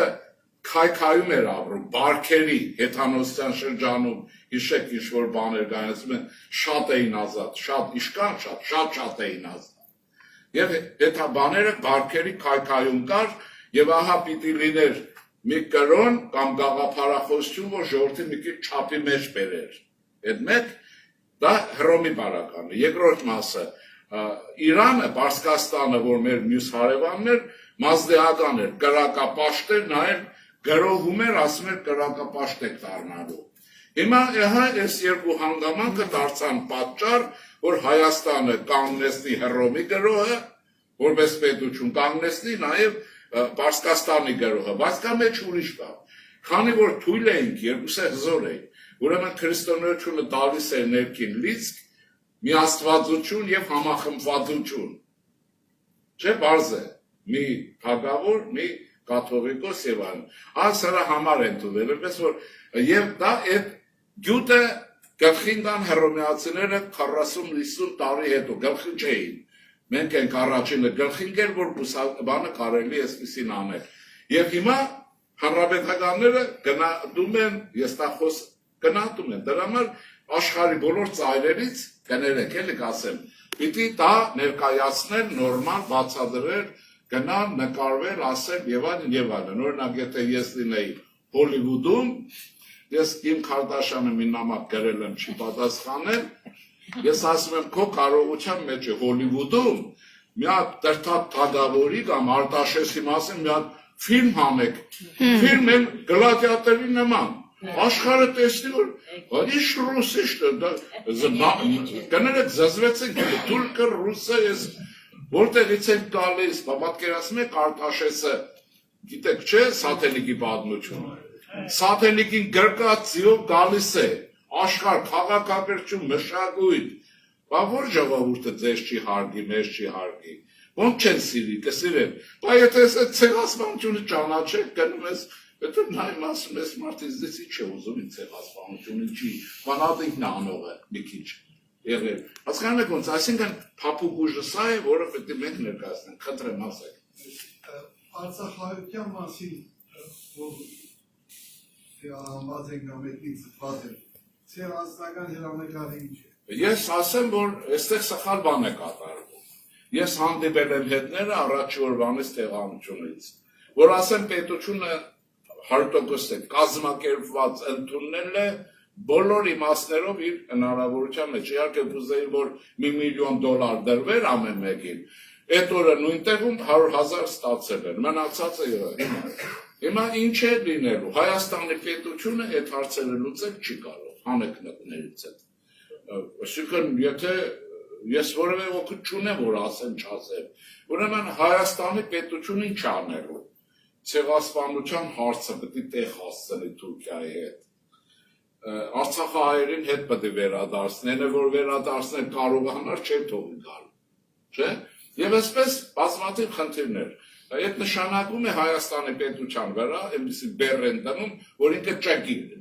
քայքայում էր ապրում, բարքերի հեթանոսյան շրջանում, հիշեք ինչ-որ բաներ կան, ասում են շատ էին ազատ, շատ իշկան շատ էին ազատ։ Եվ այդ բաները բարքերի քայքայում կար եւ ահա պիտի լիներ մի կրոն կամ գաղափարախոսություն, որ ժողովրդի մի քիչ չափի մեջ բերեր։ Այդ մեկ դա Հռոմի բարականը։ Երկրորդ մասը Իրանը, Պարսկաստանը, որ մեր մյուս հարևանն էր, մազդեական էր, կրակապաշտ էր, նաեւ գրոհում էր, ասում էր կրակապաշտ եք դառնալու։ Հիմա ահա այս երկու հանգամանքը դարձան պատճառ, որ Հայաստանը կանգնեցնի Հռոմի գրոհը, որպես պետություն կանգնեցնի նաեւ Պարսկաստանի գրոհը, բայց կա մեջ ուրիշ բան։ Քանի որ թույլ էինք, երկուսը հզոր էին, ուրեմն քրիստոնեությունը տալիս էր ներքին լիցք, միաստվածություն եւ համախմբվածություն։ Չէ՞ բարձ է։ Մի թագավոր, մի կաթողիկոս եւ այլն։ Սրա համար են տվել, որպես որ եւ դա այդ գյուտը գլխին կան հռոմեացիները 40-50 տարի հետո գլխին չէին։ Մենք ենք առաջինը գլխին գեր, որ բանը կարելի է այսպեսին անել։ Եվ հիմա հանրապետականները գնահատում են, եստախոս գնահատում են։ Դրա համար աշխարհի բոլոր ծայրերից կներեք, էլի կասեմ, պիտի դա ներկայացնել, նորմալ բացադրել, գնալ, նկարվել, ասել եւ այլն։ Օրինակ, եթե ես լինեի Հոլիվուդում, ես Կիմ Քարդաշյանը մի նամակ գրել եմ, չի պատասխանել, ես ասում եմ, քո կարողության մեջ է Հոլիվուդում մի հատ Տրտատ Թագավորի կամ Արտաշեսի մասին մի հատ ֆիլմ հանեք, ֆիլմ են գլադիատորի նման, աշխարհը տեսնի, որ ինչ ռուսիշ կներեք զզվեցին, թուրքը, ռուսը, ես որտեղից են տալիս, պատկերացնում եք Արտաշեսը, գիտեք չէ, Սաթելիկի պատմությունը, Սաթելիկին գրկածիով գալիս է, աշխարհ, քաղաքակրթություն, մշակույթ, բայց որ ժողովուրդը ձեզ չի հարգի, մեզ չի հարգի, ոնց չեն սիրի, կսիրեն, բայց եթե այս ցեղասպանությունը ճանաչեք, գնում ես, եթե նայում ասում ես մարդից դες ինչ է ուզում ինձ ցեղասպանությունը չի, բանատիկն անողը մի քիչ եղել, հասկանու եք ոնց, այսինքն փափուկ ուժը սա է, որը պետք է մենք ներկայացնենք, խնդրեմ ասեք։ Արցախայության մասին, որ համաձայն կամ ետնիկ զտված է, ձեր անձնական հրամեկարը ինչ է։ Ես ասեմ, որ այստեղ սխալ բան է կատարվում։ Ես հանդիպել եմ հետները առաջի օրվանից տեղանությունից, որ ասեմ պետությունը 100% կազմակերպված ընդուննել է բոլոր իմաստներով իր հնարավորության մեջ։ Իհարկե կուզեի, որ $1 միլիոն դրվեր ամեն մեկին, այդ օրը նույն տեղում 100,000 ստացել են, մնացածը հիմա ինչ է լինելու, Հայաստանի պետությունը այդ հարցերը լուծել չի կարող, հանեկններից հետ։ Այսինքն, եթե ես որևէ օգուտ չունեմ, որ ասեմ, չասեմ, ուրեմն Հայաստանի պետությունը ինչ անելու, ցեղասպանության հարցը պետք է տեղ հասցնի Թուրքիայի հետ, Արցախահայերին հետ պետք է վերադարձնեն, որ վերադարձնել կարողանար, չէ թողի գալ, չէ՞։ Եվ այսպես բազմաթիվ խնդիրներ։ Այդ նշանակում է Հայաստանի պետության վրա այնպիսի բեռ են դնում, որ ինքը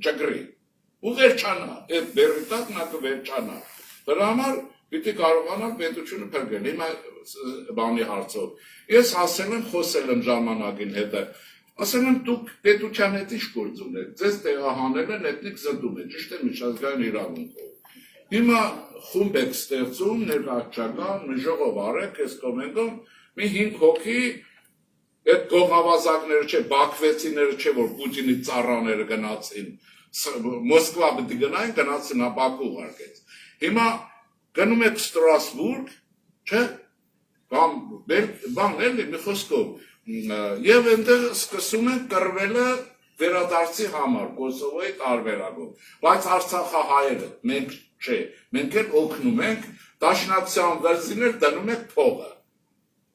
ճգրի ու վերջանա, այդ բեռի տակ նա կվերջանա։ Դրա համար պիտի կարողանալ պետությունը փրկել։ Հիմա բանի հարցով։ Ես ասել եմ, խոսել եմ ժամանակին հետը, ասել եմ դուք պետության հետ ինչ գործ ունեք, ձեզ տեղահանել են էթնիկ զտում է, ճիշտ է միջազգային իրավունքով։ Հիմա խումբ եք ստեղծում, ներկայացական, մի ժողով արեք, այս կոմենտում, մի 5 հոգի այդ գողավազակները չէ, բաքվեցիները չէ, որ Պուտինի ծառաները գնացին, Մոսկվա պետք է գնային, գնացին Բաքու ուղարկեց։ Հիմա գնում եք Ստրասբուրգ, չէ, բան էլի մի խոսքով, եւ այնտեղ սկսում են կռվելը վերադարձի համար Կոսովոյի տարբերակով, բայց Արցախահայերը մենք չէ, մենք էլ օգնում ենք, Դաշնակցության վերցիներ դնում եք փողը,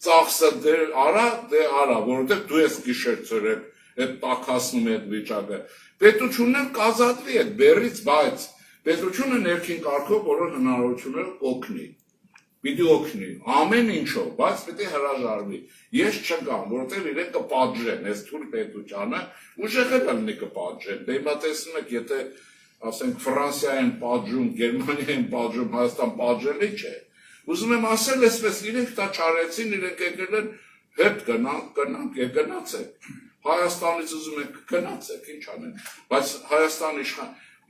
ծախսը դե արա, որովհետև դու ես գիշեր ցերեկ այդ տաքացնում է այդ վիճակը, պետությունն կազատվի այդ բեռից, բայց պետությունը ներքին կարգով բոլոր հնարավորություններով օգնի, պիտի օգնի, ամեն ինչով, բայց պիտի հրաժարվի, ես չգամ, որովհետև իրենք կպատժեն, այս թույլ պետությանը, ուժեղ է լինի կպատժեն, դե հիմա տեսնում եք, եթե ասենք Ֆրանսիա են պատժում, Գերմանիա են պատժում, Հայաստան պատժելի չէ։ Ուզում եմ ասել այսպես, իրենք դա չարեցին, իրենք եկել են հետ գնանք, գնացեք։ Հայաստանից ուզում եք գնացեք, ինչ անենք, բայց Հայաստանի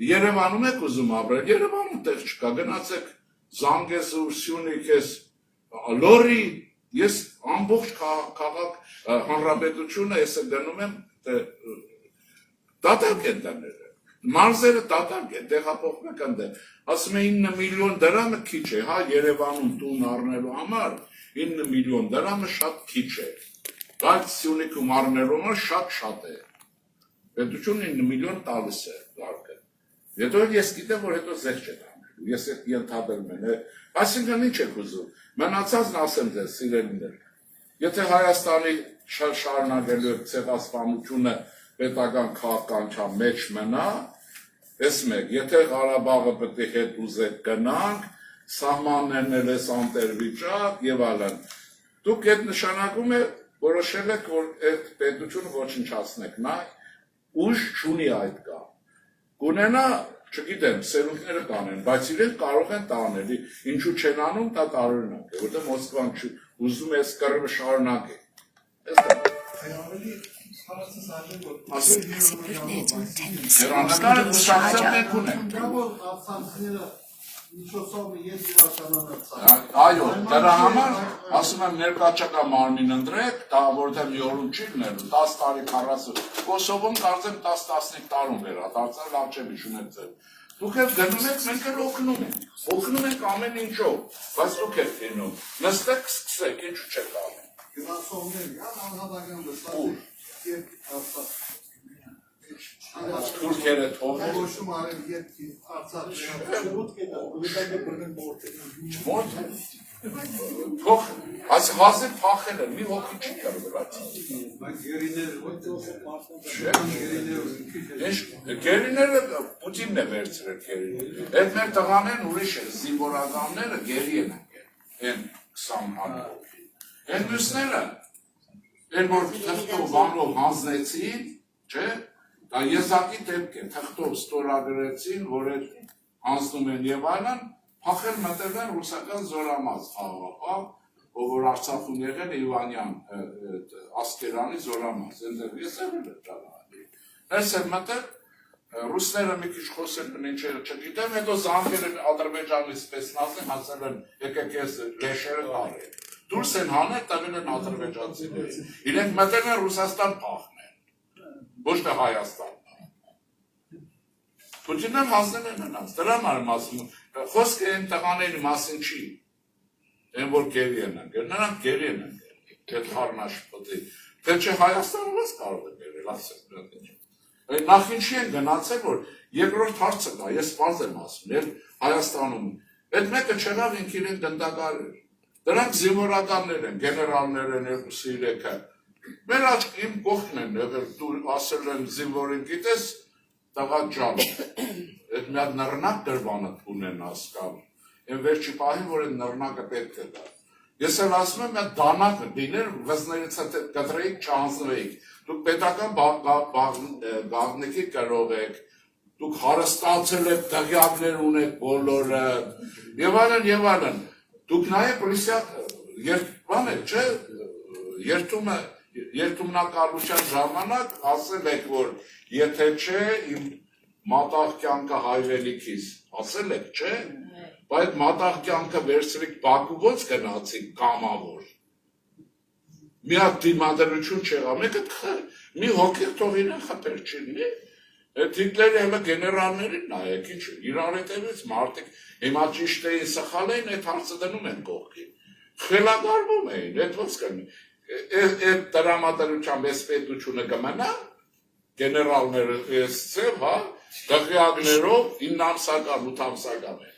Երևանում եք ուզում ապրել, Երևանում տեղ չկա, գնացեք Զանգեզուր, Սյունիք, Լորի, ես ամբողջ քաղաք հանրապետությունը ես գնում եմ դատարկ են դնել։ Մարզերը դատարկ են, տեղափոխում եք ընդեղ, ասում է 9 միլիոն դրամը քիչ է, հա Երևանում տուն առնելու համար 9 միլիոն դրամը շատ քիչ է, բայց Սյունիքում առնելու համար շատ է, պետությունը 9 միլիոն տալիս է վարկը, հետո ես գիտեմ, որ հետո զեղ չեք անելու, ես ենթադրում եմ, այսինքն ինչ եք ուզում, մնացածն ասեմ ձեզ, սիրելիներ, եթե Հայաստանի շարունակելու եք ցեղասպանությունը պետական քաղաքականության մեջ մնա, այս մեկ, եթե Ղարաբաղը պետք է հետ ուզեք գնանք, սահմաններն էլ ես անտերվիճակ եւ այլն, դուք այդ նշանակում է որոշել եք, որ այդ պետությունը ոչնչացնեք, նա ուժ չունի այդ կա, կունենա, չգիտեմ, սերունդները կանեն, բայց իրենք կարող են տանել, ինչու չեն անում, դա տարօրինակ է, որտեղ Մոսկվան ուզում է այս կռվը շարունակել, Այո, դրա համար ասում եմ ներկայացական մարմին ընտրեք, դա որտեղ մի օրում չի լինելու, 10 տարի 40, Կոսովում կարծեմ 10-15 տարում վերադարձել, լավ չեմ հիշում եք ձեր։ Դուք եք գնում եք, մենք էլ օգնում ենք ամեն ինչով, բայց դուք եք լինում, նստեք, սկսեք, ինչու չեք անում։ Թուրքերը թողել։ Թող, այս հազիվ փախել են, մի հոգի չի կրվել։ Գերիները Պուտինն է վերցրել գերիները։ Այդ մեր տղաներն ուրիշ են, զինվորականները գերի են են 20 հոգի։ Են մյուսները, են որ թղթով բանով հանձնեցին, չէ, դա եզակի դեպք է, թղթով ստորագրեցին, որ այդ հանձնում են եւ այլն, փախել մտել են ռուսական զորամաս խաղաղապահ, որ Արցախում եղել Իվանյան Ասկերանի զորամաս, այնտեղ ես եղել եմ ճանաչի։ Ներս եմ մտել, Ռուսները մի քիչ խոսել են ինչերը չգիտեմ, հետո զանգել են Ադրբեջանից պես նազեն, ասել են եկեք ես լեշերը տարեք։ Դուրս են հանել, տվել են ադրբեջանցիներին։ Իրենք մտել են Ռուսաստան փախնել, ոչ թե Հայաստան։ Պուտինն հանձնել են նրանց, դրան արմ ասում, խոսքը այն տղաների մասին չի, այն որ գերի են ընկել, նրանք գերի են ընկել, այդ խառնաշփոթի, թե չէ Հայաստանը ո՞ս կարող է գերել, ասել նրանք ինչ։ Նախ ինչի են գնացել, որ երկրորդ հարցը կա, ես պարզ եմ ասում, և Հայաստանում, այդ մեկը չեղավ ինք իրեն գնդակար էր, դրանք զինվորականներ են, գեներալներ են, երկուսի երեքը, մեր աչք իմ կողքն են եղել, դու ասել են զինվորին գիտես, տղա ջան, այդ մի հատ նռնակ դրվանը ունեն ասկամ, են վերջի պահին, որ այդ նռնակը պետք է դա։ Ես էլ ասում եմ, այդ դանակը դիներ, վզներից կտրեիք, չանձնվեիք, դուք պետական բաղնիկի կրող եք, դուք հարստացել եք, տղյակներ ունեք բոլորը, և այլն, դուք նաև երթումնակալության ժամանակ ասել եք, որ եթե չէ, իմ մատաղ կյանքը հայրենիքիս, ասել եք, չէ, բայց մատաղ կյանքը վերցրիք Բաքու ոնց գնացիք կամավոր, մի հատ դիմադրություն չեղավ, մեկը մի հոգեր թող իրեն խպեր չինի, այդ Հիտլերի հելը գեներալներին նայեք, ինչ իրար հետևից մարդիկ, հիմա ճիշտ էին սխալ էին, այդ հարցը դնում են կողքին, խելագարվում էին, այդ ոնց կնի, այդ տրամադրությամբ ես պետությունը կմնա, գեներալները ես ծև, հա, դղյակներով 9 ամսական, 8 ամսական են,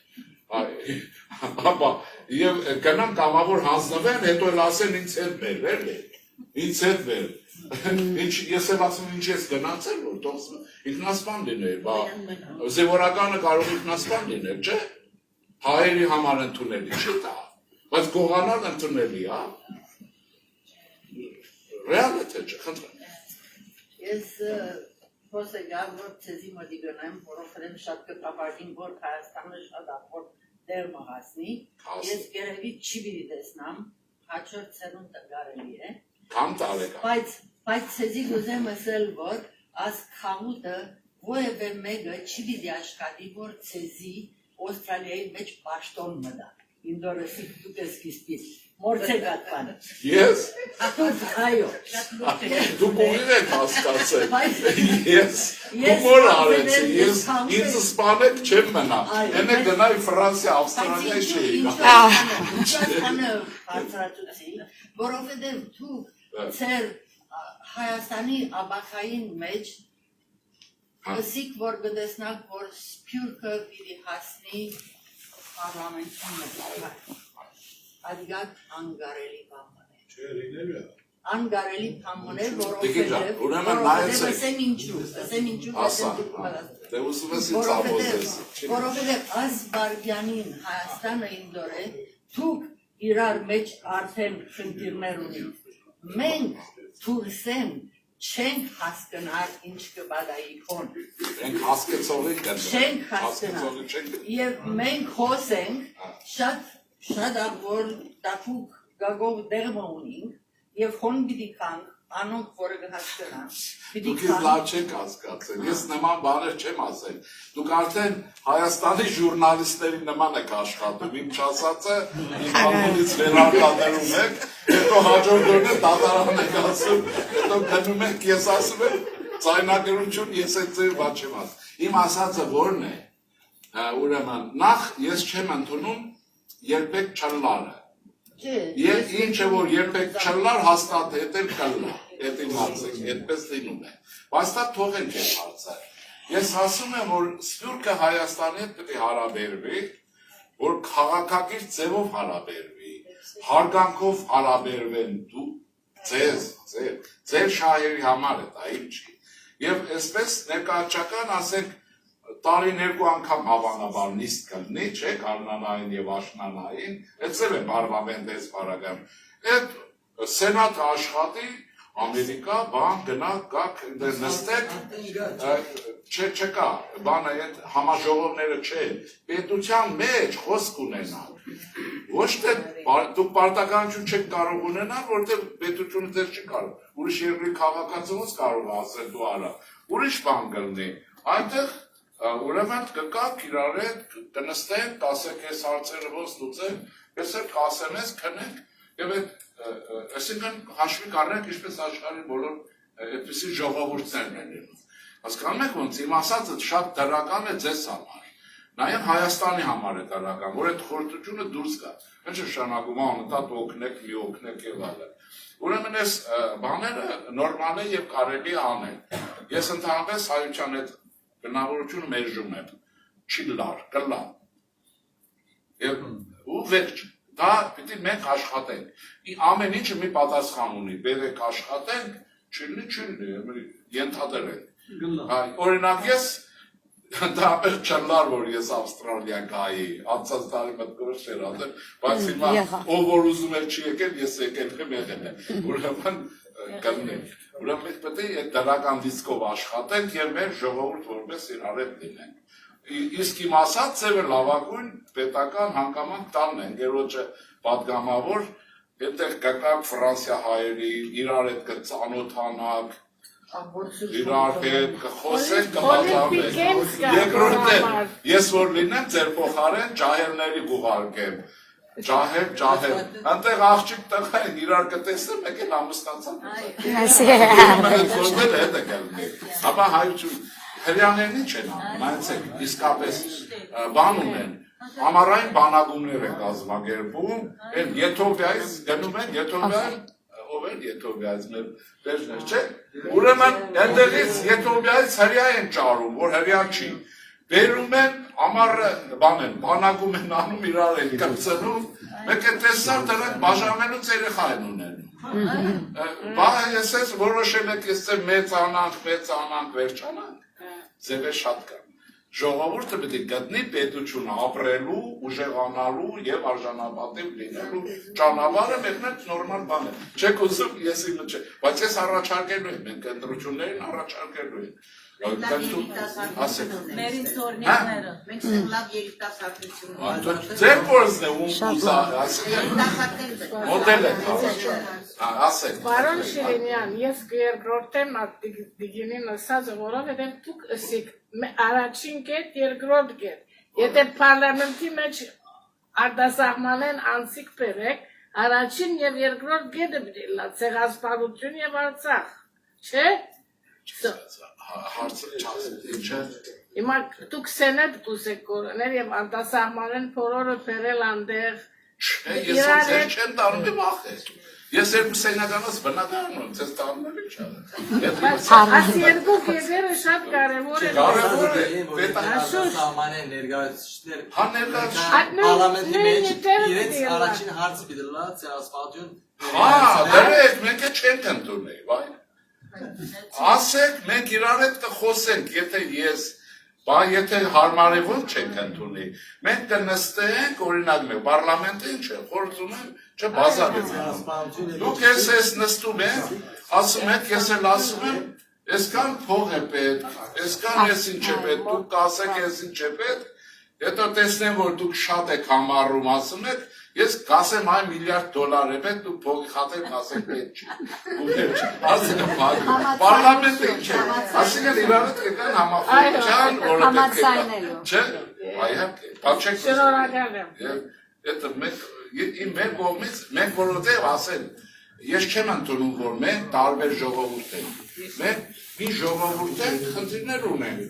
և գնան կամավոր հանձնվեն, հետո էլ ասեն ինձ հետ մեր, ինձ հետ մեր, ես էլ ասում ինչ ես գնացել, որ տողսում ինքնասպան լիներ, զևորականը կարող ինքնասպան լիներ, չէ, հայերի համար ընդունելի չի դա, բայց գողանալ ընդունելի, հա, ռեալ է թե չէ, խնդրեմ։ Ես խոսը գավ, որ ծեզի մոտի գնայմ, որովհետև շատ կտապարտին, որ Հայաստանը շատ ախոր դեր մահասնի, ես գերևի չի բիդի տեսնամ, հաչոր ծերունդը գարելի է, բայց ծեզի գուզեմ ասել, որ աս կամուտը ովև է մեկը չի բիդի աշխատի, որ ծեզի Օստրալիայի մեջ պաշտոն մդա, ինդորեսի դուք ես կիսպից, մորցե գատվան։ Ես։ Այո։ Դուք ուղին եք հասկացել, ես, դուք որ արեցի, ես ինձ սպանեք չեմ մնա, են է գնայի Ֆրանսիա, Ավստրալիա չէի գա։ Որովհետև դուք ծեր Հայաստանի աբախային մեջ ասիք, որ գտեսնակ, որ սպյուրքը պիտի հասնի պարլամենտում Ադիգատ անգարելի բամն է։ Անգարելի բամն է, որովհետև ասեմ ինչու, որովհետև աս բարգյանին Հայաստանը ինդոր է, թուք իրար մեջ արդեն խնդիրներ ունի։ Մենք թուրսեն չենք հասկնար ինչ կբադայի քոն։ Մենք հասկեցողի կնենք։ Չենք հասկնար։ Եվ մենք հոսենք շատ աղոր տակուկ գագով դեղմը ունինք և հոն բիդի կանք, անոնք որը կհասկնան։ Դուք իզ լավ չեք հասկացել, ես նման բաներ չեմ ասել, դուք արդեն Հայաստանի ժուրնալիստների նման եք աշխատում, իմ չասածը իմ անունից վերարտադրում եք, հետո հաջորդ օրը դատարան եք ասում, հետո գնում եք, ես ասում եմ, ձայնագրություն ես այդ ձեր բա չեմ ասում, իմ ասածը որն է, ուրեմն, նախ ես չեմ ընդունում երբեք չլարը, և ինչը որ երբեք չլար հաստատ հետել կլա, հետ իմացեք, հետպես լինում է, բայց դա թողենք է հարցը, ես ասում եմ, որ սպյուրքը Հայաստանի հետ պետք է հարաբերվի, որ քաղաքակիր ձևով հարաբերվի, հարգանքով հարաբերվեն դու, ձեր շահերի համար է դա ինչի, և այսպես ներկայացական ասենք, տարին երկու անգամ հավանաբար նիստ կլնի, չէ, կարնանային և աշնանային, էցև է պարլամենտ ես պարագամ, այդ սենատը աշխատի, Ամերիկա, բան, գնա, կակ, նստեք, չկա, բանը, համաժողովները չէ, պետության մեջ խոսք ունենալ, ոչ թե դուք պարտականություն չեք կարող ունենալ, որտեղ պետությունը ձեր չի կարող, ուրիշ երկրի քաղաքացի ոնց կարող է ասել դու արա, ուրիշ բան կլնի, Այնտեղ ուրեմն կգաք իրար հետ, կնստենք, կասեք այս հարցերը ոնց լուծենք, ես էլ կասեմ ես, քնենք, եւ այդ այսինքն հաշվի կառնենք ինչպես աշխարհի բոլոր այդպիսի ժողովուրդներն են եղել։ Հասկանում եք ոնց իմ ասածը շատ դրական է ձեզ համար։ Նաեւ Հայաստանի համար է դրական, որ այդ խորհրդությունը դուրս գա։ Ինչ նշանակում է անընդհատ օգնեք, մի օգնեք եւ այլն։ Ուրեմն այս բաները նորմալ է եւ կարելի է անել։ Ես ընդհանրապես հայության այդ բնավորությունը մերժում եմ։ Չի լար, կլա։ Եվ ու վերջ։ Դա պիտի մենք աշխատենք։ Ամեն ինչը մի պատասխան ունի։ Բերեք աշխատենք, չլինի, ենթադրենք։ Օրինակ ես դա չլար, որ ես Ավստրալիա գայի, անցած տարի մտքովս չէր ատել, բայց հիմա ով որ ուզում էր չի եկել, ես եկել եմ եղել եմ, ուրեմն կլնենք, ուրեմն մենք պետք է այդ դրական դիսկով աշխատենք և մեր ժողովուրդ որպես իրար հետ լինենք, իսկ իմ ասած ձևը լավագույն պետական հանգամանք տալն է, ընկերոջը պատգամավոր, այդտեղ կգաք Ֆրանսիա հայերի, իրար հետ կծանոթանաք, իրար հետ կխոսենք, կմատավենք, երկրորդ ես որ լինեմ ձեր փոխարեն ջահելների գուղարկեմ, ջահել, անտեղ աղջիկ տղա են իրար կտեսնեմ, մեկ էլ ամստացան, որտել հետ է կլնի, ապա հայություն, հրյաներն ինչ են անում, նայեցեք, իսկապես բան ունեն, ամառային բանագումներ են կազմակերպում, Եթովպիայից գնում են, Եթովպիայում ով են Եթովպիայից մեր վերջներ, չէ, ուրեմն այնտեղից Եթովպիայից հրյա են ճարում, որ հրյա չի, բերում են ամառը բանագում են անում, իրար են կրծնում, մեկ է տեսար դրանք բաժանելուց երեխա են ունենում, ես ես որոշել եք ես մեծանանք, վերջանանք, ձև է շատ կան, ժողովուրդը պետք է գտնի պետությունը ապրելու, ուժեղանալու եւ արժանապատիվ լինելու ճանապարհը մեկնած նորմալ բան է։ Չեք ուզում, ես իմը չէ, բայց ես առաջարկելու եմ, մենք ընտրություններին առաջարկելու ենք։ Մերին թորնիկները, մենք լավ երիտասարդություն ունենք։ Ձեր փորձն է ում մոդել է ասեք։ Պարոն Շիրինյան, ես երկրորդեմ դիգինին ասածը, որովհետև դուք ըսիք առաջին կետ, երկրորդ կետ։ Եթե պարլամենտի մեջ արտասահմանեն անցիկ բերեք, առաջին եւ երկրորդ կետը պիտի լա ցեղասպանություն եւ Արցախ, չէ՞։ Հարցը չասել, Հիմա դուք սենետ կուզեք կորոնել եւ արտասահմանեն փորորը բերել անդեղ։ Ես ոնց չեմ տանում եմ ախր։ Ես երկու սենյականից բնակարան ունեմ, ցես տանում եմ ինչ Այս երկու կետերը շատ կարևոր են։ Կարևոր է, արտասահմանեն ներկայացուցիչներ Պարլամենտի մեջ իրենց առաջին հարցը պիտի լա ցեղասպանություն։ դրեք, մենք չենք ընդունել, վայ։ Ասեք, մենք իրար հետ կխոսենք, եթե հարմարևոր չենք ընդունի, մենք կնստենք, օրինակ մենք, պարլամենտը ինչ է, խորձում եմ, չէ բազարից եմ, դուք ես նստում եք, ասում եք, ես էլ ասում եմ, այսքան փող է պետք, այսքան ես ինչ է պետք, դուք կասեք ես ինչ է պետք, հետո տեսնեմ, որ դուք շատ եք համառում, ասում եք, ես կասեմ այ $1 միլիարդ է պետք, դուք փողի խաթեք, ասեք պետք չի, ասեք պարլամենտը ինչ է, ասիկն իրար հետ կգան համախոհության, որը պետք է կա, չէ, այհարկե, բան չեք իմ մեր կողմից, մենք որովհետև ասել, ես չեմ ընդունում, որ մենք տարբեր ժողովուրդ ենք, մենք մի ժողովուրդ ենք, խնդիրներ ունենք,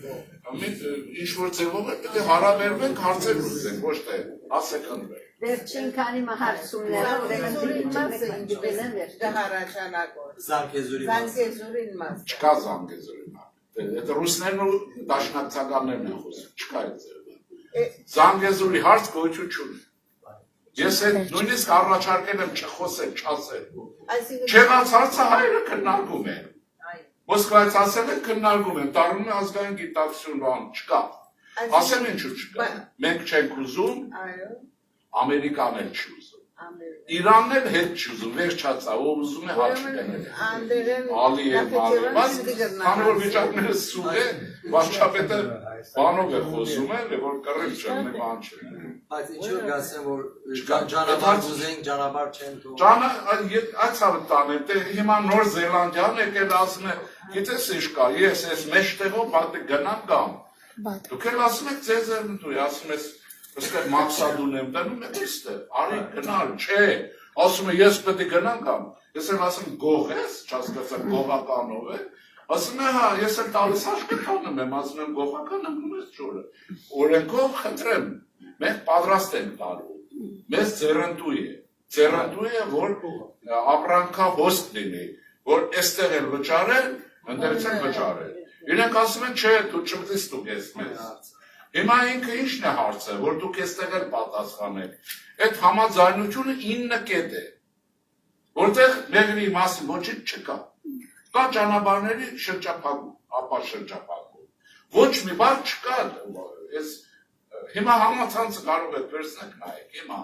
ինչ-որ ձևով է, պետք է հարաբերվենք, հարցեր լուծենք, ոչ թե ասեք ընդվենք։ Վերջին քանի հարցումներով Զանգեզուրին մաս։ Չկա Զանգեզուրին մաս։ Այդ ռուսներն ու դաշնակցականներն են խոսում, չկա այդ ձևը։ Զանգեզուրի հարց գոյություն չունի։ Ես նույնիսկ առաջարկել եմ չխոսել, չասել։ Չեղած հարցը հայերը քննարկում են։ Մոսկվայից ասել են քննարկում են, տարում է ազգային գիտակցություն բան, չկա։ Ասեմ ինչու չկա։ Մենք չենք ուզում, Ամերիկան էլ չի ուզում։ Իրանն էլ հետ չի ուզում, վերջացա, ով ուզում է հաճ կնել։ Ալիև, քանի որ վիճակները սուղ է, վարչապետը բանով է խոսում է, որ կռիվ չեմ, բան չեմ։ Բայց ինչու գասեմ, որ ճանապարհ ուզենք, ճանապարհ չեն թող։ Այցավը տանեմ, հիմա Նոր Զելանդիան եկել ասում է, գիտես ինչ կա, ես այս մեջտեղով բադ գնամ կամ։ Դուք էլ ասում եք ձեզ դու, ասում ես այստեղ մաքսադուն եմ դնում եք այստեղ, արի գնալ, չէ, ասում է ես պետք է գնամ կամ, ես եմ ասում գող ես, չհասկացա գողականով է, ասում է հա, ես էլ տալիս հաշկետանում եմ, ասում եմ գողական եմ ես ջուրը, օրենքով խնդրեմ, մենք պատրաստ ենք տալու, մեզ ձեռնտու է, որ ապրանքա հոստ լինի, որ այստեղ էլ վճարել, ընդերից են վճարել, իրենք ասում են չէ, դու չպետք է ստուգես մեզ, հիմա ինքը ինչն է հարցը, որ դուք այստեղ էլ պատասխանեք, այդ համաձայնությունը 9 կետ է, որտեղ մեղրի մասին ոչինչ չկա, կա ճանապարհների շրջափակում, ապա շրջափակում, ոչ մի բան չկա, հիմա համացանցը կարող եք վերցնեք նայեք, հիմա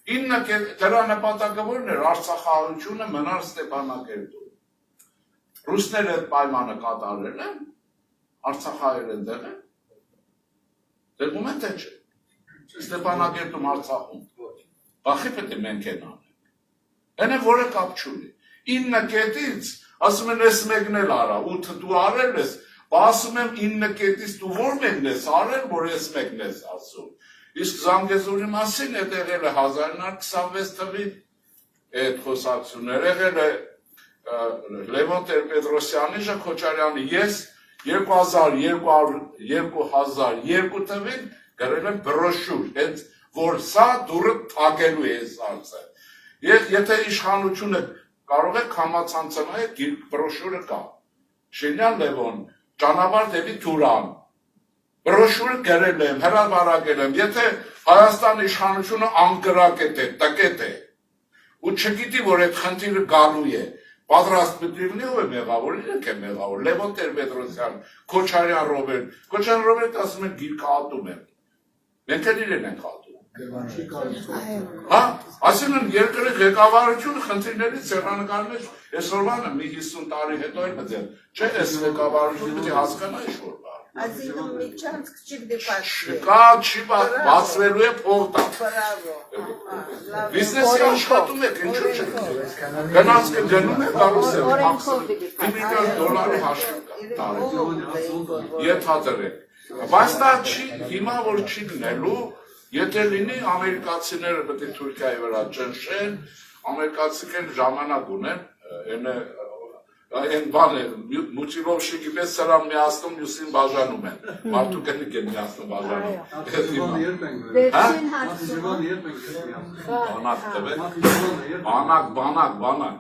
9 կետ, դրա նպատակը որն էր, Արցախահայությունը մնար Ստեփանակերտում, ռուսները այդ պայմանը կատարել են, Արցախահայերեն դեղ են, դեղում են թե չէ, Ստեփանակերտում Արցախում, բախի պետք է մենք են անենք, են է որը կապ չունի, 9 կետից, ասում են ես մեկն էլ արա, 8 դու արել ես, ասում եմ 9 կետից դու որ մեկն ես արել, որ ես մեկն ես ասում, իսկ Զանգեզուրի մասին է եղել է 1926 թվին այդ խոսակցությունները, եղել է Լևոն Տեր-Պետրոսյանի, Քոչարյանի, ես 2002 թվին գրել եմ բրոշյուր, հենց որ սա դուրը թակելու է այս հարցը։ Եթե իշխանությունը կարող է համացանցել, բրոշյուրը կա։ Շինյան Լևոն, ճանապարհ դեպի Թուրան։ Բրոշյուրը գրել եմ, հրապարակել եմ, եթե Հայաստանի իշխանությունը անկրակետ է, տկետ է, ու չգիտի, որ այդ խնդիրը գալու է, պատրաստ պետք է լինի, ով է մեղավոր, իրենք է մեղավոր, Լևոն Տեր-Պետրոսյան, Քոչարյան Ռոբերտ ասում են գիրքը ատում եմ, մենք էլ իրեն ենք ատում, հա, ասում են երկրի ղեկավարությունը խնդիրներից սեղանկարի մեջ, այսօրվանը մի 50 տարի հետո էլ մտել, չէ, այս ղեկավարությունը պետք է հասկանա ինչ-որ բան, չկա, չի բացվելու է փող տա, բիզնեսի աշխատում եք, ինչու չեք, գնաց կգնում եք, գալուս եք, $1 միլիոն հաշիվ կա, եթադրեք, բայց դա հիմա որ չի լինելու, եթե լինի ամերիկացիները պետք է Թուրքիայի վրա ճնշեն, ամերիկացիքեն ժամանակ ունեն, այն բան է, մուտիլովշիկի պես սրան միացնում, մյուսին բաժանում են, մարդու կնիկ են միացնում բաժանում, բանակ,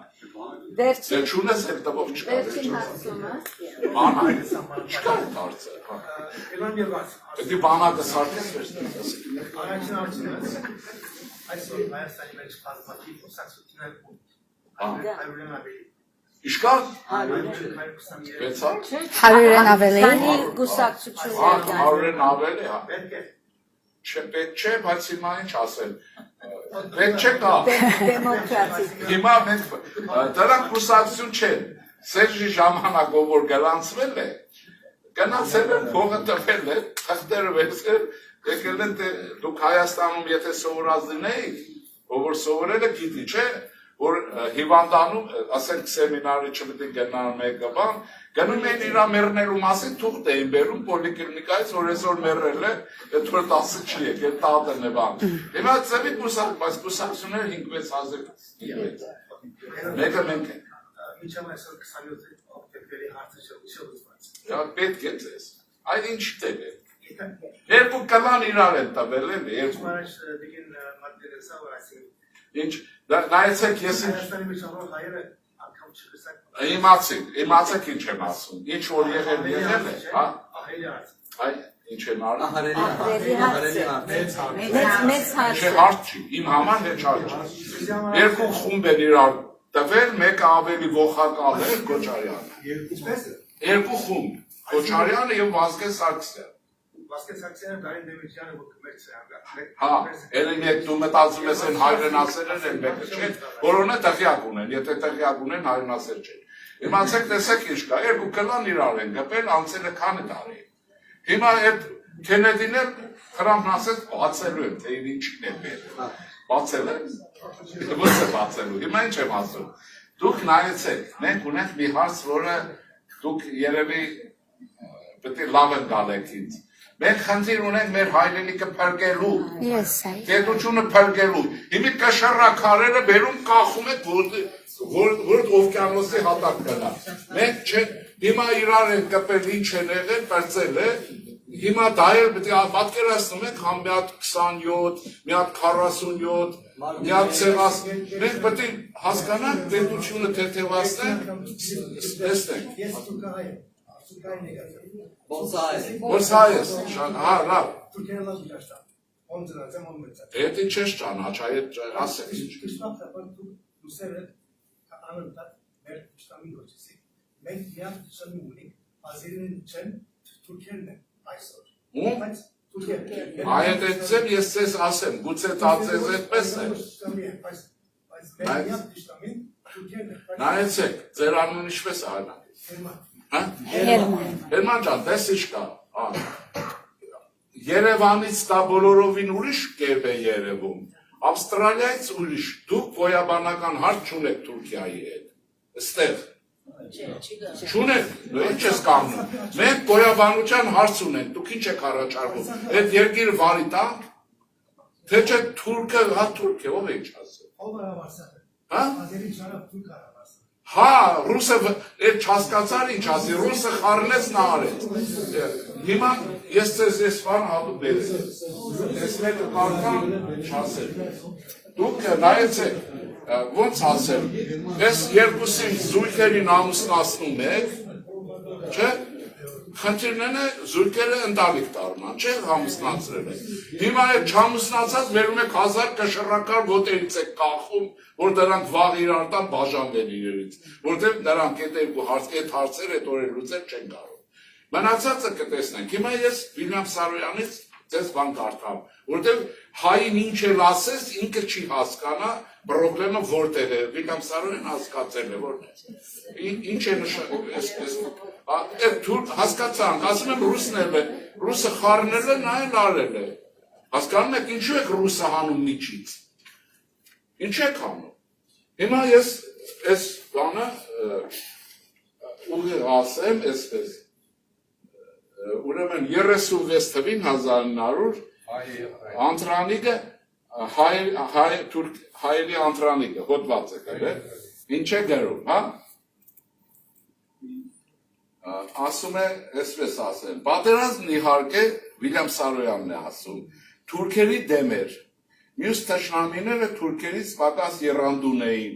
դե չունես եք տվող չկա, բանակ, չկա է տարծը, դի բանակը սարկես վերցնես, Առաջին արդյունս, այսօր Հայաստանի մեջ բազմաթիվ խոսակցություններ հայրեն ավելի Իշկալ? 100-ն ավելի Հարուրեն ավելի, հա պետք չէ, բայց հիմա ինչ ասել պետք չէ կա հիմա մենք դրանք կուսակցություն չեն Սերժի ժամանակով որ գլանցվել է գնացել են փողը տվել է թղթերը վերցել եկել են դուք Հայաստանում եթե սովորած լինեիք ով որ սովորել է գիտի չէ որ հիվանդանում, ասենք սեմինարի չպետք է գնան մեկը բան, գնում էին իրա մեռնելու մասին թուղթ էին բերում պոլիկլինիկայից, որ այսօր մեռել է, այդ որ 10 չի եկել, տատն է բան։ Հիմա ծևի բայց կուսակցությունները 5-6 հազար մեկը մենք ենք։ Ինչա այսօր 27 օկտեմբերի հարցը շրջված։ Պետք է ձեզ, այդ ինչ տեղ է։ Երկու կլան իրար են տվել են, երկու։ Ինչ, նայեցեք ես իմացեք ինչ եմ ասում, ինչ որ եղել է, հա, ինչ են արել, հարց չի, իմ համար հեչ հարց չի, երկու խումբ են իրար տվել, մեկը ավելի ողակալ է, Քոչարյանը, երկու խումբ, Քոչարյանը և Վազգեն Սարգսյանը, Վազգեն Սարգսյանը Դարին Դեմիրճյանը որ կմերցրան հա, ելին եկ դու մտածում ես են հայրենասեր են մեկը չէ, որոնը տեղյակ ունեն, եթե տեղյակ ունեն հայրենասեր չէ։ Իմացեք տեսեք ինչ կա, երկու կլան իրար են գպել, անցել է քանի տարի։ Հիմա այդ Քենեդին էլ Թրամփն ասեց բացելու եմ, թե ինչին է բերել։ Բացել եմ, ոչ է բացելու, հիմա ինչ եմ ասում։ Դուք նայեցեք, մենք ունենք մի հարց, որը դուք երևի պետք է լավ եք գալեք ինձ։ Մենք խնդիր ունենք մեր հայրենիքը փրկելու։ Պետությունը փրկելու։ Հիմա կշռակարերը բերում կախում եք, որ օվկիանոսի հատակ գնա։ Մենք հիմա իրար են կպել, ինչ են եղել, պրծել է։ Հիմա դա էլ պետք է պատկերացնում ենք, համ մի հատ 27, մի հատ 47, մի հատ ցեղաս։ Մենք պետք է հասկանանք պետությունը թեթևացնենք, տեսնենք։ Որսա ես, հա, լավ։ Էդի չես ճանաչ, այդ ասեք ինչ։ Մենք միակ դժվարին ունենք, ազերին չեն, թուրքերն են այսօր։ Այդ էցեմ ես ձեզ ասեմ, գուցե ծածես այդպես է։ Նայեցեք, ձեր անուն ինչպես է Հերման։ Հերման ջան, դες ինչ կա։ Երևանից դա բոլորովին ուրիշ կերպ է երևում։ Ավստրալիայից ուրիշ, դուք գոյաբանական հարց չունեք Թուրքիայի հետ։ Այստեղ։ Չունեք, ինչ ես կանգնում։ Մենք գոյաբանության հարց ունենք, դուք ինչ եք առաջարկում։ Այդ երկիրը վարի տանք, թե չէ թուրքը, հա թուրք է, ով է ինչ ասել։ Հա? Հա, ռուսը այդ չհասկացար ինչ ասի, ռուսը խառնեց նա արեց։ Հիմա ես ձեզ բան հատուկ բերեմ։ Ես մեկը կարքան չասել։ Դուք նայեցեք, ոնց ասեմ, ես երկուսին զույգերին ամուսնացնում եք, չէ՞։ Խնդիրն է զույգերը ընտանիք դառնան, չէ՞ ամուսնացրել եք։ Հիմա այդ չամուսնացած վերում եք 1000 կշռակար ոտերից եք կախում, որ դրանք վաղ իրար տան բաժանվեն իրարից, որտեղ դրանք այդ հարցերը այդ օրեր լուծել չեն կարող։ Մնացածը կտեսնենք։ Հիմա ես Վիլյամ Սարոյանից ձեզ բան կարդամ, որտեղ հային ինչ էլ ասես, ինքը չի հասկանա, պրոբլեմը որտեղ է։ Վիլյամ Սարոյան հասկացել է, որ ինչ է նշանակում։ Հասկացանք, ասում եմ ռուսն է, ռուսը խառնել է, նա էլ արել է։ Հասկանում եք, ինչու եք ռուսը հանում միջից։ Ինչ եք հանում։ Հիմա ես այս բանը ուղիղ ասեմ, այսպես, ուրեմն 36 թվին 1900 Անտրանիկը, հայելի անտրանիկը, հոտված է կրել, ինչ է գրում, հա։ Ասում է, այսպես ասեմ, պատերազմն իհարկե Վիլյամ Սարոյանն է ասում, թուրքերի դեմ էր, մյուս թշնամիները թուրքերից պակաս եռանդուն էին,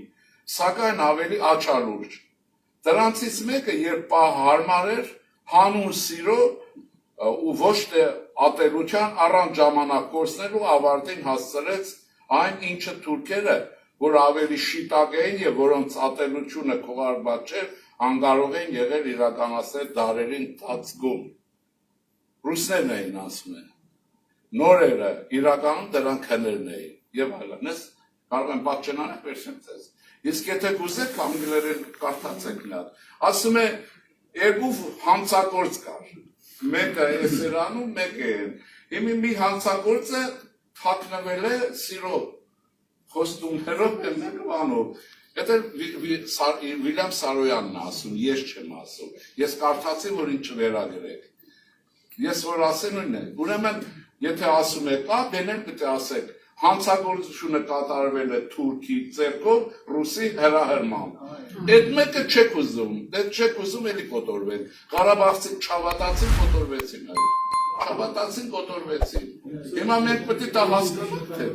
սակայն ավելի աչալուրջ։ Դրանցից մեկը, երբ հարմար էր, հանուն սիրո ու ոչ թե ատելության առանց ժամանակ կորցնելու ավարտին հասցրեց այն ինչը թուրքերը, որ ավելի շիտակ էին եւ որոնց ատելությունը քողարված չէր, անկարող են եղել իրականացնել դարերի ընթացքում։ Ռուսներն էին ասում են։ Նորերը իրականում դրանք հներն էին եւ այլն։ Ես կարող եմ պատճենալ վերցնեմ ձեզ։ Իսկ եթե կուզեք անգլերեն կարդացեք մի հատ։ Ասում է երկու հանցագործ կար։ Մեկը էսերանում, մեկը են։ Հիմա մի հանցագործը թաքնվել է սիրո խոստումներով դեմ բանով։ Եթե Վիլյամ Սարոյանն ասում, ես չեմ ասում։ Ես կարդացի, որ ինչ վերագրեք։ Ես որ ասեմ նույնն է։ Ուրեմն, եթե ասում եք, դենել պետք է ասեք, հանցագործությունը կատարվել է թուրքի ձեռքով ռուսի հրահրմամբ։ Այդ մեկը չեք ուզում, չեք ուզում էլի կոտորվեն։ Ղարաբաղցին չհավատացին, կոտորվեցին։ Չհավատացին, կոտորվեցին։ Հիմա մենք պետք է դա հասկանանք, թե